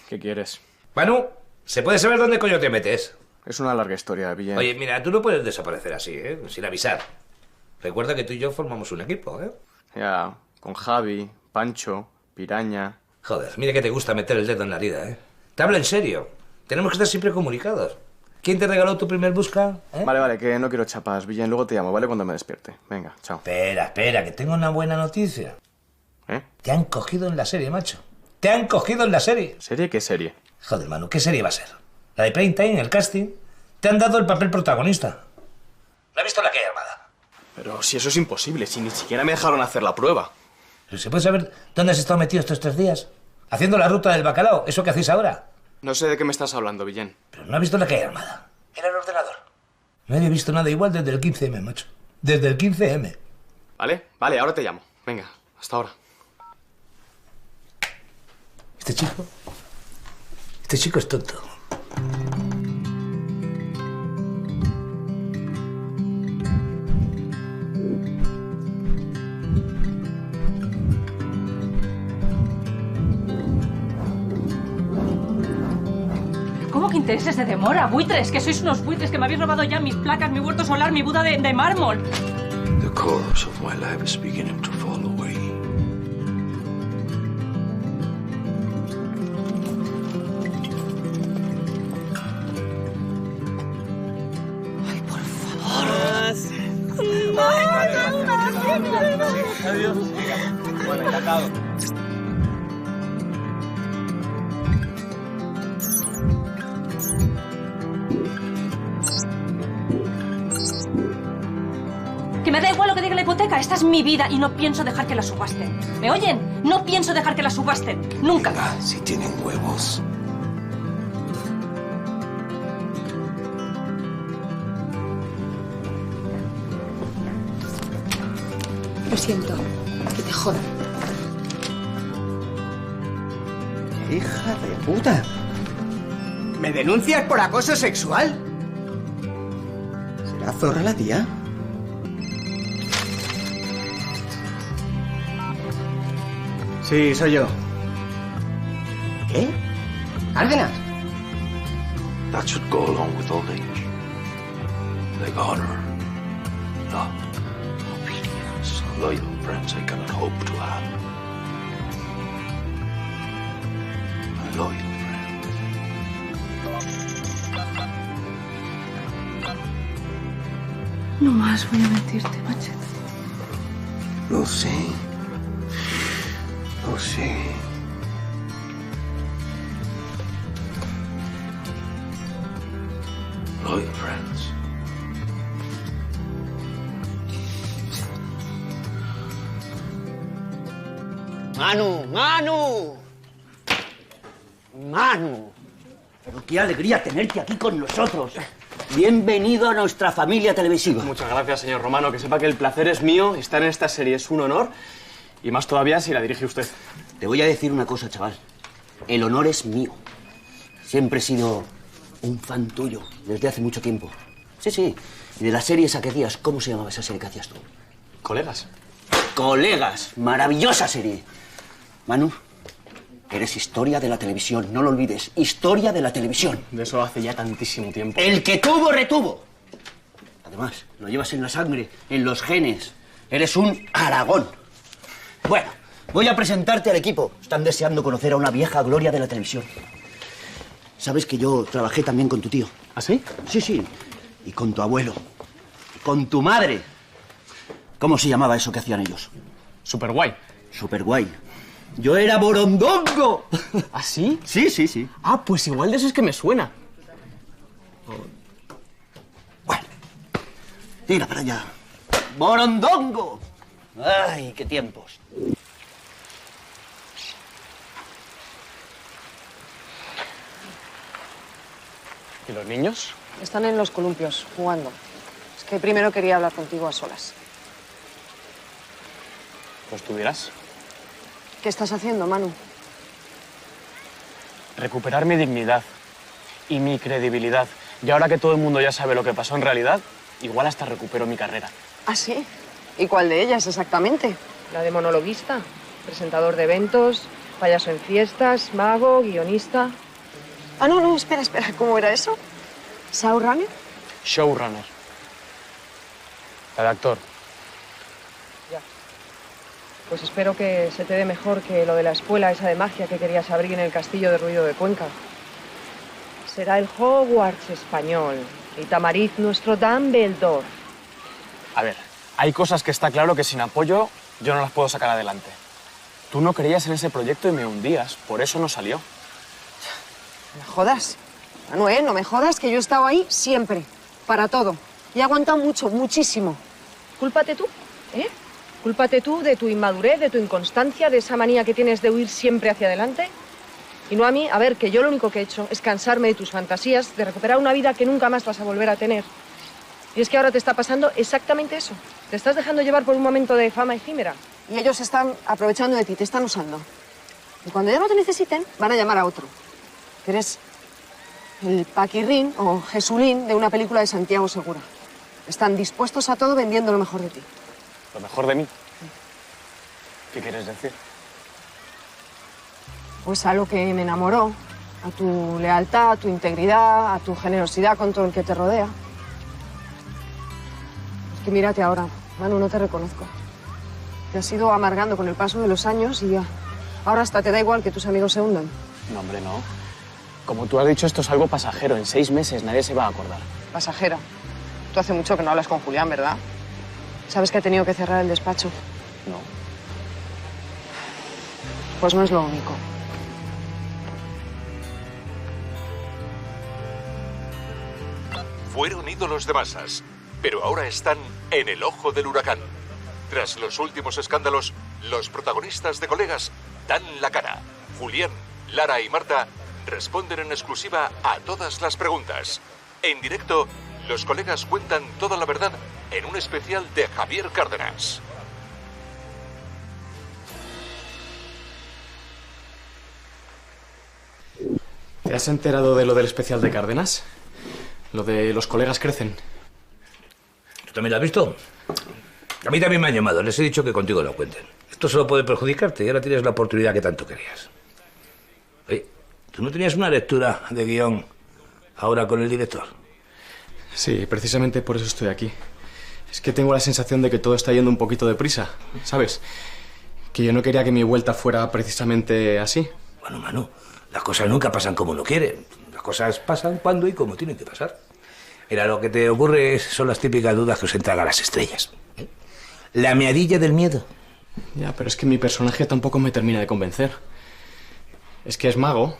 ¿Qué quieres? Manu, ¿se puede saber dónde coño te metes? Es una larga historia, Villén. Oye, mira, tú no puedes desaparecer así, ¿eh? Sin avisar. Recuerda que tú y yo formamos un equipo, ¿eh? Ya, con Javi, Pancho, Piraña... Joder, mira que te gusta meter el dedo en la herida, ¿eh? Te hablo en serio. Tenemos que estar siempre comunicados. ¿Quién te regaló tu primer busca? Vale, que no quiero chapas, Villén. Luego te llamo, ¿vale? Cuando me despierte. Venga, chao. Espera, que tengo una buena noticia. ¿Eh? Te han cogido en la serie, macho. Te han cogido en la serie. ¿Serie? ¿Qué serie? Joder, Manu, ¿qué serie va a ser? La de Prime Time, el casting. Te han dado el papel protagonista. ¿No has visto La calle Armada? Pero si eso es imposible, si ni siquiera me dejaron hacer la prueba. ¿Pero se puede saber dónde has estado metido estos 3 días? Haciendo la ruta del bacalao, ¿eso que hacéis ahora? No sé de qué me estás hablando, Villén. Pero no has visto La calle Armada. Mira el ordenador. No había visto nada igual desde el 15M, macho. Desde el 15M. Vale, ahora te llamo. Venga, hasta ahora. Este chico es tonto. ¿Cómo que intereses de demora? ¡Buitres! Que sois unos buitres, que me habéis robado ya mis placas, mi huerto solar, mi Buda de mármol. The course of my life is beginning to fall away. Ay, por favor. Adiós. Bueno, encantado. Que me da igual lo que diga la hipoteca. Esta es mi vida y no pienso dejar que la subasten. ¿Me oyen? No pienso dejar que la subasten. Nunca. Venga, si tienen huevos. Lo siento. Que te jodan. ¡Hija de puta! ¿Me denuncias por acoso sexual? ¿Será zorra la tía? Sí, soy yo. ¿Qué? ¿Cárdenas? That should go along with old age. Like honor, love, obedience, loyal friends I cannot hope to have. A loyal friend. No más voy a mentirte, Machete. Lo sé. Lo sé. Loyal friends. ¡Manu! ¡Manu! ¡Manu! Pero qué alegría tenerte aquí con nosotros. Bienvenido a nuestra familia televisiva. Muchas gracias, señor Romano. Que sepa que el placer es mío. Estar en esta serie es un honor. Y más todavía si la dirige usted. Te voy a decir una cosa, chaval. El honor es mío. Siempre he sido un fan tuyo, desde hace mucho tiempo. Sí, sí. Y de la serie esa que hacías, ¿cómo se llamaba esa serie que hacías tú? Colegas. Colegas. Maravillosa serie. Manu, eres historia de la televisión. No lo olvides. Historia de la televisión. De eso hace ya tantísimo tiempo. El que tuvo, retuvo. Además, lo llevas en la sangre, en los genes. Eres un Aragón. Bueno, voy a presentarte al equipo. Están deseando conocer a una vieja gloria de la televisión. Sabes que yo trabajé también con tu tío. ¿Ah, sí? Sí, sí. Y con tu abuelo. Y con tu madre. ¿Cómo se llamaba eso que hacían ellos? Superguay. Superguay. Yo era Borondongo. ¿Ah, sí? Sí, sí, sí. Ah, pues igual de eso es que me suena. Bueno, tira para allá. ¡Borondongo! ¡Ay, qué tiempos! ¿Y los niños? Están en los columpios, jugando. Es que primero quería hablar contigo a solas. Pues tú dirás. ¿Qué estás haciendo, Manu? Recuperar mi dignidad y mi credibilidad. Y ahora que todo el mundo ya sabe lo que pasó en realidad, igual hasta recupero mi carrera. ¿Ah, sí? ¿Y cuál de ellas exactamente? La de monologuista, presentador de eventos, payaso en fiestas, mago, guionista... Ah, no, no, espera, espera, ¿cómo era eso? ¿Showrunner? Showrunner. Redactor. Ya. Pues espero que se te dé mejor que lo de la escuela esa de magia que querías abrir en el castillo de Ruido de Cuenca. Será el Hogwarts español y Tamariz nuestro Dumbledore. A ver, hay cosas que está claro que sin apoyo yo no las puedo sacar adelante. Tú no creías en ese proyecto y me hundías. Por eso no salió. No me jodas. Manuel, no me jodas, que yo he estado ahí siempre. Para todo. Y he aguantado mucho, muchísimo. Cúlpate tú, ¿eh? Cúlpate tú de tu inmadurez, de tu inconstancia, de esa manía que tienes de huir siempre hacia adelante. Y no a mí. A ver, que yo lo único que he hecho es cansarme de tus fantasías, de recuperar una vida que nunca más vas a volver a tener. Y es que ahora te está pasando exactamente eso. Te estás dejando llevar por un momento de fama efímera. Y ellos están aprovechando de ti, te están usando. Y cuando ya no te necesiten, van a llamar a otro. Que eres el Paquirrín o Jesulín de una película de Santiago Segura. Están dispuestos a todo vendiendo lo mejor de ti. ¿Lo mejor de mí? ¿Qué quieres decir? Pues a lo que me enamoró, a tu lealtad, a tu integridad, a tu generosidad con todo el que te rodea. Es que mírate ahora, Manu, no te reconozco. Te has ido amargando con el paso de los años y ya. Ahora hasta te da igual que tus amigos se hundan. No, hombre, no. Como tú has dicho, esto es algo pasajero. En 6 meses nadie se va a acordar. Pasajera. Tú hace mucho que no hablas con Julián, ¿verdad? ¿Sabes que ha tenido que cerrar el despacho? No. Pues no es lo único. Fueron ídolos de masas, pero ahora están en el ojo del huracán. Tras los últimos escándalos, los protagonistas de Colegas dan la cara. Julián, Lara y Marta responden en exclusiva a todas las preguntas. En directo, los Colegas cuentan toda la verdad en un especial de Javier Cárdenas. ¿Te has enterado de lo del especial de Cárdenas? Lo de los Colegas crecen. ¿Tú también lo has visto? A mí también me han llamado. Les he dicho que contigo no cuenten. Esto solo puede perjudicarte y ahora tienes la oportunidad que tanto querías. Oye, ¿tú no tenías una lectura de guión ahora con el director? Sí, precisamente por eso estoy aquí. Es que tengo la sensación de que todo está yendo un poquito deprisa, ¿sabes? Que yo no quería que mi vuelta fuera precisamente así. Bueno, Manu, las cosas nunca pasan como uno quiere. Las cosas pasan cuando y como tienen que pasar. Mira, lo que te ocurre son las típicas dudas que os entran a las estrellas. La meadilla del miedo. Ya, pero es que mi personaje tampoco me termina de convencer. Es que es mago,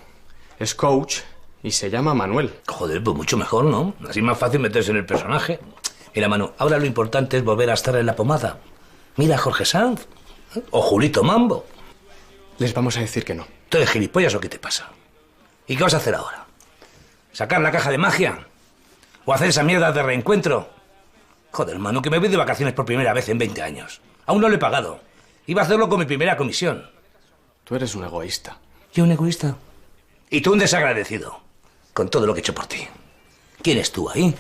es coach y se llama Manuel. Joder, pues mucho mejor, ¿no? Así es más fácil meterse en el personaje. Mira, Manu, ahora lo importante es volver a estar en la pomada. Mira a Jorge Sanz o Julito Mambo. Les vamos a decir que no. ¿Tú eres gilipollas o qué te pasa? ¿Y qué vas a hacer ahora? ¿Sacar la caja de magia? ¿O hacer esa mierda de reencuentro? Joder, Manu, que me voy de vacaciones por primera vez en 20 años. Aún no lo he pagado. Iba a hacerlo con mi primera comisión. Tú eres un egoísta. ¿Yo un egoísta? Y tú un desagradecido. Con todo lo que he hecho por ti. ¿Quién eres tú ahí?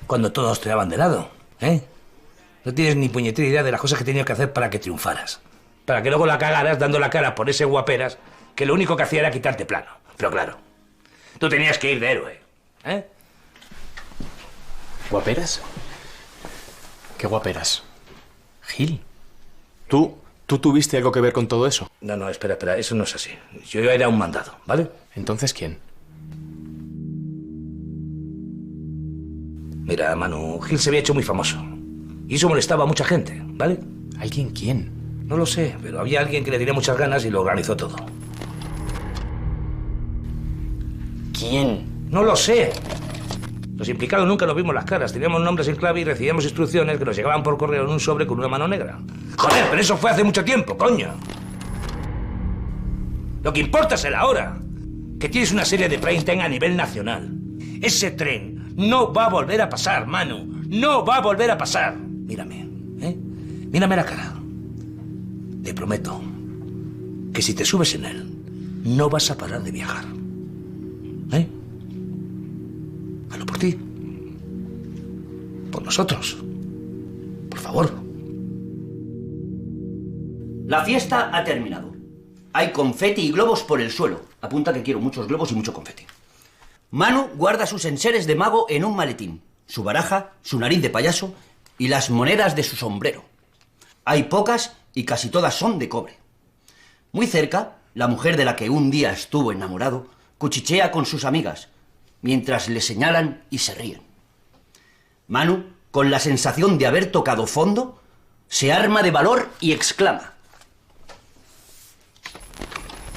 Cuando todos te daban de lado, ¿eh? No tienes ni puñetera idea de las cosas que he tenido que hacer para que triunfaras. Para que luego la cagaras dando la cara por ese guaperas que lo único que hacía era quitarte plano. Pero claro, tú tenías que ir de héroe, ¿eh? ¿Guaperas? ¿Qué guaperas? Gil. ¿Tú tuviste algo que ver con todo eso? No, espera, eso no es así. Yo era un mandado, ¿vale? ¿Entonces quién? Mira, Manu, Gil se había hecho muy famoso. Y eso molestaba a mucha gente, ¿vale? ¿Alguien quién? No lo sé, pero había alguien que le tenía muchas ganas y lo organizó todo. ¿Quién? No lo sé. Los implicados nunca nos vimos las caras. Teníamos nombres en clave y recibíamos instrucciones que nos llegaban por correo en un sobre con una mano negra. Joder, pero eso fue hace mucho tiempo, coño. Lo que importa es el ahora. Que tienes una serie de prime time a nivel nacional. Ese tren no va a volver a pasar, Manu. No va a volver a pasar. Mírame, ¿eh? Mírame la cara. Te prometo que si te subes en él, no vas a parar de viajar. ¿Eh? Hazlo por ti. Por nosotros. Por favor. La fiesta ha terminado. Hay confeti y globos por el suelo. Apunta que quiero muchos globos y mucho confeti. Manu guarda sus enseres de mago en un maletín, su baraja, su nariz de payaso y las monedas de su sombrero. Hay pocas y casi todas son de cobre. Muy cerca, la mujer de la que un día estuvo enamorado cuchichea con sus amigas, mientras le señalan y se ríen. Manu, con la sensación de haber tocado fondo, se arma de valor y exclama: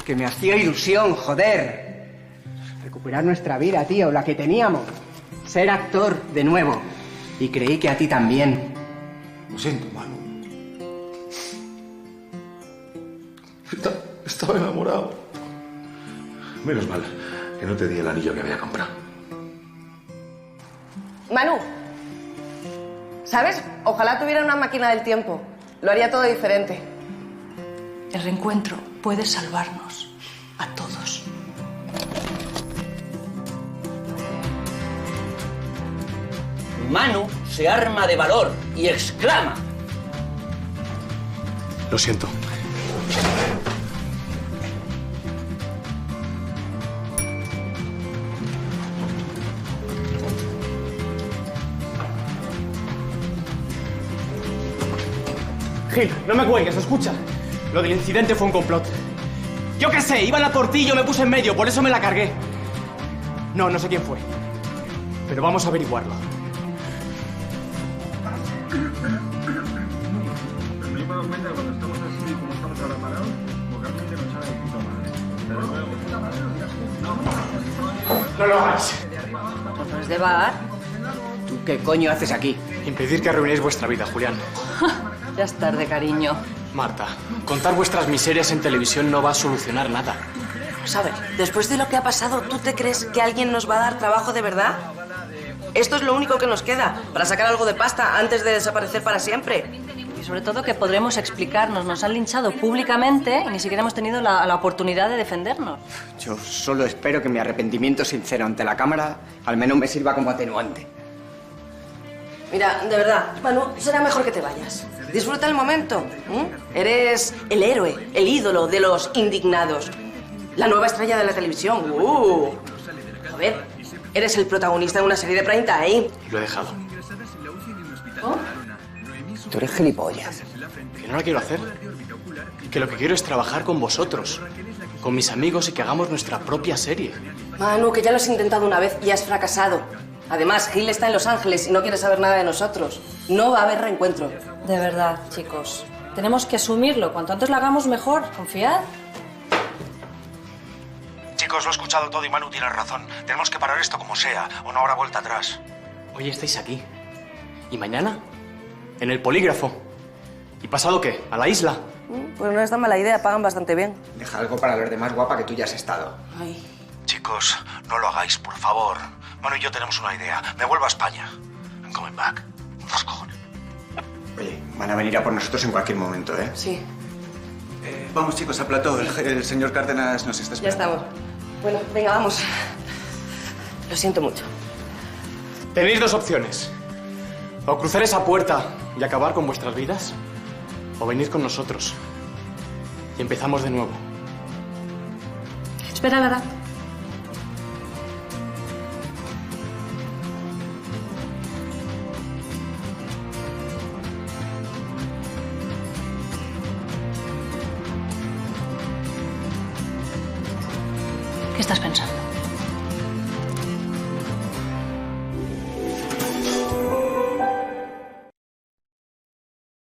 Que me hacía ilusión, joder. Recuperar nuestra vida, tío, la que teníamos. Ser actor de nuevo. Y creí que a ti también. Lo siento, Manu. Estaba enamorado. Menos mal que no te di el anillo que había comprado. Manu, ¿sabes? Ojalá tuviera una máquina del tiempo. Lo haría todo diferente. El reencuentro puede salvarnos a todos. Manu se arma de valor y exclama: Lo siento. Gil, no me cuelgues, escucha. Lo del incidente fue un complot. Yo qué sé, iban a por ti y yo me puse en medio, por eso me la cargué. No sé quién fue. Pero vamos a averiguarlo. Me he dado cuenta que cuando estamos así, como estamos ahora parados, vocalmente nos sale de puta madre. No lo hagáis. ¿Trozos de bar? ¿Tú qué coño haces aquí? Impedir que arruinéis vuestra vida, Julián. Ya es tarde, cariño. Marta, contar vuestras miserias en televisión no va a solucionar nada. Vamos a ver, después de lo que ha pasado, ¿tú te crees que alguien nos va a dar trabajo de verdad? Esto es lo único que nos queda para sacar algo de pasta antes de desaparecer para siempre. Y sobre todo que podremos explicarnos. Nos han linchado públicamente y ni siquiera hemos tenido la oportunidad de defendernos. Yo solo espero que mi arrepentimiento sincero ante la cámara al menos me sirva como atenuante. Mira, de verdad, Manu, será mejor que te vayas. Disfruta el momento. Eres el héroe, el ídolo de los indignados. La nueva estrella de la televisión. A ver, eres el protagonista de una serie de prime time. Lo he dejado. ¿Oh? Tú eres gilipollas. Que no la quiero hacer. Que lo que quiero es trabajar con vosotros, con mis amigos y que hagamos nuestra propia serie. Manu, que ya lo has intentado una vez y has fracasado. Además, Gil está en Los Ángeles y no quiere saber nada de nosotros. No va a haber reencuentro. De verdad, chicos. Tenemos que asumirlo. Cuanto antes lo hagamos, mejor. Confiad. Chicos, lo he escuchado todo y Manu tiene razón. Tenemos que parar esto como sea, o no habrá vuelta atrás. Hoy estáis aquí. ¿Y mañana? En el polígrafo. ¿Y pasado qué? ¿A la isla? Pues no es tan mala idea, pagan bastante bien. Deja algo para los demás, guapa, que tú ya has estado. Ay. Chicos, no lo hagáis, por favor. Manu y yo tenemos una idea. Me vuelvo a España. I'm coming back. Los cojones. Oye, van a venir a por nosotros en cualquier momento, ¿eh? Sí. Vamos, chicos, al plató. El señor Cárdenas nos está Ya esperando. estamos. Bueno, venga, vamos. Lo siento mucho. Tenéis dos opciones. O cruzar esa puerta y acabar con vuestras vidas, o venir con nosotros. Y empezamos de nuevo. Espera, Lara. ¿Qué estás pensando?